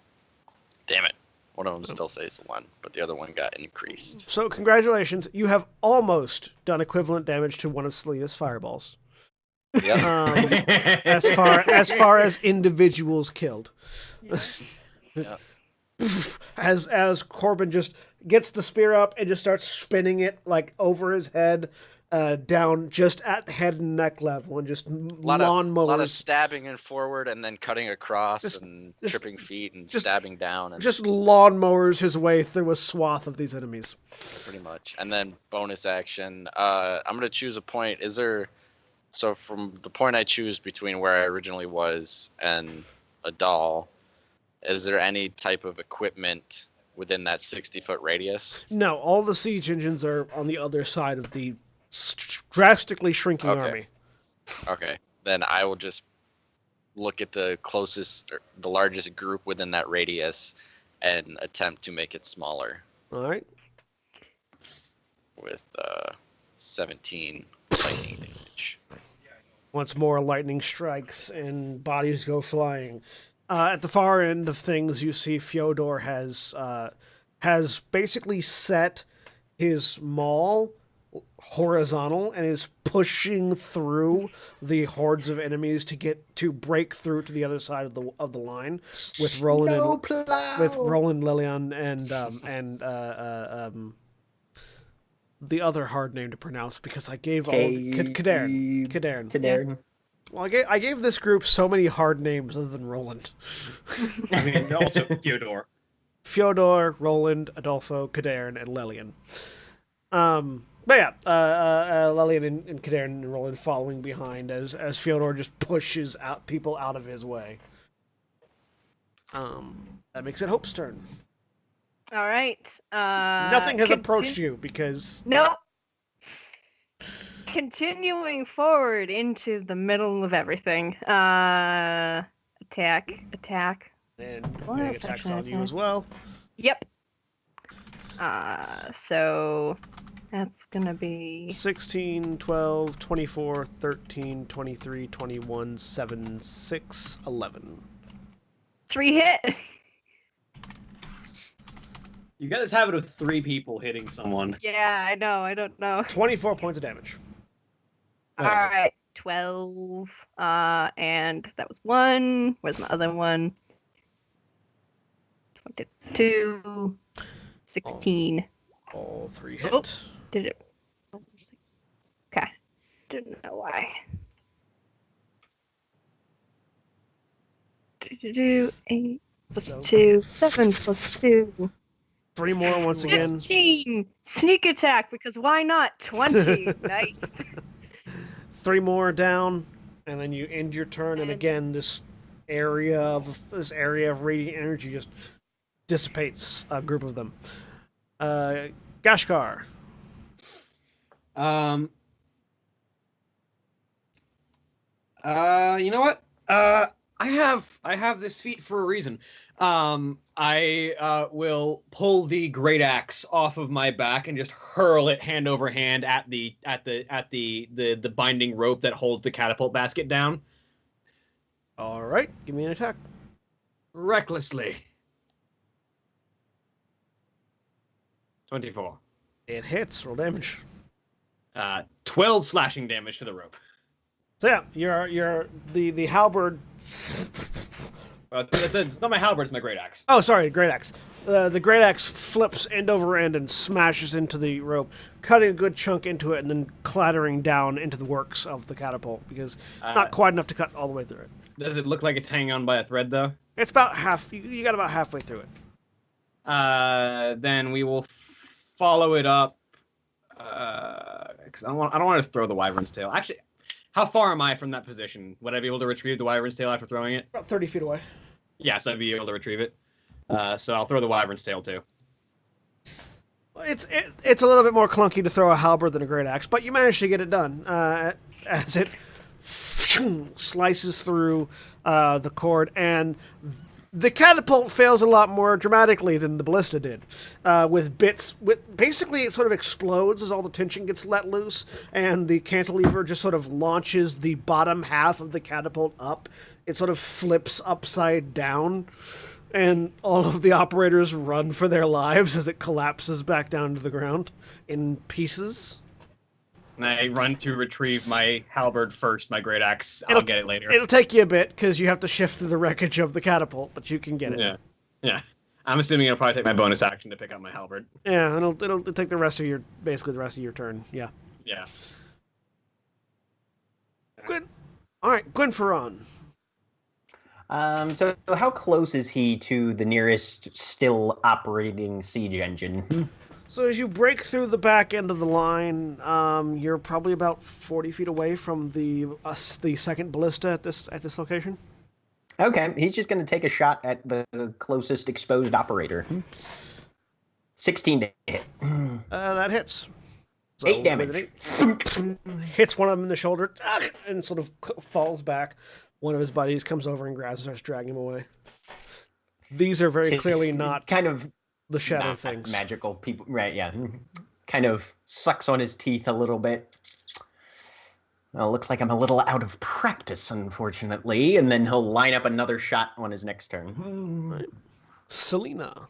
Damn it. One of them still says 1, but the other one got increased. So congratulations, you have almost done equivalent damage to one of Selena's fireballs. Yep. As far as individuals killed. Yep. As Corbin just gets the spear up and just starts spinning it like over his head, down just at head and neck level, and just A lot of lawnmowers. stabbing and forward and then cutting across Just- and just- tripping feet and just- stabbing down and Just lawnmowers his way through a swath of these enemies. pretty much. And then bonus action. I'm gonna choose a point. Is there so from the point I choose between where I originally was and a doll, is there any type of equipment within that 60-foot radius? No, all the siege engines are on the other side of the drastically shrinking Okay. army. Okay. Then I will just look at the closest, or the largest group within that radius and attempt to make it smaller All right. with 17 lightning damage. Once more, lightning strikes and bodies go flying. At the far end of things, you see Fyodor has basically set his maul horizontal and is pushing through the hordes of enemies to break through to the other side of the line with Roland Roland, Lillian, and the other hard name to pronounce because I gave all Kadern. Kadern. Well, I gave this group so many hard names other than Roland. I mean, also Fyodor. Fyodor, Roland, Adolfo, Kadern, and Lillian. But yeah, Lillian and Kadern and Roland following behind as Fyodor just pushes people out of his way. That makes it Hope's turn. All right. Nothing has approached you because Nope. Continuing forward into the middle of everything. Attack. and Well, getting that's attacks actually on you as well. Yep. So that's gonna be 16, 12, 24, 13, 23, 21, 7, 6, 11. 3 hit. You got this habit of 3 people hitting someone. Yeah, I know. I don't know. 24 points of damage. All right, 12. And that was 1. Where's my other one? 22. 16. All 3 hit. Oh. Did it? Okay. Didn't know why. 8 plus 2. 7 plus 2. 3 more once again. 15. Sneak attack because why not? 20. Nice. 3 more down. And then you end your turn, and again, this area of radiant energy just dissipates a group of them. Gashkar. You know what? I have this feat for a reason. I will pull the great axe off of my back and just hurl it hand over hand at the binding rope that holds the catapult basket down. All right, give me an attack. Recklessly. 24. It hits. Roll damage. 12 slashing damage to the rope. So yeah, you're the halberd. It's not my halberd, it's my great axe. Oh, sorry, great axe. The great axe flips end over end and smashes into the rope, cutting a good chunk into it, and then clattering down into the works of the catapult because not quite enough to cut all the way through it. Does it look like it's hanging on by a thread, though? It's about half. You got about halfway through it. Then we will follow it up. Because I don't want to throw the wyvern's tail. Actually, how far am I from that position? Would I be able to retrieve the wyvern's tail after throwing it? About 30 feet away. Yes, I'd be able to retrieve it. So I'll throw the wyvern's tail too. It's a little bit more clunky to throw a halberd than a great axe, but you managed to get it done as it slices through the cord, and the catapult fails a lot more dramatically than the ballista did, with bits. Basically, it sort of explodes as all the tension gets let loose, and the cantilever just sort of launches the bottom half of the catapult up. It sort of flips upside down, and all of the operators run for their lives as it collapses back down to the ground in pieces. And I run to retrieve my halberd first, my great axe. I'll get it later. It'll take you a bit because you have to shift through the wreckage of the catapult, but you can get it. Yeah. I'm assuming it'll probably take my bonus action to pick up my halberd. Yeah, and it'll take the rest of your turn. Yeah. Yeah. Good. All right, Gwenferon. So how close is he to the nearest still operating siege engine? So as you break through the back end of the line, you're probably about 40 feet away from the second ballista at this location. Okay, he's just going to take a shot at the closest exposed operator. 16 to hit. That hits. So 8 damage. Hits one of them in the shoulder and sort of falls back. One of his buddies comes over and grabs and starts dragging him away. These are very clearly not kind of the shadow things. Magical people, right? Yeah, kind of sucks on his teeth a little bit. Well, looks like I'm a little out of practice, unfortunately. And then he'll line up another shot on his next turn. Right. Selena.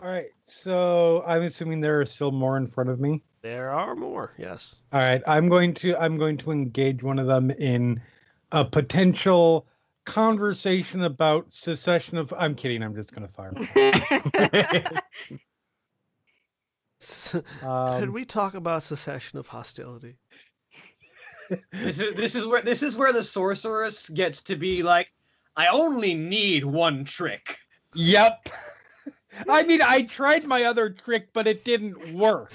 All right, so I'm assuming there are still more in front of me. There are more. Yes. All right, I'm going to engage one of them in a potential conversation about secession of. I'm kidding. I'm just going to fire. Could we talk about secession of hostility? This is where the sorceress gets to be like, I only need one trick. Yep. I mean, I tried my other trick, but it didn't work.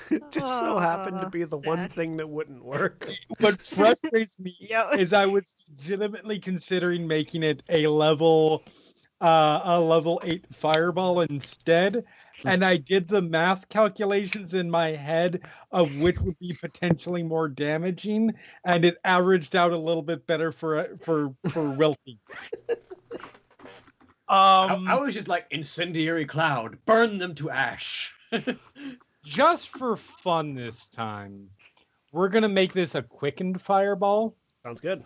It just so happened to be the one thing that wouldn't work. What frustrates me is I was legitimately considering making it a level 8 fireball instead, and I did the math calculations in my head of which would be potentially more damaging, and it averaged out a little bit better for Wilkie. I was just like, incendiary cloud, burn them to ash. Just for fun this time, we're going to make this a quickened fireball. Sounds good.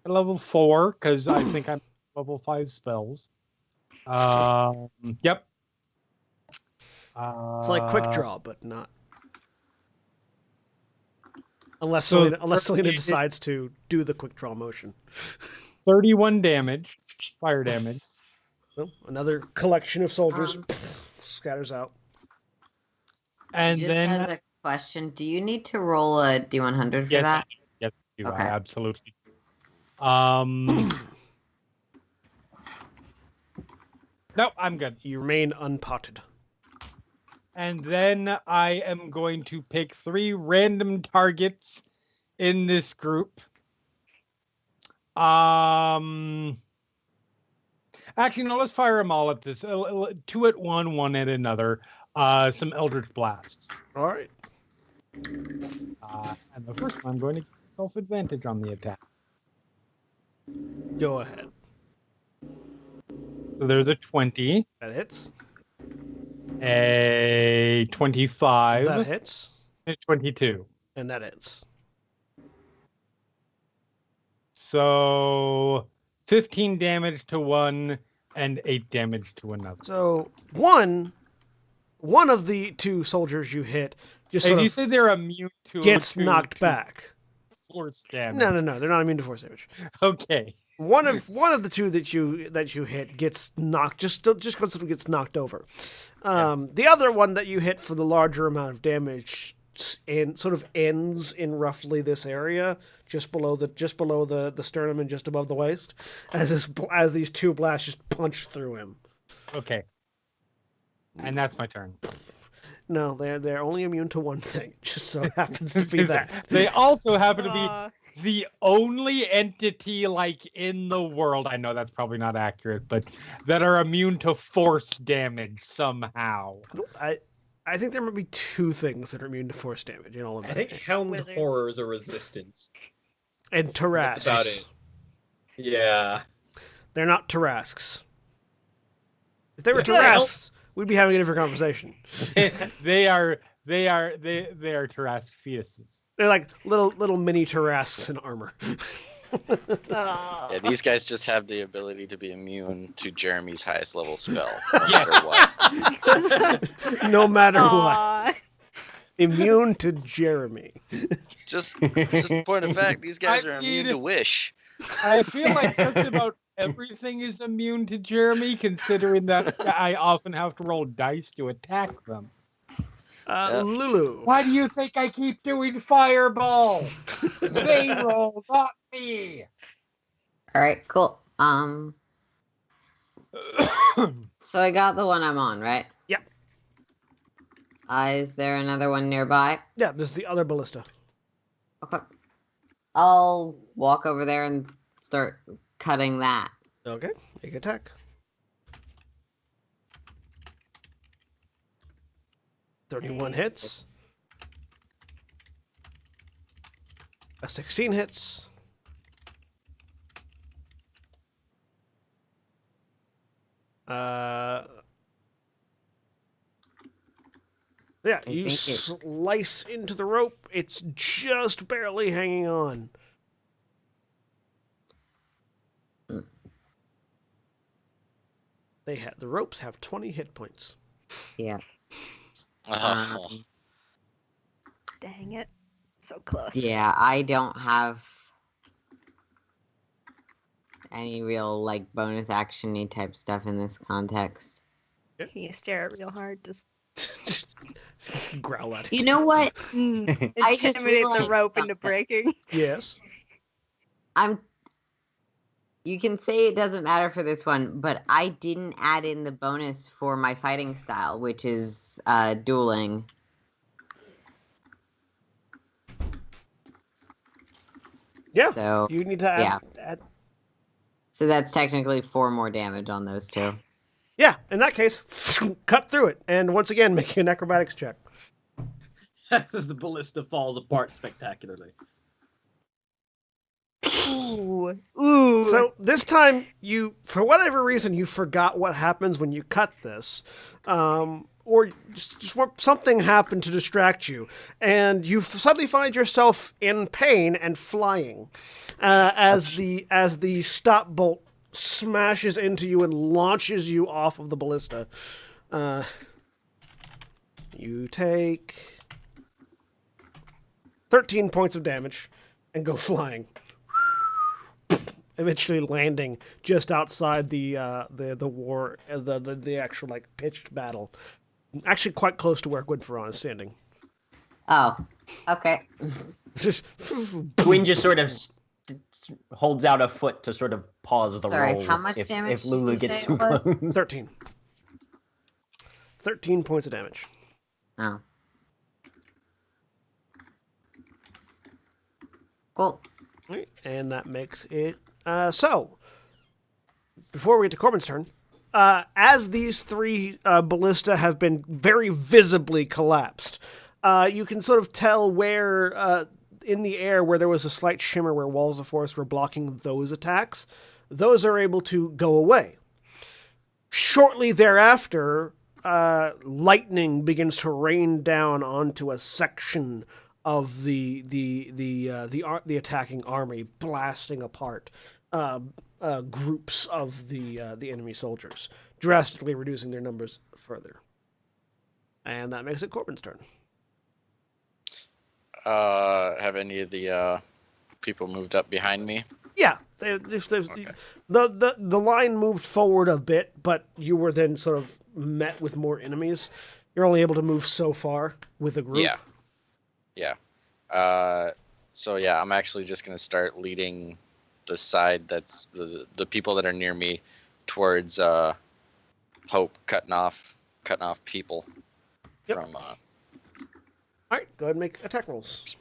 At level 4, because I think I'm level 5 spells. Yep. It's like quick draw, but not. Unless Selena decides to do the quick draw motion. 31 damage, fire damage. So another collection of soldiers scatters out. And just as a question, do you need to roll a D100 for that? Yes, you okay. Absolutely. No, I'm good. You remain unpotted. And then I am going to pick 3 random targets in this group Actually, no. Let's fire them all at this. 2 at one at another. Some Eldritch Blasts. All right. And the first one, I'm going to give myself advantage on the attack. Go ahead. So there's a 20, That hits. a 25, That hits. and a 22. And that hits. So 15 damage to one and 8 damage to another. So one of the two soldiers you hit just Hey, sort you of say they're immune to gets knocked back. force damage. No. They're not immune to force damage. Okay. One of the two that you hit gets knocked just because it gets knocked over. The other one that you hit for the larger amount of damage and sort of ends in roughly this area, just below the sternum and just above the waist, as these two blasts just punch through him. Okay. And that's my turn. No, they're only immune to one thing. Just so happens to be that. They also happen to be the only entity like in the world. I know that's probably not accurate, but that are immune to force damage somehow. I think there might be two things that are immune to force damage in all of I that. think Helmed Wizards. Horrors are resistance. And Tarrasques. That's about it. Yeah. They're not Tarrasques. If they were Yeah. Tarrasques, we'd be having a different conversation. they are Tarrasque fetuses. They're like little mini Tarrasques in armor. Yeah, these guys just have the ability to be immune to Jeremy's highest level spell, no matter what. No matter what. Aw. Immune to Jeremy. Just point of fact, these guys are immune to mean- wish. I feel like just about everything is immune to Jeremy, considering that I often have to roll dice to attack them. Yeah. Lulu. Why do you think I keep doing fireball? They roll, not me. All right, cool. So I got the one I'm on, right? Yep. Is there another one nearby? Yeah, this is the other ballista. Okay. I'll walk over there and start cutting that. Okay, make attack. 31 hits. A 16 hits. Yeah, you think it- slice into the rope. It's just barely hanging on. The ropes have 20 hit points. Yeah. Oh. Dang it. So close. Yeah, I don't have any real like bonus actiony type stuff in this context. Can you stare it real hard? Just Just growl at it. You know what? I just intimidate the realized rope into something. breaking. Yes. You can say it doesn't matter for this one, but I didn't add in the bonus for my fighting style, which is dueling. Yeah. So You need to add. so that's technically 4 more damage on those two. Yeah, in that case, cut through it. And once again, make an acrobatics check. As the ballista falls apart spectacularly. Ooh. Ooh. So this time, for whatever reason, you forgot what happens when you cut this. Or just something happened to distract you. And you suddenly find yourself in pain and flying. As the stop bolt smashes into you and launches you off of the ballista. You take 13 points of damage and go flying. Eventually landing just outside the war, the actual like pitched battle. Actually, quite close to where Gwynferon is standing. Oh, okay. Gwyn just sort of holds out a foot to sort of pause the Sorry, roll. how much if, damage if Lulu did you gets say too it was? close. 13. 13 points of damage. Oh. Cool. Right, and that makes it So, before we get to Corbin's turn, as these three ballista have been very visibly collapsed, you can sort of tell where in the air where there was a slight shimmer where walls of force were blocking those attacks. Those are able to go away. Shortly thereafter, lightning begins to rain down onto a section of the attacking army, blasting apart groups of the enemy soldiers, drastically reducing their numbers further. And that makes it Corbin's turn. Have any of the people moved up behind me? Yeah, the line moved forward a bit, but you were then sort of met with more enemies. You're only able to move so far with a group. Yeah. So yeah, I'm actually just gonna start leading the side that's the people that are near me towards Hope, cutting off people from. All right, go ahead and make attack rolls.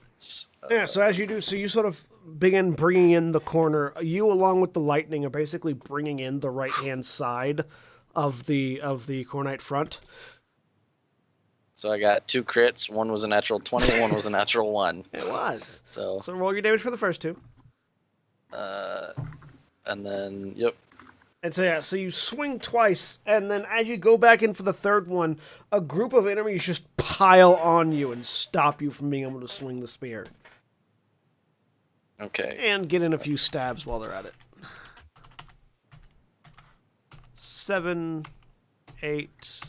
Yeah, so as you do, so you sort of begin bringing in the corner. You, along with the lightning, are basically bringing in the right-hand side of the Cornite front. So I got 2 crits. One was a natural 20, and one was a natural 1. It was. So roll your damage for the first 2. And then, yep. And so, yeah, so you swing twice, and then as you go back in for the third one, a group of enemies just pile on you and stop you from being able to swing the spear. Okay. And get in a few stabs while they're at it. 7, 8,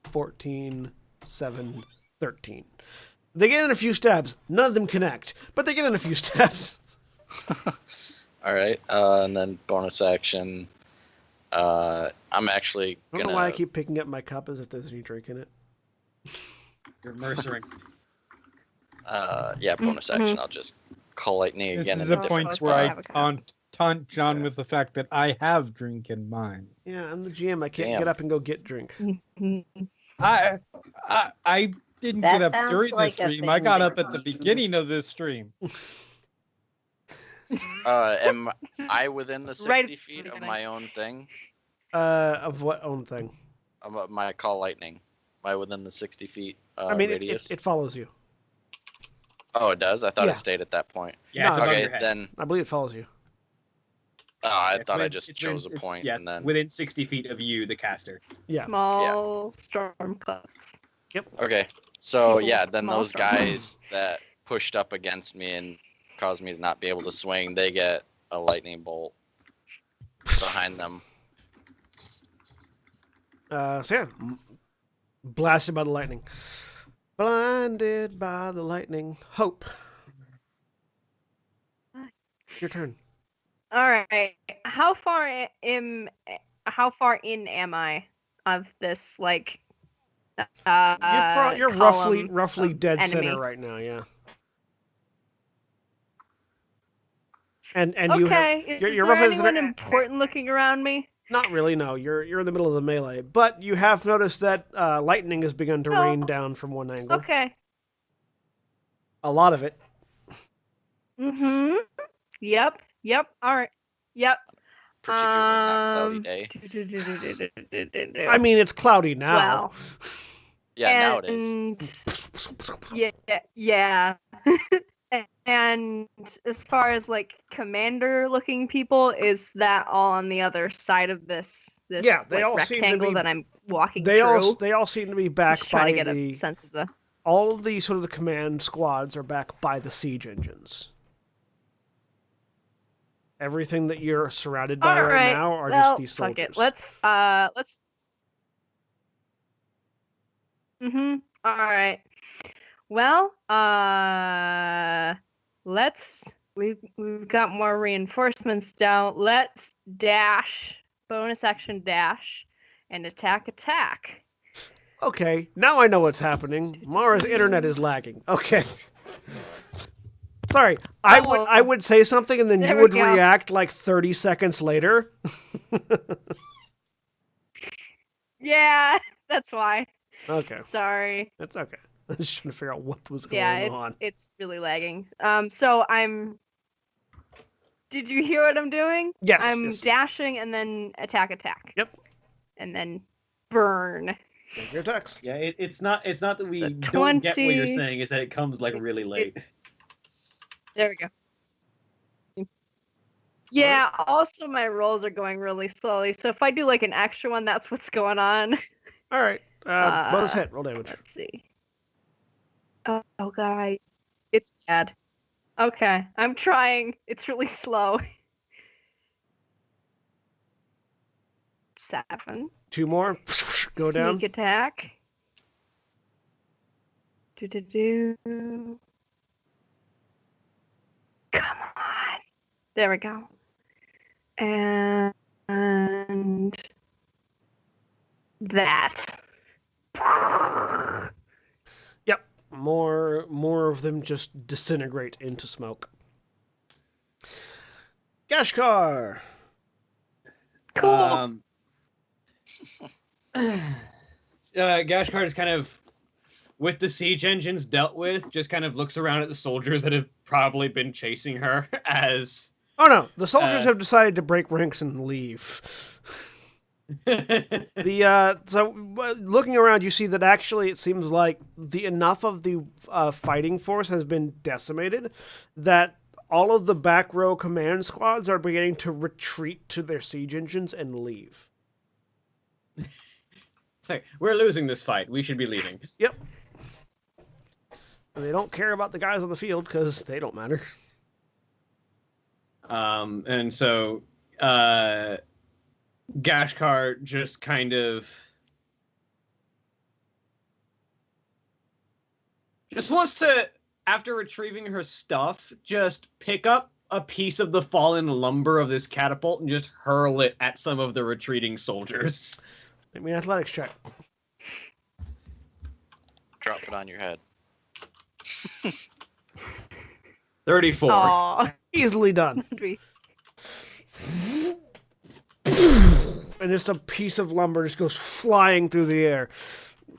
14, 7, 13. They get in a few stabs. None of them connect, but they get in a few stabs. All right. And then bonus action. I'm actually I don't know why I keep picking up my cup as if there's any drink in it. You're mercering. Yeah, bonus action. I'll just call lightning again. This is in a a point different where spot. I taunt John with the fact that I have drink in mine. Yeah, I'm the GM. I can't Damn. get up and go get drink. I didn't That get up sounds during like the a stream. I thing got that up at the you- beginning of this stream. Am I within the 60 Right at the feet of beginning. my own thing? Of what own thing? Of my call lightning. Am I within the 60 feet I mean, radius? it follows you. Oh, it does? I thought Yeah. it stayed at that point. Yeah, it's No, above Okay, your head. then. I believe it follows you. Oh, I It's thought I within- just it's chose within- a point yes, and then. within 60 feet of you, the caster. Yeah. Small storm clouds. Okay, so Little yeah, then small those storm. guys that pushed up against me and caused me to not be able to swing, they get a lightning bolt behind them. So yeah, blasted by the lightning. Blinded by the lightning. Hope. Your turn. All right. How far in am I of this like You're column roughly of dead enemy? center right now. Yeah. And you have, Okay. Is you're there roughly anyone center- important looking around me? not really. No, you're in the middle of the melee, but you have noticed that lightning has begun to No. rain down from one angle. Okay. A lot of it. Mm-hmm. Yep. All right. Yep. Particularly not cloudy Um, day. I mean, it's cloudy now. Well, Yeah, now it is. Yeah. And as far as like commander looking people, is that all on the other side of this Yeah, they like, all seem to rectangle be- that I'm walking They through? all seem to be back Just by trying to get the a sense of the all of the sort of the command squads are back by the siege engines. Everything that you're surrounded by All right right, now are well, just these fuck soldiers. it. Let's all right. Well, we've got more reinforcements down. Let's dash, bonus action dash, and attack. Okay, now I know what's happening. Mara's internet is lagging. Okay. Sorry, I would say something and then There you we would go. react like 30 seconds later. Yeah, that's why. Okay, Sorry. that's okay. I was just trying to figure out what was going Yeah, on. it's really lagging. So I'm Did you hear what I'm doing? Yes. I'm yes. dashing and then attack. Yep. And then burn. Make your attacks. Yeah, it's not that we So don't get what you're 20. saying. It's that it comes like really late. There we go. Yeah, also my rolls are going really slowly. So if I do like an extra one, that's what's going on. All right. Bonus hit. Roll damage. Let's see. Oh god. It's bad. Okay, I'm trying. It's really slow. 7. 2 more. Go down. Sneak attack. Do. Come on. There we go. And that. Yep. More of them just disintegrate into smoke. Gashkar. Cool. Gashkar is kind of, with the siege engines dealt with, just kind of looks around at the soldiers that have probably been chasing her as... Oh no, the soldiers have decided to break ranks and leave. Looking around, you see that actually it seems like enough of the fighting force has been decimated that all of the back row command squads are beginning to retreat to their siege engines and leave. It's like, we're losing this fight. We should be leaving. Yep. And they don't care about the guys on the field because they don't matter. And so Gashkar just kind of just wants to, after retrieving her stuff, just pick up a piece of the fallen lumber of this catapult and just hurl it at some of the retreating soldiers. I mean, athletics check. Drop it on your head. 34. Aw. Easily done. And just a piece of lumber just goes flying through the air.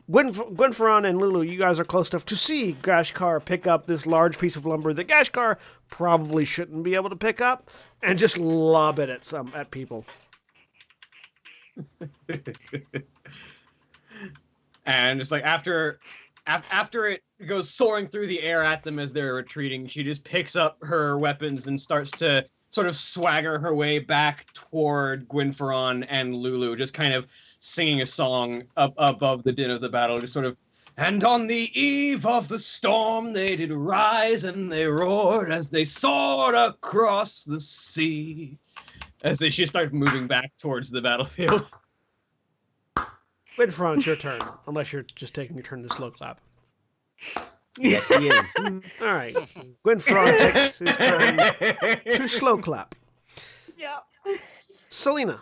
Gwenferon and Lulu, you guys are close enough to see Gashkar pick up this large piece of lumber that Gashkar probably shouldn't be able to pick up, and just lob it at people. And just like after it goes soaring through the air at them as they're retreating, she just picks up her weapons and starts to sort of swagger her way back toward Gwenferon and Lulu, just kind of singing a song up above the din of the battle, just sort of, and on the eve of the storm they did rise and they roared as they soared across the sea. She starts moving back towards the battlefield. Gwenferon, it's your turn, unless you're just taking your turn to slow clap. Yes, he is. All right. Gwenferon takes his turn to slow clap. Yeah. Selena.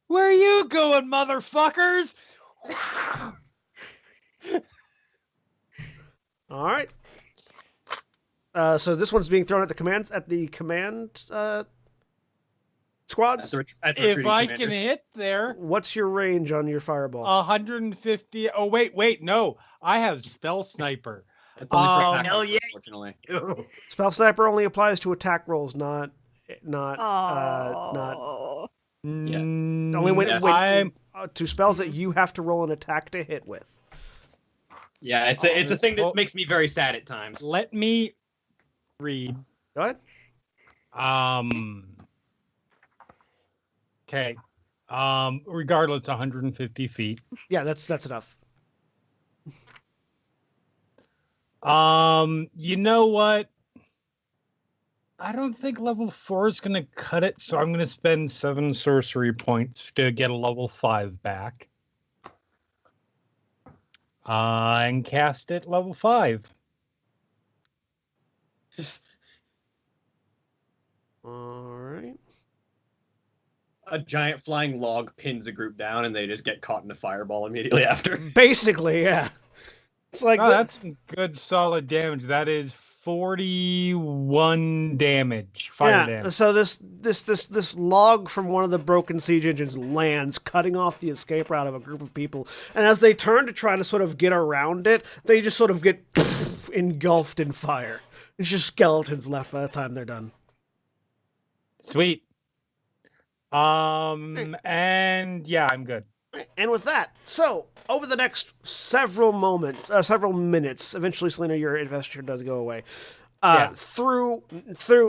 Where you going, motherfuckers? All right. So this one's being thrown at the command squads. If I can hit there, What's your range on your fireball? 150. Oh, wait, no. I have spell sniper. It's only for attack, hell yeah. unfortunately. Spell sniper only applies to attack rolls, not Oh. only when I'm to spells that you have to roll an attack to hit with. Yeah, it's a thing that makes me very sad at times. let me read. Go ahead. Okay. Regardless, 150 feet. Yeah, that's enough. You know what? I don't think level 4 is going to cut it, so I'm going to spend 7 sorcery points to get a level 5 back. And cast it level 5. All right. A giant flying log pins a group down, and they just get caught in a fireball immediately after. Basically, yeah. It's like That's some good solid damage. That is 41 damage. Fire damage. So this log from one of the broken siege engines lands, cutting off the escape route of a group of people. And as they turn to try to sort of get around it, they just sort of get engulfed in fire. It's just skeletons left by the time they're done. Sweet. And yeah, I'm good. And with that, so over the next several minutes, eventually, Selena, your investiture does go away. Yeah. Through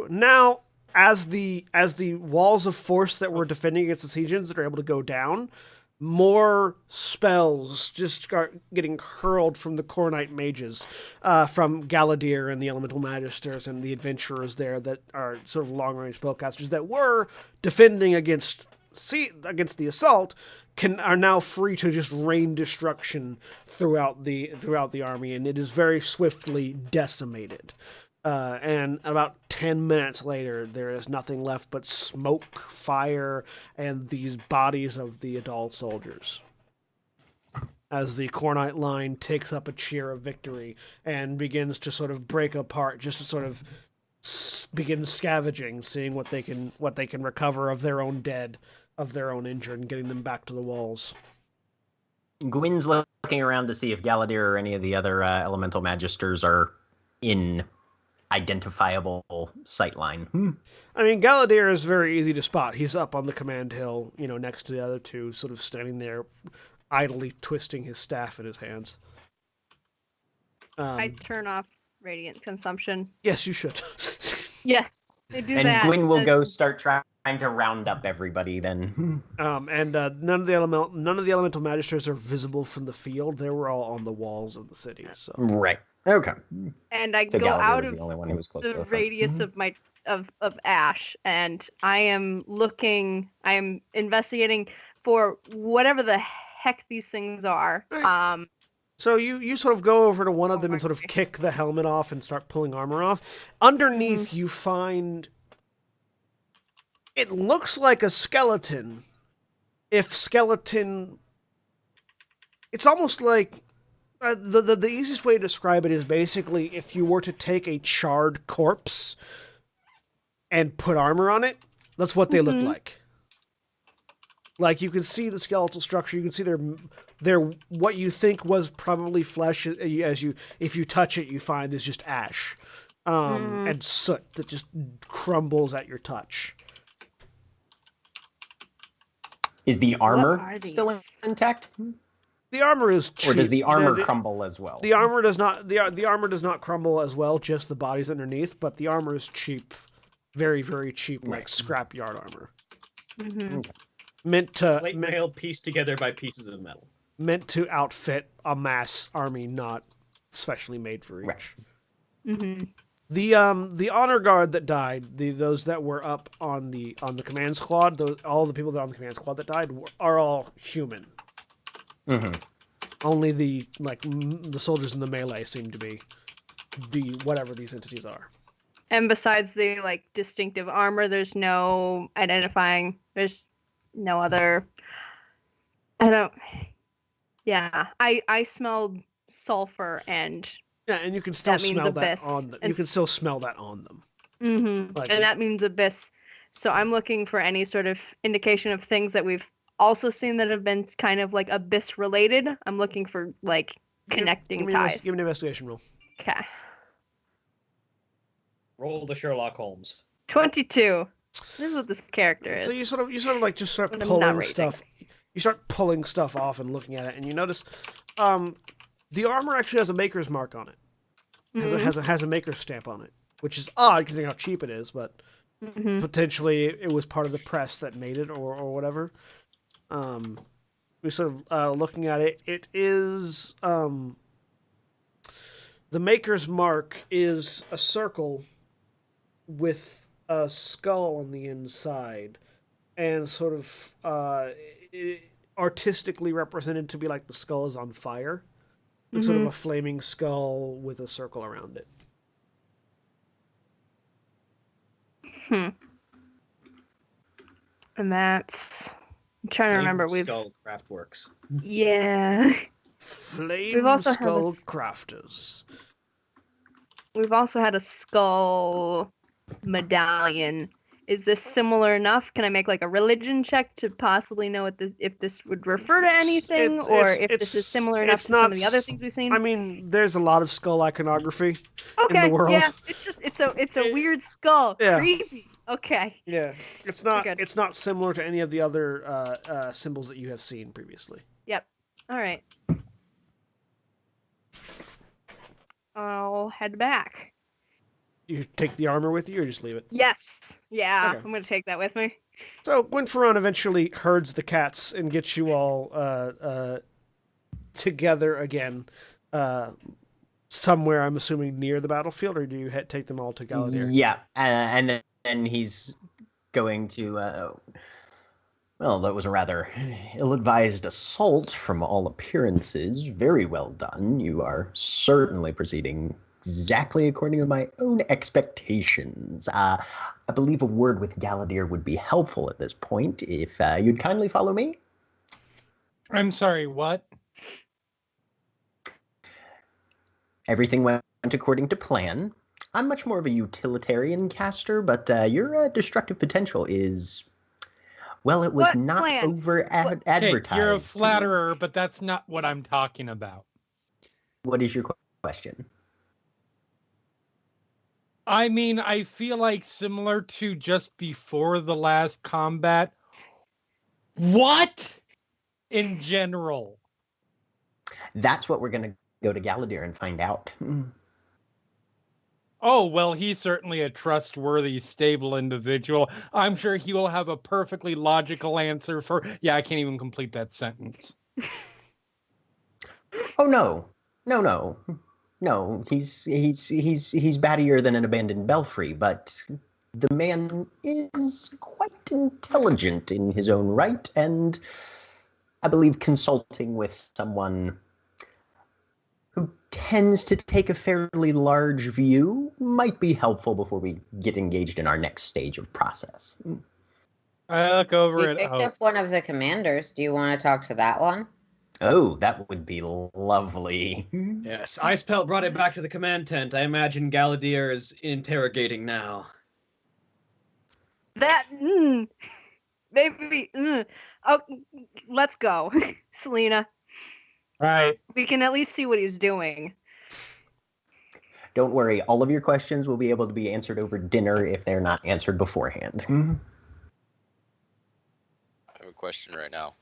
now, as the walls of force that were defending against the Siegins are able to go down, more spells just start getting hurled from the Cornite mages, from Galadir and the Elemental Magisters and the adventurers there that are sort of long-range spellcasters that were defending against the assault are now free to just rain destruction throughout the army, and it is very swiftly decimated. And about 10 minutes later, there is nothing left but smoke, fire, and these bodies of the adult soldiers. As the Cornite line takes up a cheer of victory and begins to sort of break apart, just to sort of begin scavenging, seeing what they can recover of their own dead, of their own injured, and getting them back to the walls. Gwyn's looking around to see if Galadir or any of the other elemental magisters are in identifiable sightline. I mean, Galadir is very easy to spot. He's up on the command hill, next to the other two, sort of standing there, idly twisting his staff in his hands. I turn off radiant consumption. Yes, you should. Yes, I do And that. Gwyn will go start trying to round up everybody then. And none of the elemental magisters are visible from the field. They were all on the walls of the city. So Right. Okay. And I So go Galadir out was of the only one who was close to the the front. radius of my of ash, and I am investigating for whatever the heck these things are. So you sort of go over to one of them and sort of kick the helmet off and start pulling armor off. Underneath, you find it looks like a skeleton. It's almost like the easiest way to describe it is basically if you were to take a charred corpse and put armor on it. That's what they look like. Like, you can see the skeletal structure. You can see their what you think was probably flesh. If you touch it, you find is just ash and soot that just crumbles at your touch. Is the armor are still these? intact? The armor is cheap. Or does the armor crumble as well? The armor does not. The armor does not crumble as well. Just the bodies underneath. But the armor is cheap, very very cheap, like scrapyard armor. Okay. Meant to Plate mail pieced together by pieces of metal. Meant to outfit a mass army, not specially made for each. Right. The honor guard that died, those that were up on the command squad, all the people that are on the command squad that died are all human. Only the soldiers in the melee seem to be whatever these entities are. And besides the distinctive armor, there's no identifying. There's no other. I smelled sulfur and. Yeah, and you can still smell that abyss. on them. You can still smell that on them. And that means abyss. So I'm looking for any sort of indication of things that we've also seen that have been kind of abyss related. I'm looking for connecting ties. Give me an investigation roll. Okay. Roll the Sherlock Holmes. 22. This is what this character is. So you sort of just start When I'm not pulling rating. stuff. You start pulling stuff off and looking at it, and you notice the armor actually has a maker's mark on it. Has a maker's stamp on it, which is odd considering how cheap it is, but potentially it was part of the press that made it or whatever. We sort of looking at it. It is the maker's mark is a circle with a skull on the inside, and sort of artistically represented to be like the skull is on fire. It's sort of a flaming skull with a circle around it. And that's. I'm trying to remember. Skull Craftworks. Yeah. Flame We've also had Skull this- Crafters. We've also had a skull medallion. Is this similar enough? Can I make a religion check to possibly know if this would refer to anything, or if this is similar enough to some of the other things we've seen? I mean, there's a lot of skull iconography okay, in the world. yeah, it's a weird skull. Yeah. Creepy. Okay. Yeah, it's We're not. good. It's not similar to any of the other symbols that you have seen previously. Yep. All right. I'll head back. You take the armor with you, or just leave it. Yes. Yeah, Okay. I'm gonna take that with me. So Gwynferon eventually herds the cats and gets you all together again, somewhere. I'm assuming near the battlefield, or do you take them all to Galadir? Yeah, and then he's going to. Well, that was a rather ill-advised assault from all appearances. Very well done. You are certainly proceeding exactly according to my own expectations. I believe a word with Galadir would be helpful at this point, if you'd kindly follow me. I'm sorry, what? Everything went according to plan. I'm much more of a utilitarian caster, but your destructive potential is... Well, it was What not plan? advertised. Hey, you're a flatterer, but that's not what I'm talking about. What is your question? I mean, I feel like similar to just before the last combat. What? In general. That's what we're going to go to Galadir and find out. Oh, well, he's certainly a trustworthy, stable individual. I'm sure he will have a perfectly logical answer for... Yeah, I can't even complete that sentence. Oh, no. No, he's battier than an abandoned belfry, but the man is quite intelligent in his own right, and I believe consulting with someone who tends to take a fairly large view might be helpful before we get engaged in our next stage of process. I look over You at picked Oak. up one of the commanders. Do you want to talk to that one? Oh, that would be lovely. Yes, Icepelt brought it back to the command tent. I imagine Galadir is interrogating now. That maybe. Oh, let's go, Selena. Right. We can at least see what he's doing. Don't worry, all of your questions will be able to be answered over dinner if they're not answered beforehand. I have a question right now.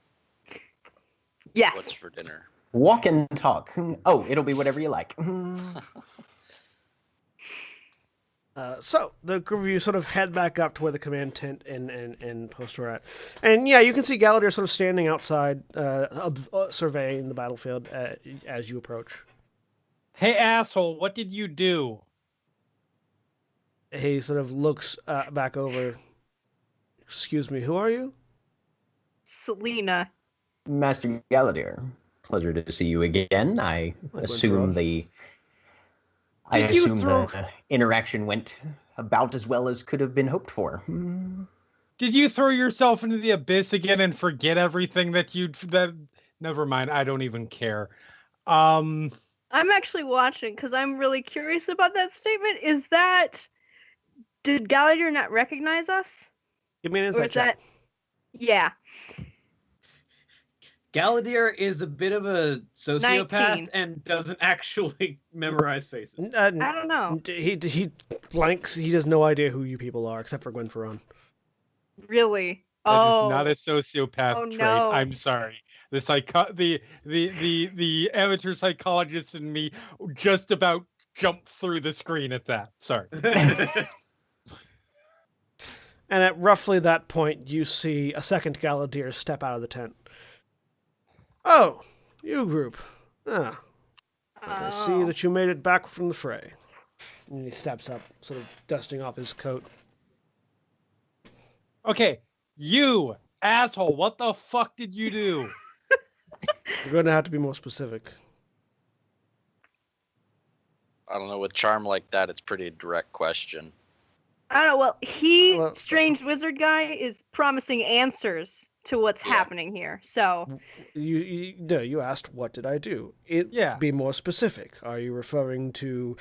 Yes. What's for dinner? Walk and talk. Oh, it'll be whatever you like. So the group of you sort of head back up to where the command tent and post are at, and yeah, you can see Galadir sort of standing outside, surveying the battlefield as you approach. Hey, asshole, what did you do? He sort of looks back over. Excuse me, who are you? Selena. Master Galadir, pleasure to see you again. I assume the interaction went about as well as could have been hoped for. Did you throw yourself into the abyss again and forget everything that never mind, I don't even care. I'm actually watching because I'm really curious about that statement. Did Galadir not recognize us? Give me an Or insight is check. yeah. Galadir is a bit of a sociopath 19. and doesn't actually memorize faces. I don't know. He blanks. He has no idea who you people are except for Gwynferon. Really? That is not a sociopath Oh, trait. no. I'm sorry. The amateur psychologist in me just about jumped through the screen at that. Sorry. And at roughly that point, you see a second Galadir step out of the tent. Oh, you group. I see that you made it back from the fray. And he steps up, sort of dusting off his coat. Okay, you asshole, what the fuck did you do? You're going to have to be more specific. I don't know. With charm like that, it's pretty direct question. I don't know. Well, strange wizard guy is promising answers to what's happening here. So You asked, what did I do? Yeah. Be more specific. Are you referring to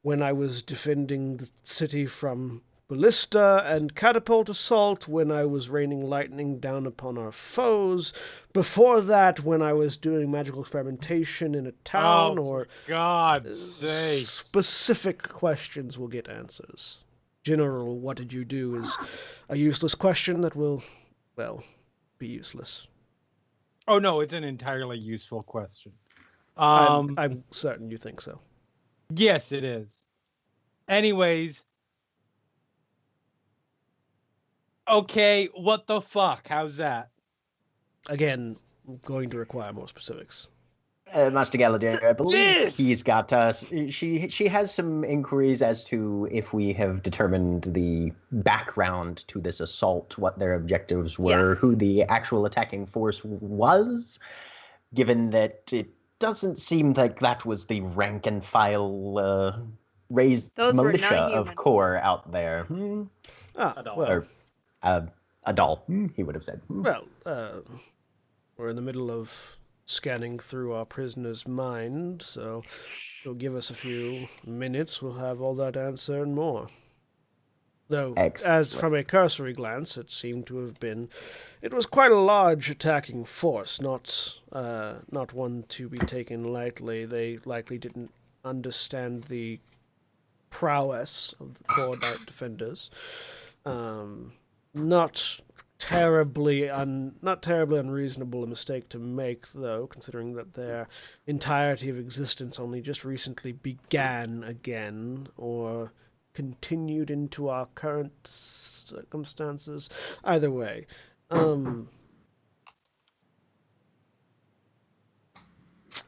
when I was defending the city from ballista and catapult assault, when I was raining lightning down upon our foes, before that when I was doing magical experimentation in a town, or God's sake. specific questions will get answers. general "what did you do" is a useless question that will, well, be useless. Oh no, it's an entirely useful question. I'm certain you think so. Yes, it is. Anyways. Okay, what the fuck? How's that? Again, going to require more specifics. Master Gallaudet, I believe This! he's got us. She has some inquiries as to if we have determined the background to this assault, what their objectives were, Yes. who the actual attacking force was, given that it doesn't seem like that was the rank and file raised Those were militia not of human. core out there. A doll. Well, A doll, he would have said. well, we're in the middle of scanning through our prisoner's mind, so it'll give us a few minutes. We'll have all that answer and more. Though, as Excellent. from a cursory glance, it seemed to have been... It was quite a large attacking force, not one to be taken lightly. They likely didn't understand the prowess of the core Dark Defenders. Not terribly unreasonable a mistake to make, though, considering that their entirety of existence only just recently began again, or continued into our current circumstances. Either way,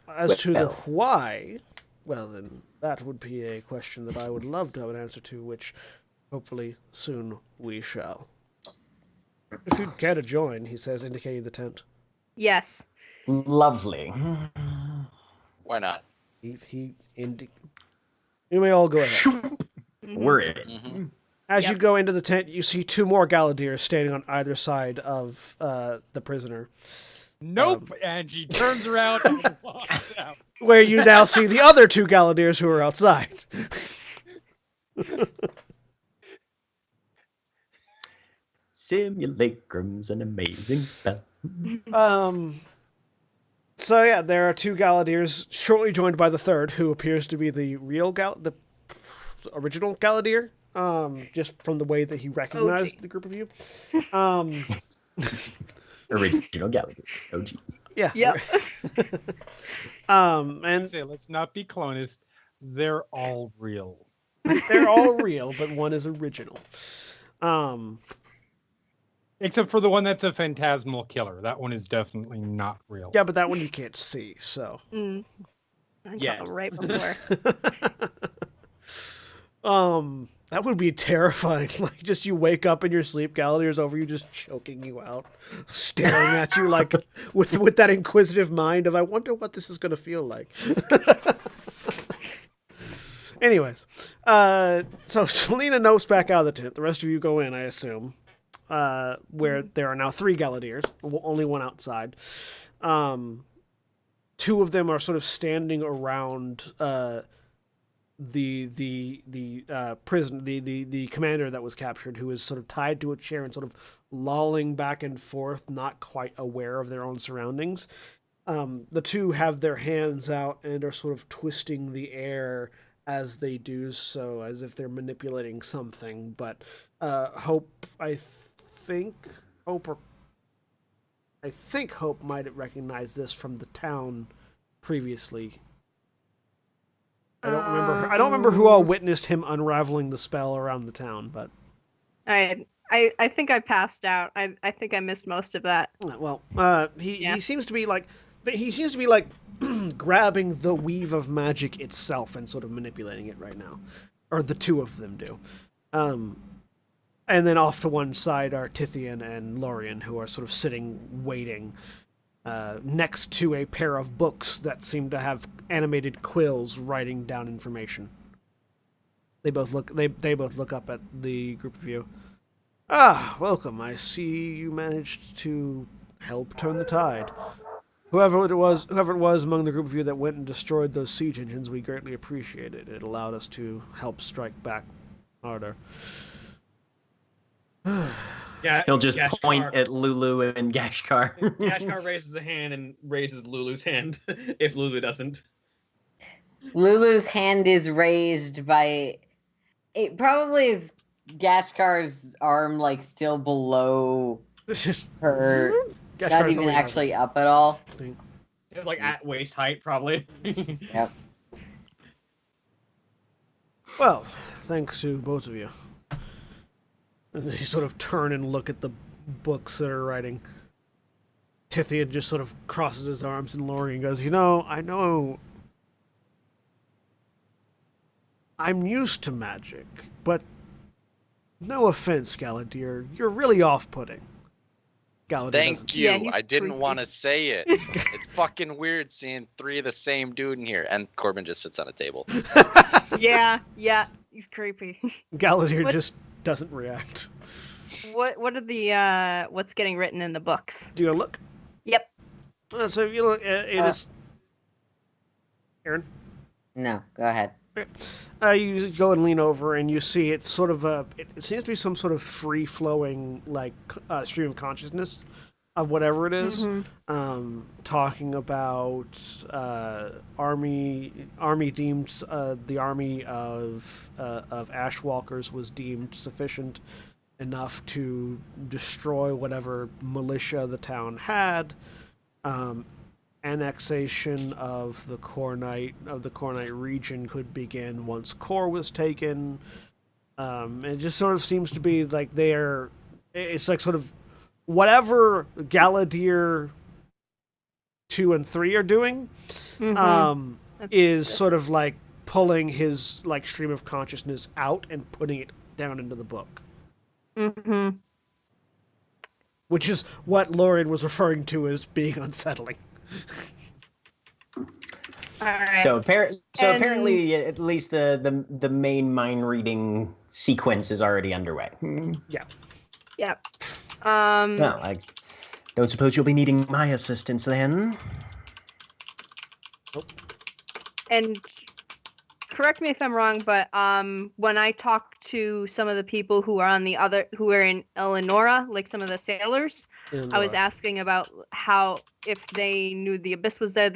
as to the why, well then, that would be a question that I would love to have an answer to, which hopefully soon we shall. If you'd care to join, he says, indicating the tent. Yes. Lovely. Why not? You may all go ahead. Mhm. We're in. Mm-hmm. As you Yep. go into the tent, you see two more Galladiers standing on either side of the prisoner, Nope. And she turns around and walks out. where you now see the other two Galladiers who are outside. Simulacrum's an amazing spell. So yeah, there are two Galladiers, shortly joined by the third, who appears to be the the original Galladier. Just from the way that he recognized OG. the group of you. Original Gallagher. Oh, geez. Yeah. Yep. And Say, let's not be clonist. They're all real. they're all real, but one is original. Except for the one that's a phantasmal killer. That one is definitely not real. Yeah, but that one you can't see, so. Mm. I Yeah. got it right before. That would be terrifying. Like, just you wake up in your sleep, Galadier's over you, just choking you out, staring at you like with that inquisitive mind of, I wonder what this is going to feel like. Anyways, so Selena nopes back out of the tent. The rest of you go in, I assume, where there are now three Galladiers, only one outside. Two of them are sort of standing around the prison, the commander that was captured, who is sort of tied to a chair and sort of lolling back and forth, not quite aware of their own surroundings. The two have their hands out and are sort of twisting the air as they do so, as if they're manipulating something. But Hope might recognize this from the town previously. I don't remember who all witnessed him unraveling the spell around the town, but I think I passed out. I think I missed most of that. well, he Yeah. seems to be like grabbing the weave of magic itself and sort of manipulating it right now, or the two of them do. And then off to one side are Tithian and Lorien, who are sort of sitting waiting next to a pair of books that seem to have animated quills writing down information. They both look up at the group of you. Ah, welcome. I see you managed to help turn the tide. Whoever it was among the group of you that went and destroyed those siege engines, we greatly appreciate it. It allowed us to help strike back harder. Yeah, He'll just Gashkar- point at Lulu and Gashkar. Gashkar raises a hand and raises Lulu's hand if Lulu doesn't. Lulu's hand is raised by. It probably is Gashkar's arm like still below her? Gashkar's Not even holding actually up at all. everything. It's like at waist height, probably. Yep. Well, thanks to both of you. And they sort of turn and look at the books that are writing. Tithian just sort of crosses his arms and Lorien goes, I know I'm used to magic, but no offense, Galadir, you're really off-putting. Galadir doesn't- Thank you. Yeah, he's I didn't creepy. want to say it. It's fucking weird seeing 3 of the same dude in here. And Corbin just sits on a table. Yeah, he's creepy. Galadir What- just doesn't react. What are the what's getting written in the books? Do you want to look? Yep. So if you look, it is... Aaron? No, go ahead. You go and lean over, and you see it's sort of it seems to be some sort of free-flowing like stream of consciousness of whatever it is. Talking about army deemed the army of Ashwalkers was deemed sufficient enough to destroy whatever militia the town had. Annexation of the Cornite region could begin once Core was taken. It just sort of seems to be like it's like sort of whatever Galadir 2 and 3 are doing is sort of like pulling his like stream of consciousness out and putting it down into the book. Mm-hmm. Which is what Lorien was referring to as being unsettling. All right. So apparently, at least the main mind reading sequence is already underway. Yeah. Yep. Well, I don't suppose you'll be needing my assistance then. And correct me if I'm wrong, but when I talked to some of the people who are in Eleonora, like some of the sailors, I was asking about how if they knew the abyss was there.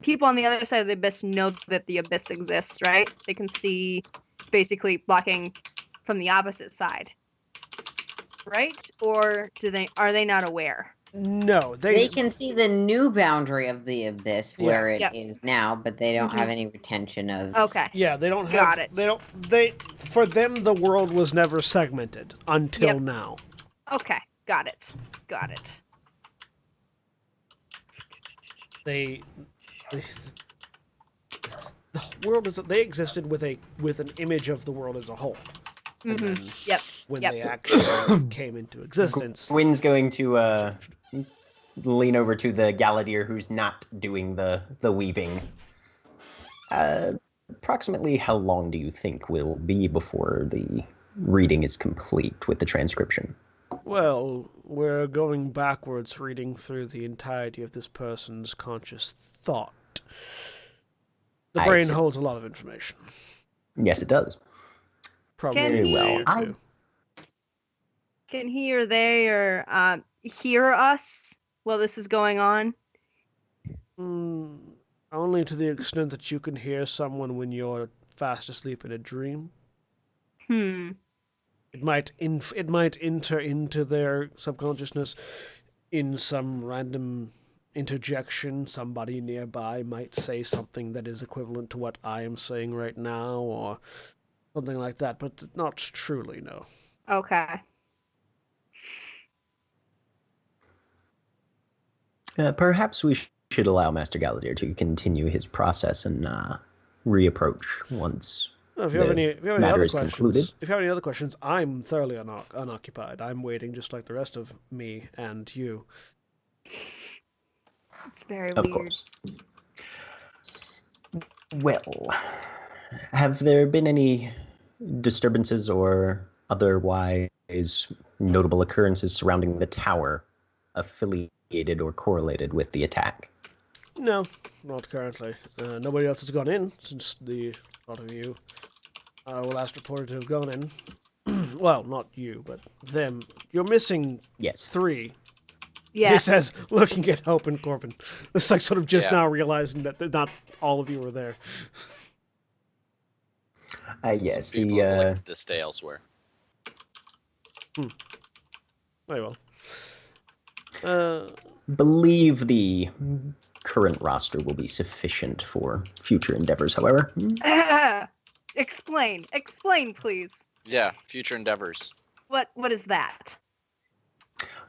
People on the other side of the abyss know that the abyss exists, right? They can see it's basically blocking from the opposite side, right? Or are they not aware? No, They can see the new boundary of the abyss where it Yep. is now, but they don't have any retention of. Okay. Yeah, they don't have. Got it. For them, the world was never segmented until now. Okay. Got it. The world they existed with an image of the world as a whole. And then Yep. when Yep. they actually came into existence. Gwyn's going to lean over to the Galadir who's not doing the weaving. Approximately how long do you think will be before the reading is complete with the transcription? Well, we're going backwards, reading through the entirety of this person's conscious thought. The I brain see. holds a lot of information. Yes, it does. Probably Can a he- day or I- two. Can he or they or hear us while this is going on? Only to the extent that you can hear someone when you're fast asleep in a dream. It might enter into their subconsciousness in some random interjection. Somebody nearby might say something that is equivalent to what I am saying right now, or something like that, but not truly, no. Okay. Perhaps we should allow Master Galadir to continue his process and reapproach once. Well, if you have any matter other is questions, concluded. if you have any other questions, I'm thoroughly unoccupied. I'm waiting just like the rest of me and you. It's very Of weird. course. Well, have there been any disturbances or otherwise notable occurrences surrounding the tower affiliated or correlated with the attack? No, not currently. Nobody else has gone in since the lot of you were last reported to have gone in. Well, not you, but them. You're missing Yes. 3. He Yes. says, looking at Hope and Corbin. It's like sort of just Yeah. now realizing that not all of you were there. Yes, Some people elect to stay elsewhere. Very well. believe the current roster will be sufficient for future endeavors, however. Explain, please. Yeah, future endeavors. What is that?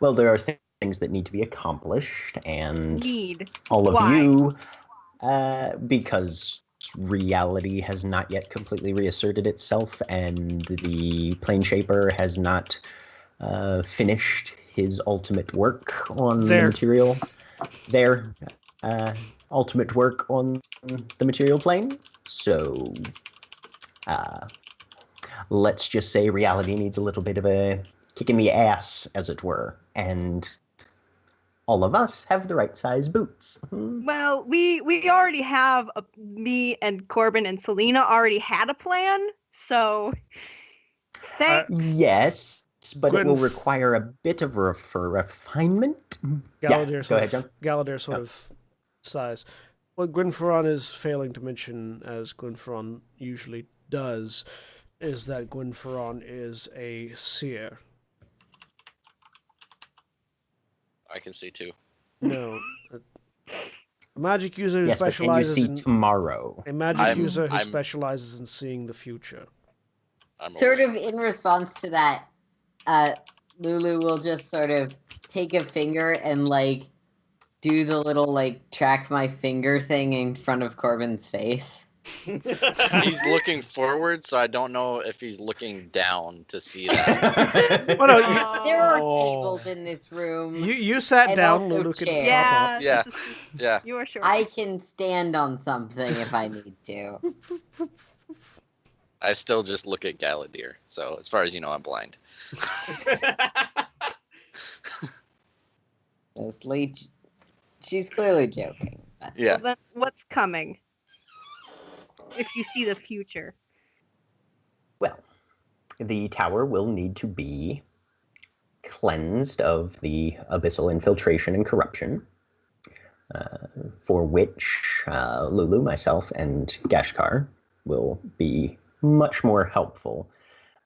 Well, there are things that need to be accomplished, and all of Why? you, because reality has not yet completely reasserted itself, and the Plane Shaper has not finished his ultimate work on the material. Their ultimate work on the material plane. So, let's just say reality needs a little bit of a kick in the ass, as it were, and all of us have the right size boots. Well, we already have me and Corbin and Selena already had a plan, so thanks. Yes, but it will require a bit of refinement. Galadir go ahead, John. Galadir sort of sighs. What Gwynferon is failing to mention, as Gwynferon usually does, is that Gwynferon is a seer. I can see too. No. A magic user who Yes, specializes but can you see tomorrow? A magic user who specializes in seeing the future. Sort of in response to that, Lulu will just sort of take a finger and like do the little like track my finger thing in front of Corbin's face. He's looking forward, so I don't know if he's looking down to see that. There are tables in this room. You sat down, Lulu could pop up. Yeah. You are sure. I can stand on something if I need to. I still just look at Galadir, so as far as you know, I'm blind. She's clearly joking. But. Yeah. So then what's coming? If you see the future. Well, the tower will need to be cleansed of the abyssal infiltration and corruption, for which Lulu, myself, and Gashkar will be much more helpful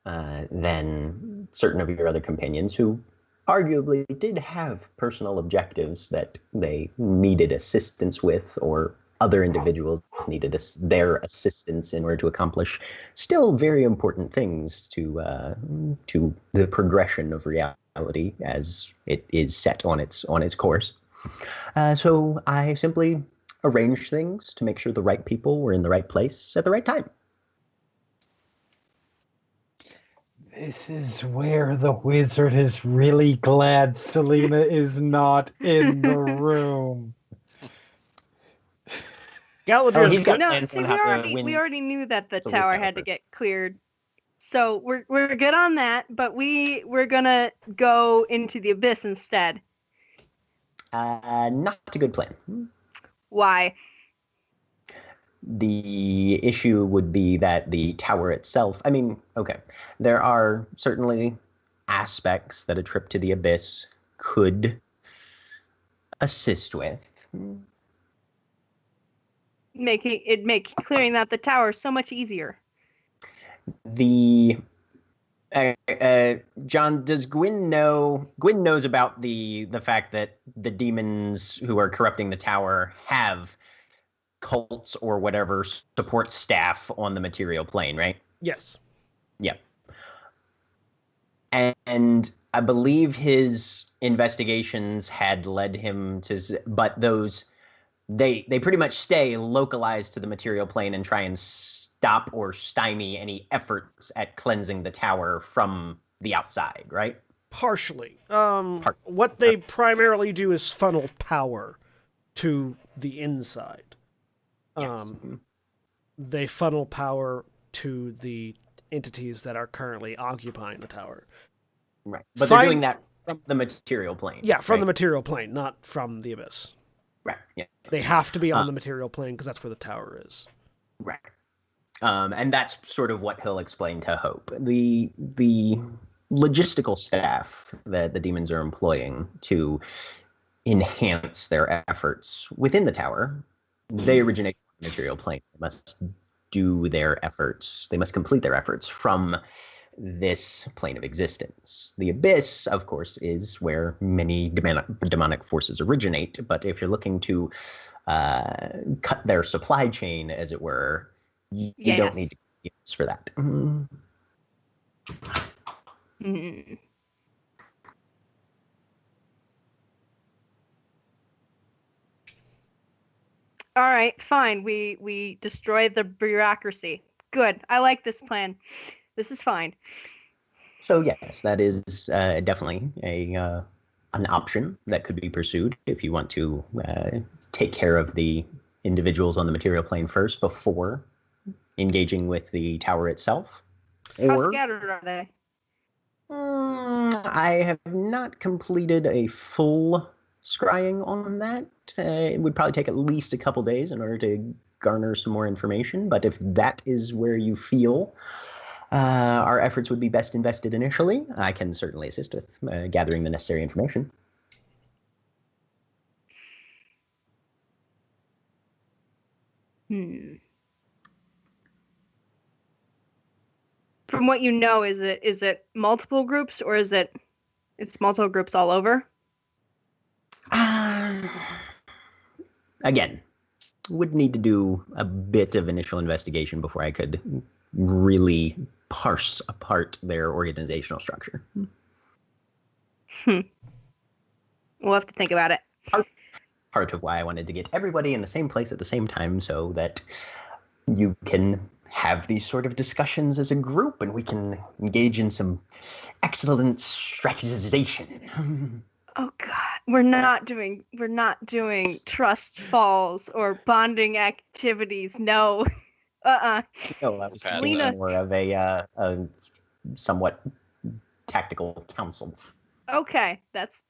than certain of your other companions who arguably did have personal objectives that they needed assistance with, or other individuals needed their assistance in order to accomplish still very important things to the progression of reality as it is set on its course. So I simply arranged things to make sure the right people were in the right place at the right time. This is where the wizard is really glad Selena is not in the room. Galadir's we already knew that the tower had to get cleared. So we're good on that, but we're gonna go into the abyss instead. Not a good plan. Why? The issue would be that the tower itself, there are certainly aspects that a trip to the abyss could assist with. Make clearing that the tower so much easier. John, does Gwyn know? Gwyn knows about the fact that the demons who are corrupting the tower have cults or whatever support staff on the material plane, right? Yes. Yeah. And I believe his investigations had led him to, but those, they pretty much stay localized to the material plane and try and stop or stymie any efforts at cleansing the tower from the outside, right? Partially. What they primarily do is funnel power to the inside. Yes. They funnel power to the entities that are currently occupying the tower. Right. But they're doing that from the material plane. Yeah, from the material plane, not from the abyss. Right. Yeah. They have to be on the material plane because that's where the tower is. Right. And that's sort of what he'll explain to Hope. The logistical staff that the demons are employing to enhance their efforts within the tower, they originate from the material plane. They must do their efforts. They must complete their efforts from this plane of existence. The abyss, of course, is where many demonic forces originate. But if you're looking to cut their supply chain, as it were, you don't need to use for that. All right, fine. We destroy the bureaucracy. Good. I like this plan. This is fine. So yes, that is definitely an option that could be pursued if you want to take care of the individuals on the material plane first before engaging with the tower itself. How scattered are they? I have not completed a full scrying on that. It would probably take at least a couple days in order to garner some more information. But if that is where you feel our efforts would be best invested initially, I can certainly assist with gathering the necessary information. From what you know, is it multiple groups, or it's multiple groups all over? Again, would need to do a bit of initial investigation before I could really parse apart their organizational structure. We'll have to think about it. Part of why I wanted to get everybody in the same place at the same time, so that you can have these sort of discussions as a group and we can engage in some excellent strategization. Oh God, we're not doing trust falls or bonding activities. No. No, I was Pass thinking that. more of a somewhat tactical council. Okay, that's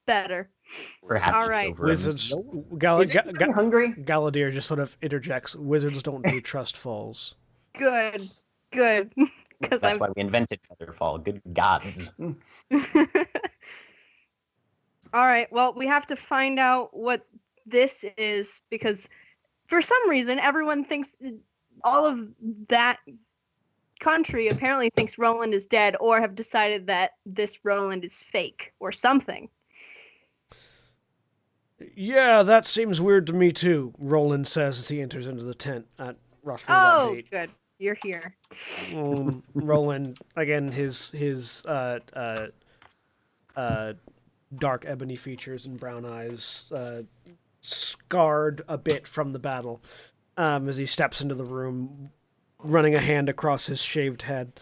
better. Perhaps All right. over a Wizards. meal. Galadir Hungry? just sort of interjects. Wizards don't do trust falls. Good. Because That's why we invented Featherfall. Good gods. All right. Well, we have to find out what this is, because for some reason everyone thinks all of that country apparently thinks Roland is dead, or have decided that this Roland is fake or something. Yeah, that seems weird to me too, Roland says as he enters into the tent at roughly that Oh, date. good. You're here. Roland, again, his dark ebony features and brown eyes scarred a bit from the battle as he steps into the room, running a hand across his shaved head.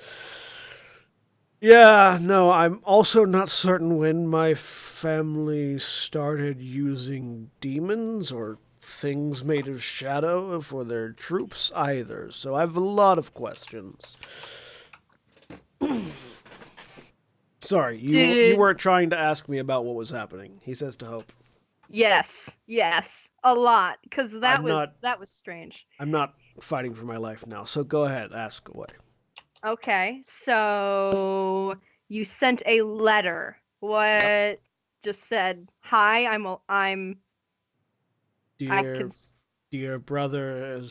Yeah, no, I'm also not certain when my family started using demons or things made of shadow for their troops either, so I have a lot of questions. Sorry, you weren't trying to ask me about what was happening, he says to Hope. Yes, a lot, because that was strange. I'm not fighting for my life now, so go ahead, ask away. Okay, so you sent a letter. What? Yep. Just said, "Hi, I'm." Dear brother,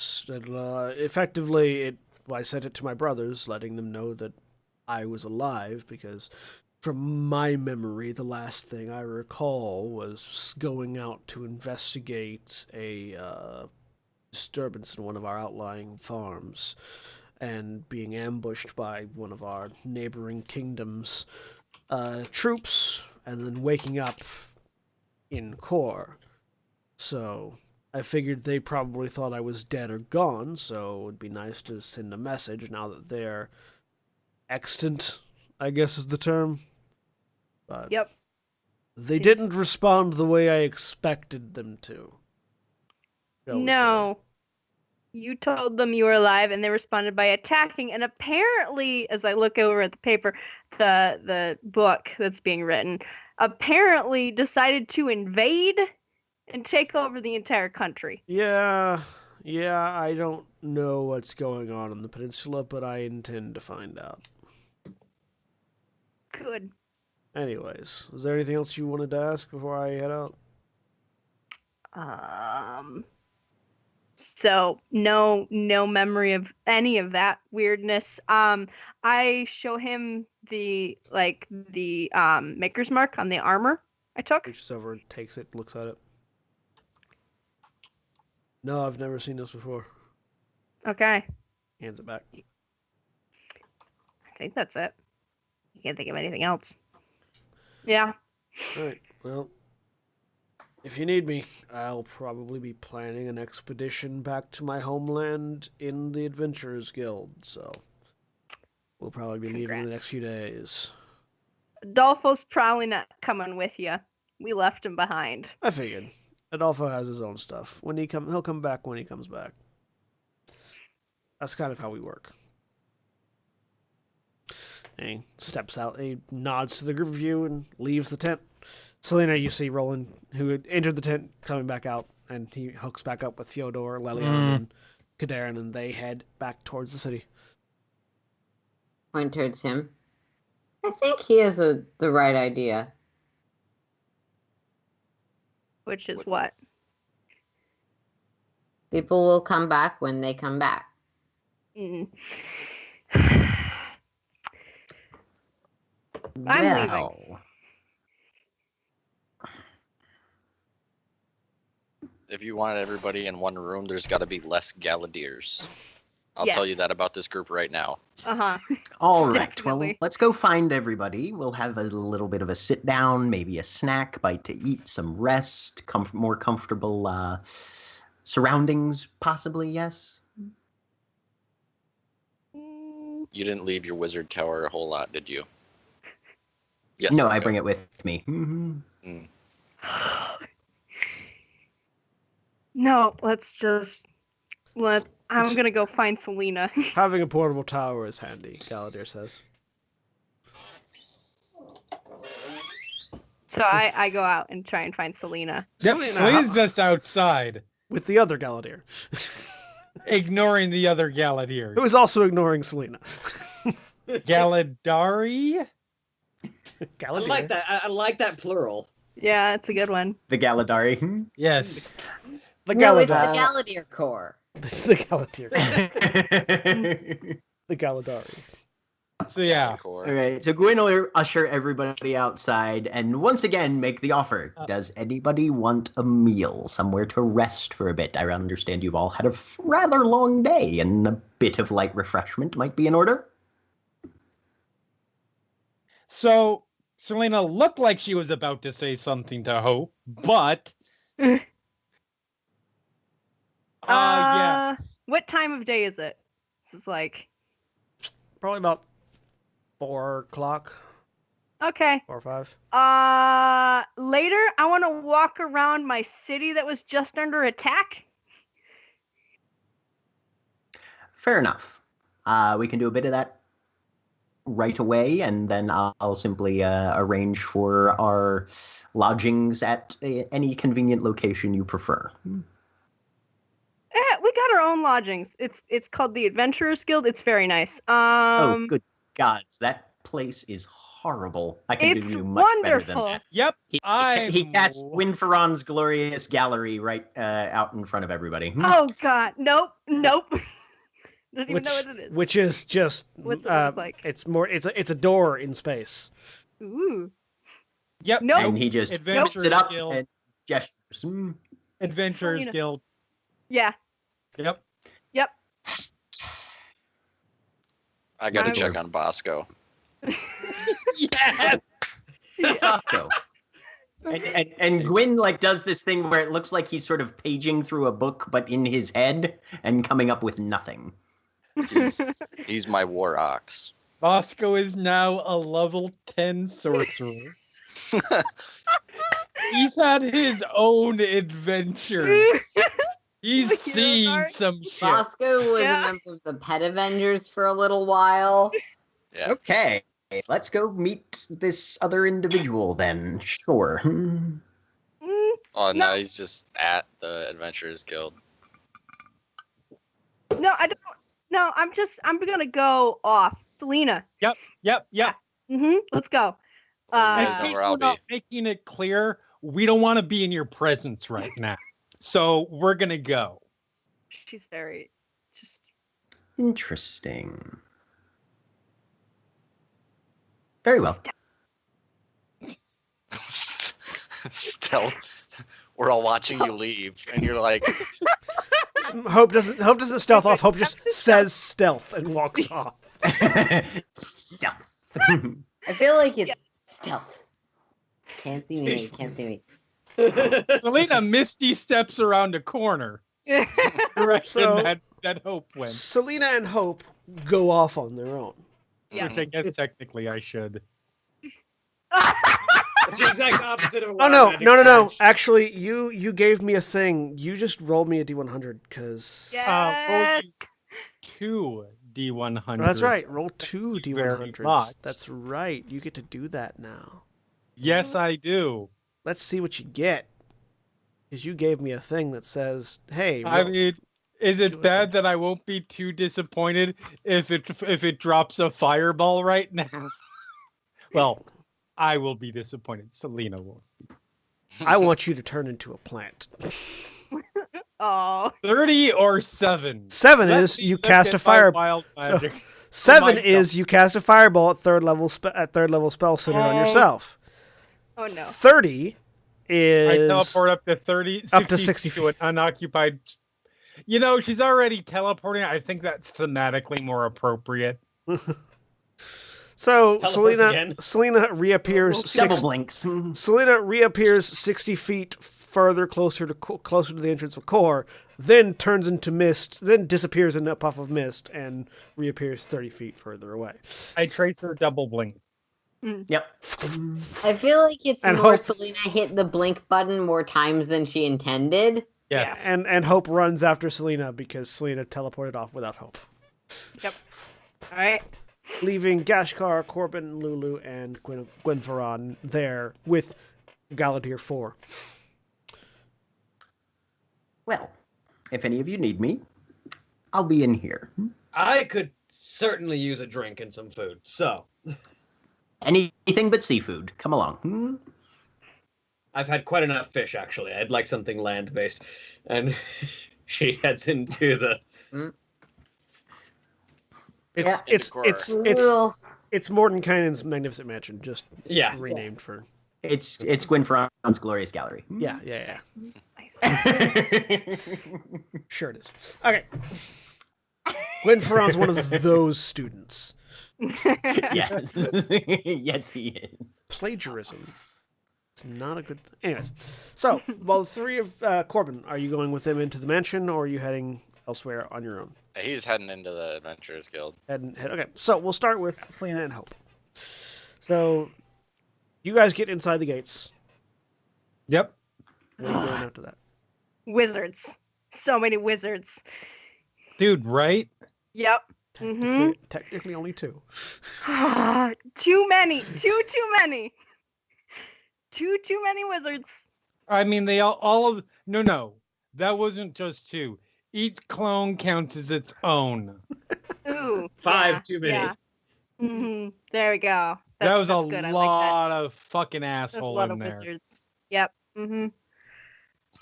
effectively, I sent it to my brothers, letting them know that I was alive, because from my memory, the last thing I recall was going out to investigate a disturbance in one of our outlying farms and being ambushed by one of our neighboring kingdoms' troops, and then waking up in Kor. So I figured they probably thought I was dead or gone, so it would be nice to send a message now that they're extant, I guess is the term. But Yep. they didn't respond the way I expected them to. No. You told them you were alive, and they responded by attacking. And apparently, as I look over at the paper, the book that's being written, apparently decided to invade and take over the entire country. Yeah, I don't know what's going on in the peninsula, but I intend to find out. Good. Anyways, is there anything else you wanted to ask before I head out? So no memory of any of that weirdness. I show him the maker's mark on the armor I took. Reaches over, takes it, looks at it. No, I've never seen this before. Okay. Hands it back. I think that's it. I can't think of anything else. Yeah. All right. Well, if you need me, I'll probably be planning an expedition back to my homeland in the Adventurers Guild, so we'll probably be leaving in the next few days. Adolfo's probably not coming with you. We left him behind. I figured. Adolfo has his own stuff. When he'll come back when he comes back. That's kind of how we work. And he steps out, he nods to the group of you and leaves the tent. Selena, you see Roland, who had entered the tent, coming back out, and he hooks back up with Fyodor, Lelion, and Kadarin, and they head back towards the city. Point towards him. I think he has the right idea. Which is what? People will come back when they come back. Mm. I'm leaving. If you wanted everybody in one room, there's got to be less Galadiers. I'll tell you Yes. that about this group right now. Uh-huh. All right, well, Definitely. let's go find everybody. We'll have a little bit of a sit down, maybe a snack, bite to eat, some rest, more comfortable surroundings, possibly, yes? Mm, You didn't leave your wizard tower a whole lot, did you? Yes. No, let's I go. bring it with me. No, I'm gonna go find Selena. Having a portable tower is handy, Galadir says. So I go out and try and find Selena. Yep, Selena, Selena's how- just outside, with the other Galadir, ignoring the other Galadier. who is also ignoring Selena. Galadari? I Galadir. like that. I like that plural. Yeah, it's a good one. The Galadari. Yes. The No, it's the Galadar. Galadier Corps. The Galadir. The Galadari. So yeah. All right, so Gwyn will usher everybody outside and once again make the offer. Does anybody want a meal, somewhere to rest for a bit? I understand you've all had a rather long day, and a bit of light refreshment might be in order. So Selena looked like she was about to say something to Hope, but yeah. What time of day is it? This is like Probably about 4 o'clock, okay. 4 or 5. Later, I want to walk around my city that was just under attack. Fair enough. We can do a bit of that right away, and then I'll simply arrange for our lodgings at any convenient location you prefer. Yeah, we got our own lodgings. It's called the Adventurers Guild. It's very nice. Oh, good gods, that place is horrible. I can It's do much better than wonderful. that. Yep. He casts Winferon's glorious gallery right out in front of everybody. Oh God, nope. Doesn't even know what it is. Which is just What's it look like? it's a door in space. Ooh. Yep. Nope. And he just Adventurers picks it up Guild. and gestures. Adventurers Selena. Guild. Yeah. Yep. I gotta I check on Bosco. Yes. Bosco. And Gwyn does this thing where it looks like he's sort of paging through a book, but in his head and coming up with nothing. He's my war ox. Bosco is now a level 10 sorcerer. He's had his own adventures. He's The hero seen arc. some shit. Bosco was Yeah. a member of the Pet Avengers for a little while. Yeah. Okay, let's go meet this other individual then. Sure. Mm, Oh, No. no, he's just at the Adventurers Guild. no, I don't. No, I'm gonna go off. Selena. Yep. Let's go. You In guys know Uh, case where I'll we're not be. making it clear, we don't want to be in your presence right now. So we're gonna go. She's very just. Interesting. Very well. Stealth. We're all watching you leave, and you're like, Hope doesn't stealth off. Hope just says stealth and walks off. Stealth. I feel like it's stealth. Can't see me. Can't see me. Selena misty steps around a corner. Direction So- that Hope went. Selena and Hope go off on their own. Yeah. Which I guess technically I should. It's the exact opposite of a Oh wild no, magic no. charge. Actually, you gave me a thing. You just rolled me a D100 because Yes. 2 D100. that's right. Roll 2 Very D100s. much. That's right. You get to do that now. Yes, I do. Let's see what you get. Because you gave me a thing that says, "Hey, I roll- mean, is do it it bad that I won't be too disappointed if it drops a fireball right now? Well, I will be disappointed. Selena will. I want you to turn into a plant." Oh. 30 or 7. 7 Let is me you look cast at a my fire. wild so- magic. 7 myself. is you cast a fireball at third level spell centered on Oh. yourself. Oh no. 30 I is teleport up to 30, up to 60 to an unoccupied. You know, she's already teleporting. I think that's thematically more appropriate. So Teleports Selena again. Selena reappears Double 60 blinks. Selena reappears 60 feet further closer to the entrance of Core, then turns into mist, then disappears in a puff of mist and reappears 30 feet further away. I trace her double blink. Yep. I feel like it's And more Hope- Selena hit the blink button more times than she intended. Yes. And Hope runs after Selena because Selena teleported off without Hope, All right. leaving Gashkar, Corbin, Lulu, and Gwenferon there with Galadir 4. Well, if any of you need me, I'll be in here. I could certainly use a drink and some food. So Anything but seafood. Come along. I've had quite enough fish, actually. I'd like something land-based. And she heads into the... It's Mordenkainen's magnificent mansion, just Yeah. renamed for It's Gwenferon's Glorious Gallery. yeah. Nice. Sure it is. Okay. Gwenferon's one of those students. Yes. Yes, he is. Plagiarism. It's not a good thing. Anyways, so while the three of Corbin, are you going with them into the mansion, or are you heading elsewhere on your own? he's heading into the Adventurers Guild. Okay, so we'll start with Selena and Hope. So you guys get inside the gates. Yep. Where are you going after that? Wizards. So many wizards. Dude, right? Yep. Technically only 2. Too many. Too many. Too many wizards. I mean, they all of no. That wasn't just 2. Each clone counts as its own. Ooh. 5 too many. Yeah. There we go. That was a that's good. I like that. lot of fucking There's a asshole lot in of there. wizards. Yep.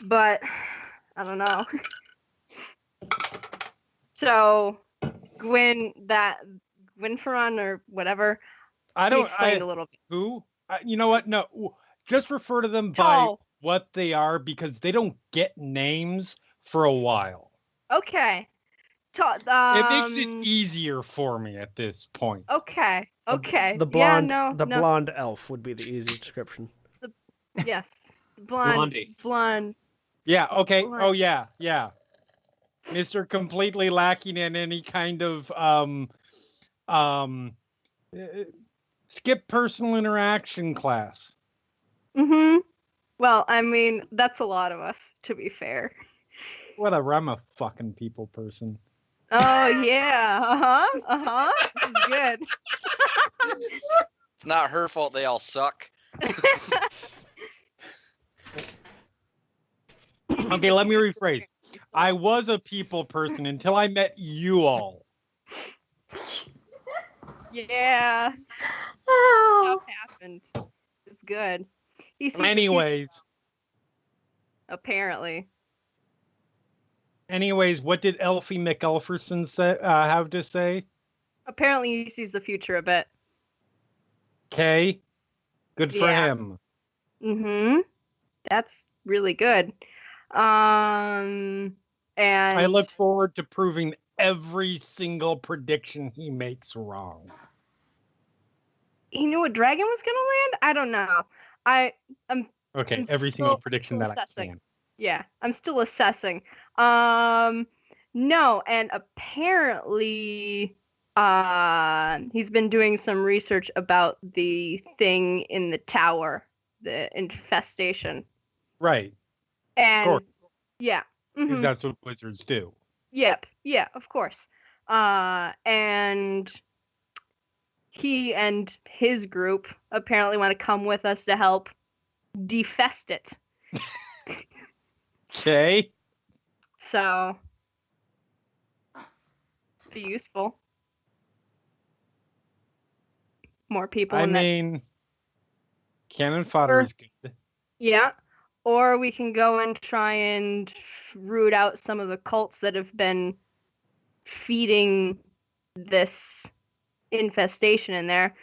But I don't know. So Gwenferon or whatever. I He don't. explained a little bit. Who? You know what? No, just refer to them by Tall. what they are because they don't get names for a while. Okay. It makes it easier for me at this point. Okay. Okay. The blonde, Yeah, no. blonde elf would be the easiest description. Yes. Blonde. Blondie. Blonde. Yeah. Okay. What? Oh yeah. Yeah. Mr. Completely lacking in any kind of skip personal interaction class. Well, I mean, that's a lot of us, to be fair. Whatever. I'm a fucking people person. Oh yeah. Good. It's not her fault they all suck. Okay, let me rephrase. I was a people person until I met you all. Yeah. Oh. Stuff happened. It's good. He sees the future, Anyways, apparently. Anyways, what did Elfie McElferson have to say? Apparently, he sees the future a bit. Okay. Good for Yeah. him. Mm-hmm. That's really good. And I look forward to proving every single prediction he makes wrong. he knew a dragon was gonna land? I don't know. Okay, I'm every still- single I'm prediction still that assessing. I can. Yeah, I'm still assessing. No, and apparently, he's been doing some research about the thing in the tower, the infestation. Right, And course. yeah, because mhm, that's what wizards do. yep, yeah, of course. And he and his group apparently want to come with us to help defest it. Okay. So, be useful. More people I in that. mean, cannon fodder is good. Yeah. Or we can go and try and root out some of the cults that have been feeding this infestation in there.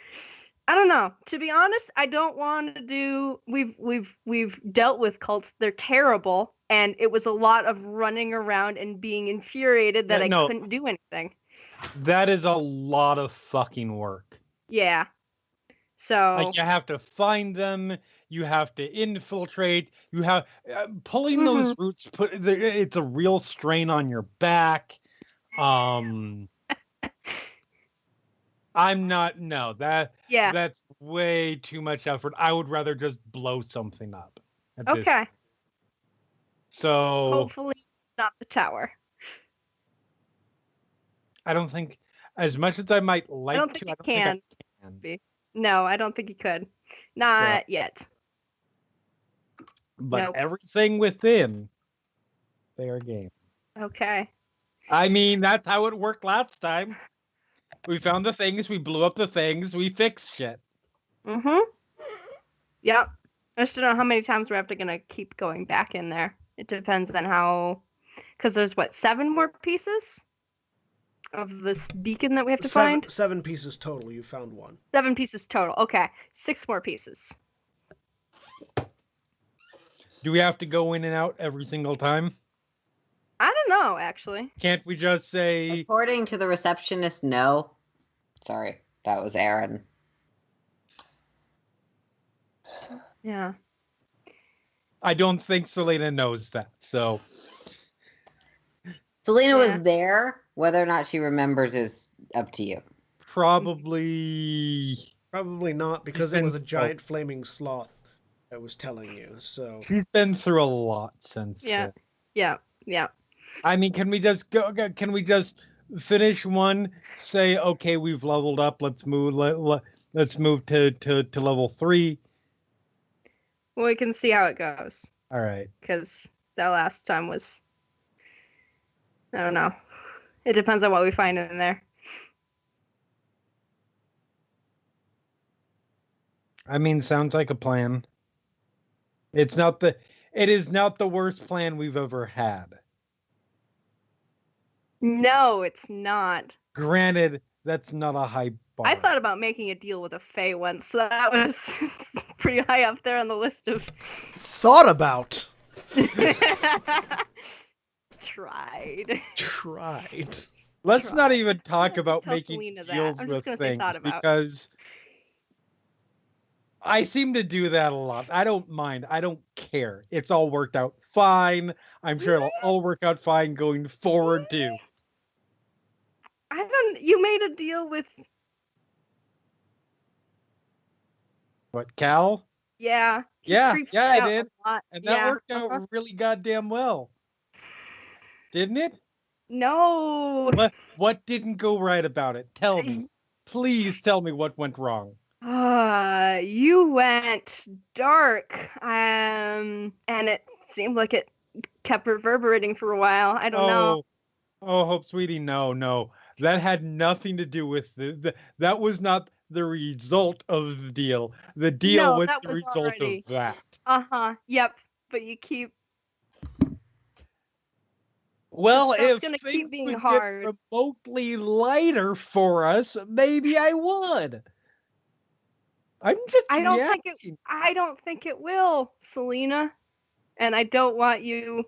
I don't know. To be honest, I don't want to do we've dealt with cults. They're terrible, and it was a lot of running around and being infuriated that Yeah, I no. couldn't do anything. That is a lot of fucking work. Yeah. So Like, you have to find them, you have to infiltrate, you have pulling Mhm. those roots. It's a real strain on your back. I'm not. No, yeah. that's way too much effort. I would rather just blow something up. at this- Okay. So Hopefully not the tower. I don't think, as much as I might like don't to, think I it don't think I can. can. No, I don't think he could. Not yet. But Nope. everything within, fair game. Okay. I mean, that's how it worked last time. We found the things, we blew up the things, we fixed shit. Mm-hmm. Yep. I just don't know how many times we're gonna keep going back in there. It depends on how, because there's what, 7 more pieces of this beacon that we have to find. 7 pieces total. You found 1. 7 pieces total. Okay, 6 more pieces. Do we have to go in and out every single time? I don't know, actually. Can't we just say, According to the receptionist, no. Sorry, that was Aaron. Yeah. I don't think Selena knows that, so Selena Yeah. was there. Whether or not she remembers is up to you. probably Probably not, because it been was a so- giant flaming sloth that was telling you. So she's been through a lot since Yeah. then. Yeah. Yeah. I mean, can we just go? Can we just finish one? Say, okay, we've leveled up. Let's move. Let's move to level 3. Well, we can see how it goes. All right. Because that last time was, I don't know. It depends on what we find in there. I mean, sounds like a plan. It is not the worst plan we've ever had. No, it's not. Granted, that's not a high bar. I thought about making a deal with a Fae once, so that was pretty high up there on the list of thought about, tried. tried. Let's try. not even talk about Tell making Selena that. deals I'm just with gonna say things thought about. because I seem to do that a lot. I don't mind. I don't care. It's all worked out fine. I'm sure it'll all work out fine going forward too. You made a deal with, What, Cal? yeah. He Yeah, creeps yeah, me I out a did. lot. And that Yeah, worked out uh-huh. really goddamn well. Didn't it? No. What didn't go right about it? Tell me. Please tell me what went wrong. You went dark, and it seemed like it kept reverberating for a while. I don't know. Oh, Hope Sweetie, no. That had nothing to do with that was not the result of the deal. The deal No, was that the was result already- of that. Uh-huh. Yep. But you keep. Well, stuff's if gonna keep things being would hard. get remotely lighter for us, maybe I would. I'm just I don't reacting. think it will, Selena. And I don't want you.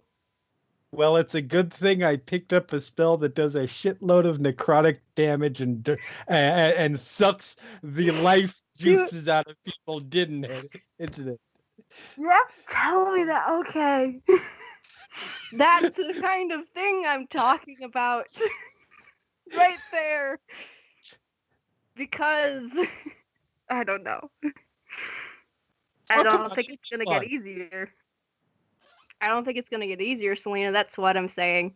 Well, it's a good thing I picked up a spell that does a shitload of necrotic damage and sucks the life juices out of people, didn't it? Isn't it? You have to tell me that. Okay. That's the kind of thing I'm talking about. Right there. Because I don't know. I Oh, come don't on, think it'll it's be gonna get fun. easier. I don't think it's gonna get easier, Selena. That's what I'm saying.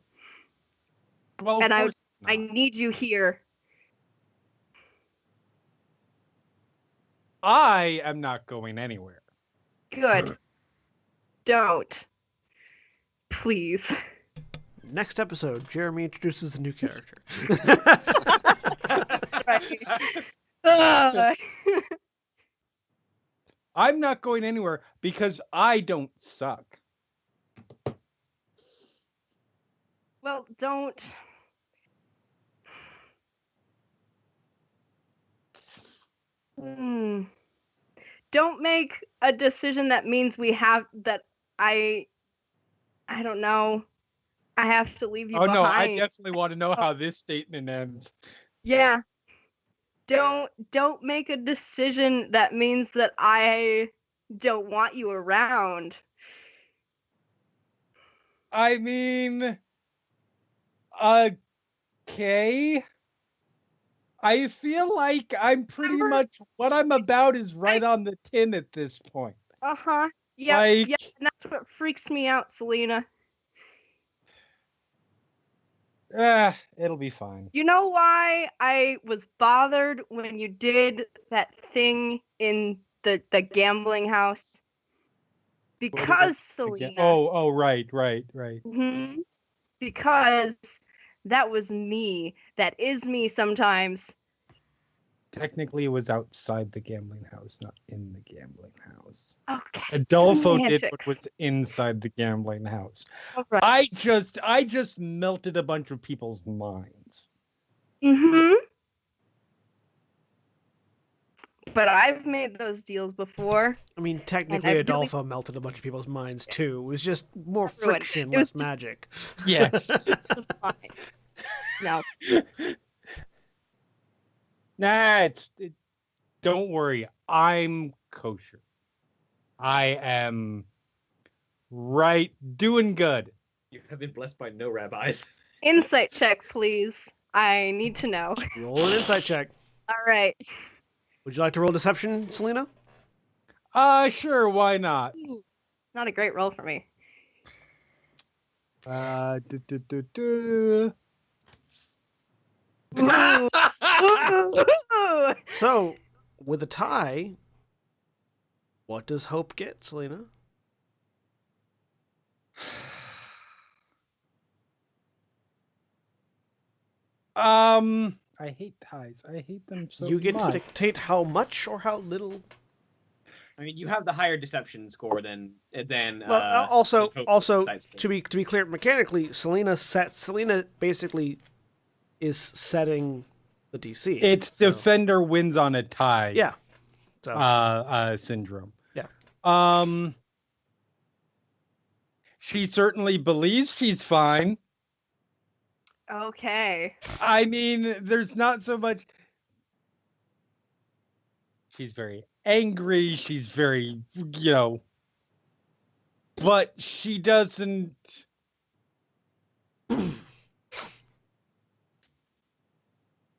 Well, And of course I not. need you here. I am not going anywhere. Good. Don't. Please. Next episode, Jeremy introduces a new character. Right. Ugh. I'm not going anywhere because I don't suck. Well, don't. Don't make a decision that means we have that I don't know. I have to leave you Oh no, I behind. definitely want to know how this statement ends. Yeah. Don't make a decision that means that I don't want you around. I mean, okay. I feel like I'm pretty much what I'm about is right on the tin at this point. Uh-huh. Yeah, Like, yeah, and that's what freaks me out, Selena. it'll be fine. You know why I was bothered when you did that thing in the gambling house? Because Selena. Oh, right. Mhm. Because that was me. That is me sometimes. Technically, it was outside the gambling house, not in the gambling house. Okay. Adolfo did what semantics. was inside the gambling house. All right. I just melted a bunch of people's minds. Mm-hmm. But I've made those deals before. I mean, And technically, I really- Adolfo melted a bunch of people's minds too. It was just more Everyone did. friction, It was less magic. Yes. Fine. No. Nah, don't worry. I'm kosher. I am doing good. You have been blessed by no rabbis. Insight check, please. I need to know. Roll an insight check. All right. Would you like to roll deception, Selena? Sure, why not? Not a great roll for me. Du-du-du-du. Ooh. Ooh. So, with a tie, what does Hope get, Selena? I hate ties. I hate them so You get much. to dictate how much or how little. I mean, you have the higher deception score than Well, also, Hope's also insight score. to be clear, mechanically, Selena basically is setting the DC. It's so- defender wins on a tie. Yeah. So Syndrome. Yeah. She certainly believes she's fine. Okay. I mean, there's not so much. She's very angry. She's very, but she doesn't.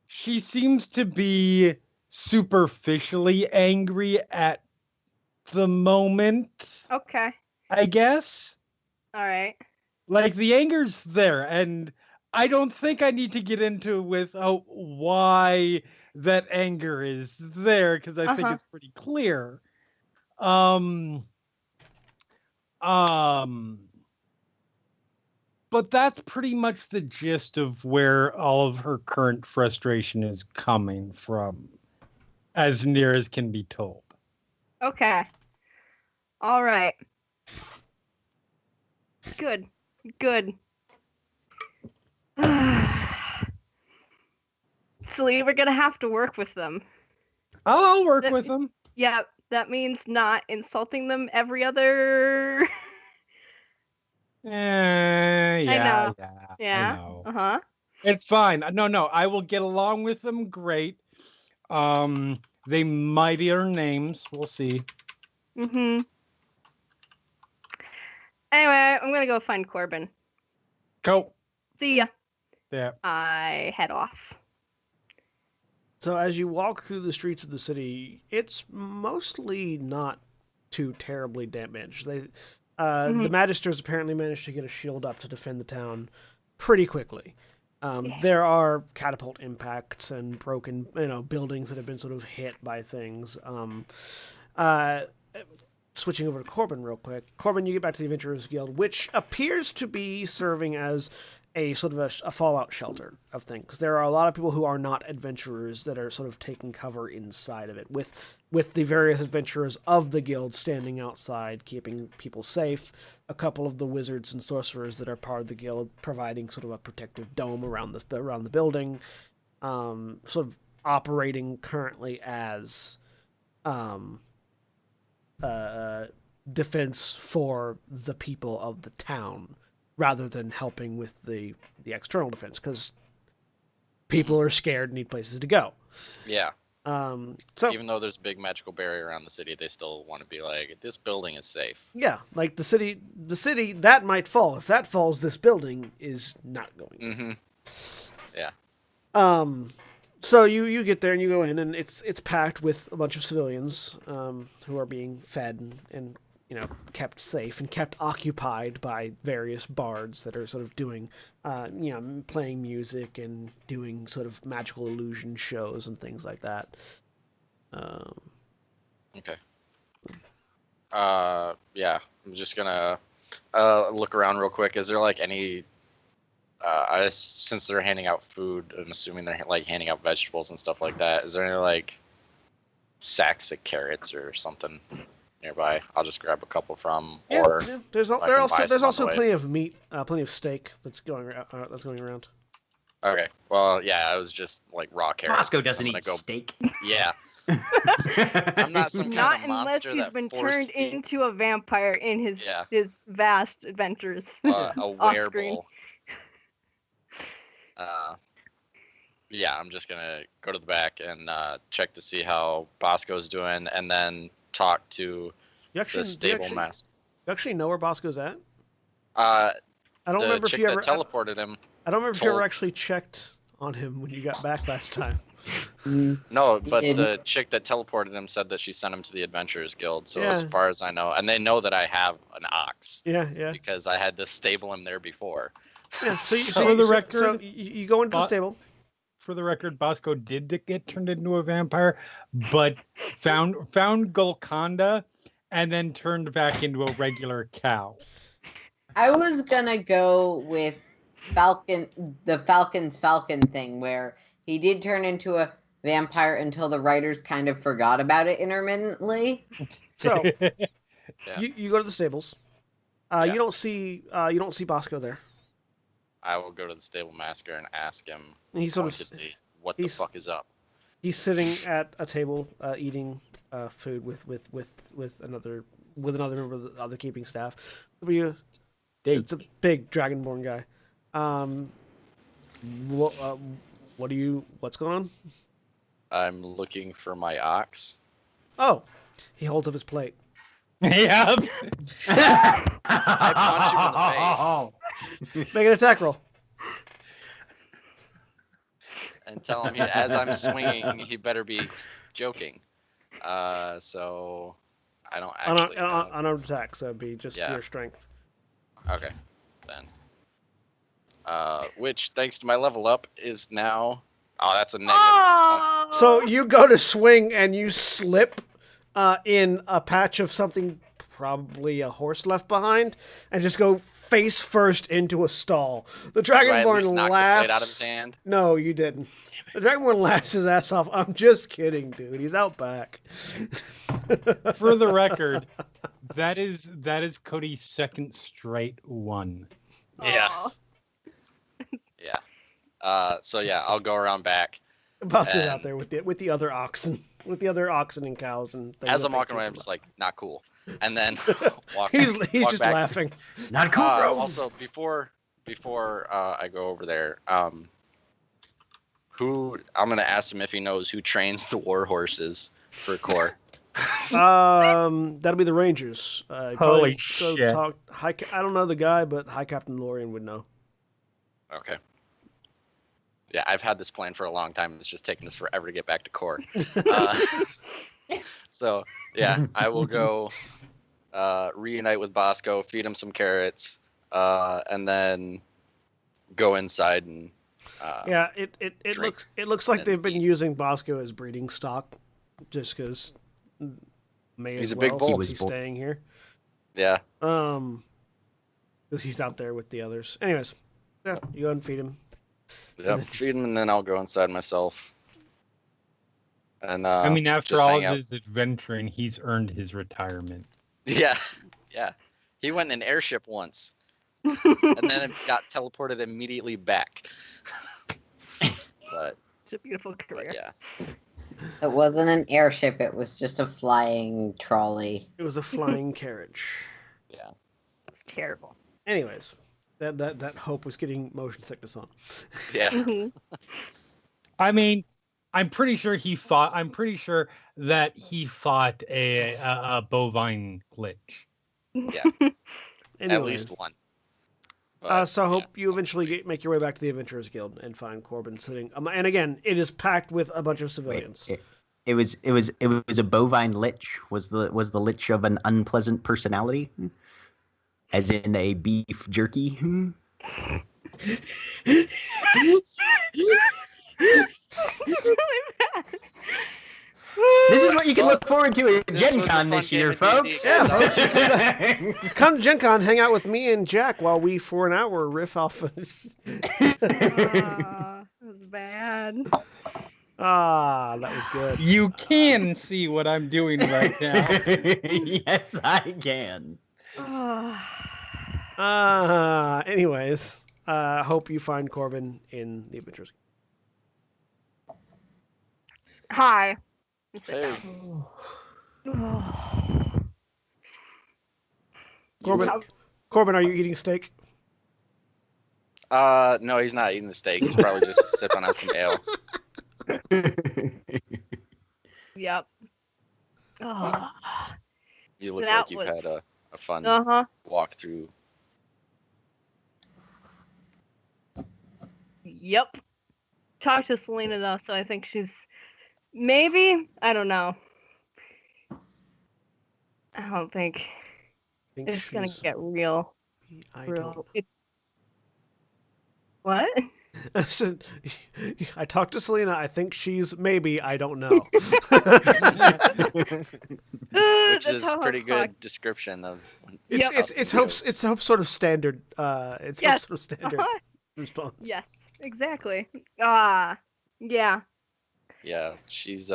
She seems to be superficially angry at the moment, Okay. I guess. All right. Like, the anger's there, and I don't think I need to get into with why that anger is there, because I think it's pretty clear. But that's pretty much the gist of where all of her current frustration is coming from, as near as can be told. Okay. All right. Good. Good. Slee, we're gonna have to work with them. I'll work with them. Yeah, that means not insulting them every other. Yeah, know. yeah. Yeah. I know. Uh-huh. It's fine. No, I will get along with them. Great. They might earn names. We'll see. Mm-hmm. Anyway, I'm gonna go find Corbin. Go. See ya. Yeah. I head off. So as you walk through the streets of the city, it's mostly not too terribly damaged. The Magisters apparently managed to get a shield up to defend the town pretty quickly. There are catapult impacts and broken, buildings that have been sort of hit by things. Switching over to Corbin real quick. Corbin, you get back to the Adventurers Guild, which appears to be serving as a sort of a fallout shelter of things. There are a lot of people who are not adventurers that are sort of taking cover inside of it, with the various adventurers of the guild standing outside, keeping people safe. A couple of the wizards and sorcerers that are part of the guild providing sort of a protective dome around the building, sort of operating currently as defense for the people of the town, rather than helping with the external defense, because people are scared and need places to go. Yeah. So even though there's a big magical barrier around the city, they still want to be like, this building is safe. Yeah, like the city that might fall. If that falls, this building is not going to. Mm-hmm. Yeah. So you get there and you go in, and it's packed with a bunch of civilians who are being fed and kept safe and kept occupied by various bards that are sort of doing, playing music and doing sort of magical illusion shows and things like that. Okay. Yeah, I'm just gonna look around real quick. Is there like any? Since they're handing out food, I'm assuming they're like handing out vegetables and stuff like that. Is there any like sacks of carrots or something nearby? I'll just grab a couple from. Yeah, or yeah. There's also plenty of meat, plenty of steak that's going around. Okay. Well, yeah, I was just like raw carrots. Bosco doesn't eat steak. Yeah. I'm not some kind Not of unless monster he's that been force turned feed- into a vampire in his vast adventures. a Off-screen. wearable. Yeah, I'm just gonna go to the back and check to see how Bosco's doing, and then talk to the stable master. You actually know where Bosco's at? I don't remember if you ever teleported him. I don't remember if you ever actually checked on him when you got back last time. No, but the chick that teleported him said that she sent him to the Adventurers Guild. So as far as I know, and they know that I have an ox. Yeah. Because I had to stable him there before. Yeah. So for the record, so you go into the stable. For the record, Bosco did get turned into a vampire, but found Golconda and then turned back into a regular cow. I was gonna go with the Falcon's Falcon thing, where he did turn into a vampire until the writers kind of forgot about it intermittently. So you go to the stables. You don't see Bosco there. I will go to the stable master and ask him. He's sort of what the fuck is up. He's sitting at a table eating food with another member of the other keeping staff. It's a big dragonborn guy. What's going on? I'm looking for my ox. Oh, he holds up his plate. Yep. I punch him in the face. Make an attack roll. And tell him as I'm swinging, he better be joking. So I don't actually. Unarmed attack, so it'd be just your strength. Okay, then. Which, thanks to my level up, is now. Oh, that's a negative. Oh! So you go to swing and you slip in a patch of something, probably a horse left behind, and just go face first into a stall. The Dragonborn laughs. The plate out of his hand? No, you didn't. The Dragonborn laughs his ass off. I'm just kidding, dude. He's out back. For the record, that is Cody's second straight one. Yeah. Yeah. So yeah, I'll go around back. Bosco's out And- there with the other oxen, with the other oxen and cows and things. As that I'm they walking away, keep I'm just like, not cool. And then walk. he's walk just back. laughing. Not cool, bro. Also, before I go over there, who I'm gonna ask him if he knows who trains the war horses for Core. That'll be the Rangers. Holy Probably go shit. Talk, I don't know the guy, but High Captain Lorian would know. Okay. Yeah, I've had this plan for a long time. It's just taking us forever to get back to Core. So yeah, I will go reunite with Bosco, feed him some carrots, and then go inside and Yeah, it drink looks like and they've been eat. using Bosco as breeding stock, just because may He's as a big well bull. since He he's was bull. staying here. yeah. Because he's out there with the others. Anyways, yeah, you go and feed him. Yep, feed him, and then I'll go inside myself. And I mean, after just all hang of out. his adventuring, he's earned his retirement. Yeah, yeah. He went in an airship once, and then it got teleported immediately back. But It's a beautiful career. yeah, It wasn't an airship, it was just a flying trolley. It was a flying carriage. yeah. It's terrible. Anyways, that Hope was getting motion sickness on. Yeah. Mhm. I mean, I'm pretty sure that he fought a bovine glitch. At Anyways, least one. But, so yeah. Hope you eventually make your way back to the Adventurers Guild and find Corbin sitting. And again, it is packed with a bunch of civilians. It was a bovine lich. Was the lich of an unpleasant personality? As in a beef jerky? This is what you can look forward to at This Gen was a Con fun this game year, of D&D. folks. Yeah, folks. Come to Gen Con, hang out with me and Jack while we, for an hour, riff off. That was bad. That was good. You can see what I'm doing right now. Yes, I can. Anyways, hope you find Corbin in the Adventurers. Hi. Hey, Corbin, are you eating steak? no, he's not eating the steak. He's probably just sipping on some ale. Yep. Oh. You look That like you've was- had a fun Uh-huh. walk through. Yep. Talked to Selena though, so I think she's maybe. I don't know. I don't think I think it's gonna she's- get real. I Real. What? I said, I talked to Selena. I think she's maybe. I don't know. Which That's is how pretty Hope good talks. description of. It's Yep. it's Hope's sort of standard. It's Yes. Hope's sort of standard Uh-huh. response. Yes, exactly. Yeah. Yeah, she's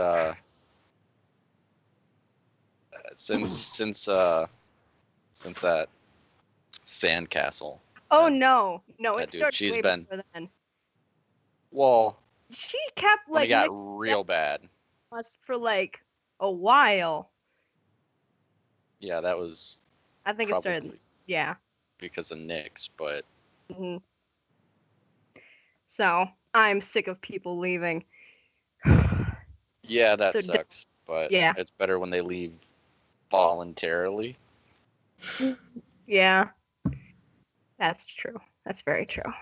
since that sandcastle. Oh no, Yeah, it dude, started she's way been- before then. Well, She kept when like it got mixing real bad. us for like a while. Yeah, that was I think it probably started. Yeah. because of Nyx, but hmm So I'm sick of people leaving. yeah, that So sucks. But yeah. it's better when they leave voluntarily. Yeah. That's true. That's very true.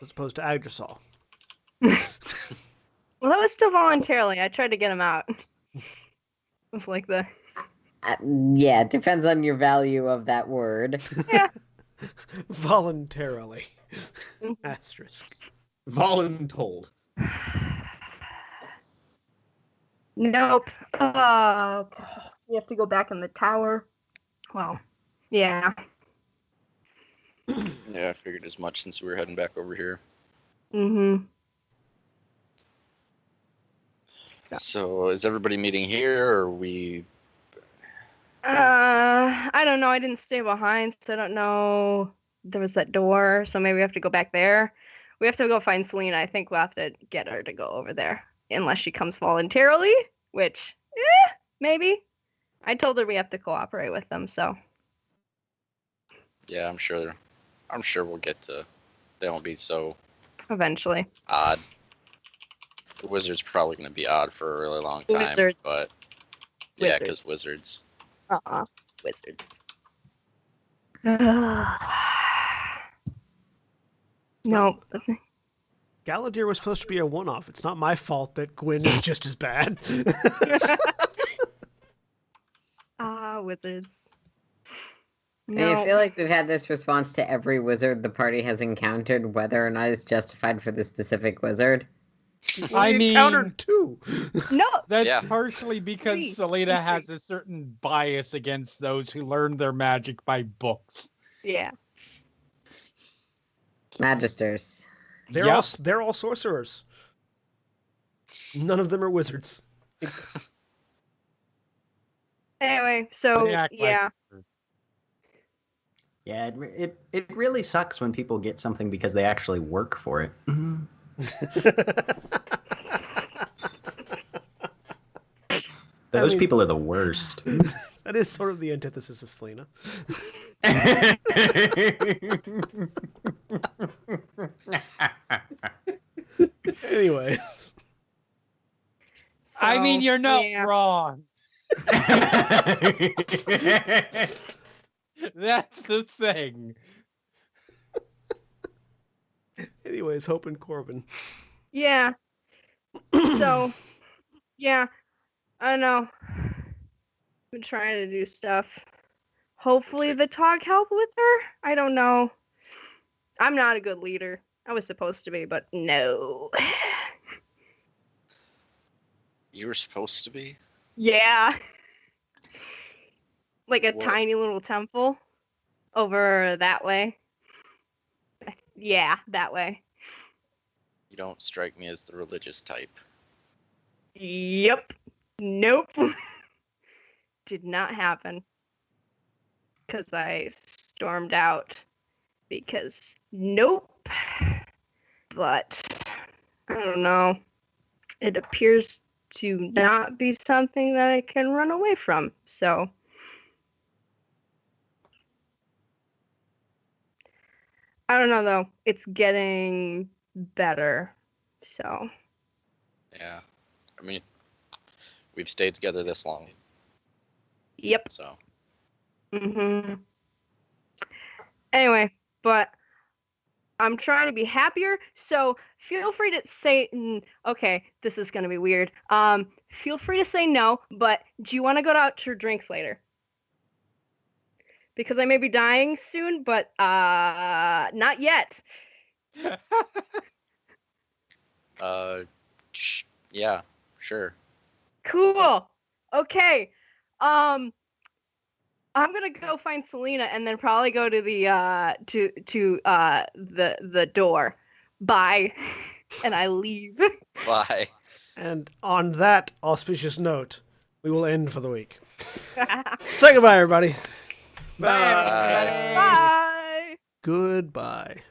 As opposed to Agdasol. Well, that was still voluntarily. I tried to get him out. It was like the Yeah, it depends on your value of that word. Voluntarily. Mm-hmm. Asterisk. Voluntold. nope. We have to go back in the tower. Well, yeah. Yeah, I figured as much since we were heading back over here. Mm-hmm. So is everybody meeting here, or are we? I don't know. I didn't stay behind, so I don't know. There was that door, so maybe we have to go back there. we have to go find Selena. I think we'll have to get her to go over there. Unless she comes voluntarily, which, maybe. I told her we have to cooperate with them, so. Yeah, I'm sure we'll get to. They won't be so Eventually. odd. The wizard's probably going to be odd for a really long time, Wizards. but yeah, because wizards. Wizards. No. Galadir was supposed to be a one-off. It's not my fault that Gwyn is just as bad. Wizards. I feel like we've had this response to every wizard the party has encountered, whether or not it's justified for the specific wizard. I mean, encountered two. No. That's partially because Three. Selena has a certain bias against those who learn their magic by books. Yeah. Magisters. They're all sorcerers. None of them are wizards. Anyway, so They act like yeah. wizards. Yeah, it really sucks when people get something because they actually work for it. Those people are the worst. That is sort of the antithesis of Selena. Anyways. I mean, you're not yeah. wrong. That's the thing. Anyways, Hope and Corbin. Yeah. So, yeah. I don't know. Been trying to do stuff. Hopefully the talk helped with her. I don't know. I'm not a good leader. I was supposed to be, but no. You were supposed to be? Yeah. Like a What? tiny little temple over that way. Yeah, that way. You don't strike me as the religious type. Yep. Nope. Did not happen. Because I stormed out. Because nope. But I don't know. It appears to not be something that I can run away from. So I don't know though. It's getting better. So Yeah. I mean, we've stayed together this long, yep. so. Anyway, but I'm trying to be happier, so feel free to say, okay, this is going to be weird. Feel free to say no, but do you want to go out for drinks later? Because I may be dying soon, but not yet. Yeah, sure. Cool. Okay. I'm gonna go find Selena and then probably go to the door. Bye. And I leave. Bye. And on that auspicious note, we will end for the week. Say goodbye, everybody. Bye, everybody. Bye. Goodbye.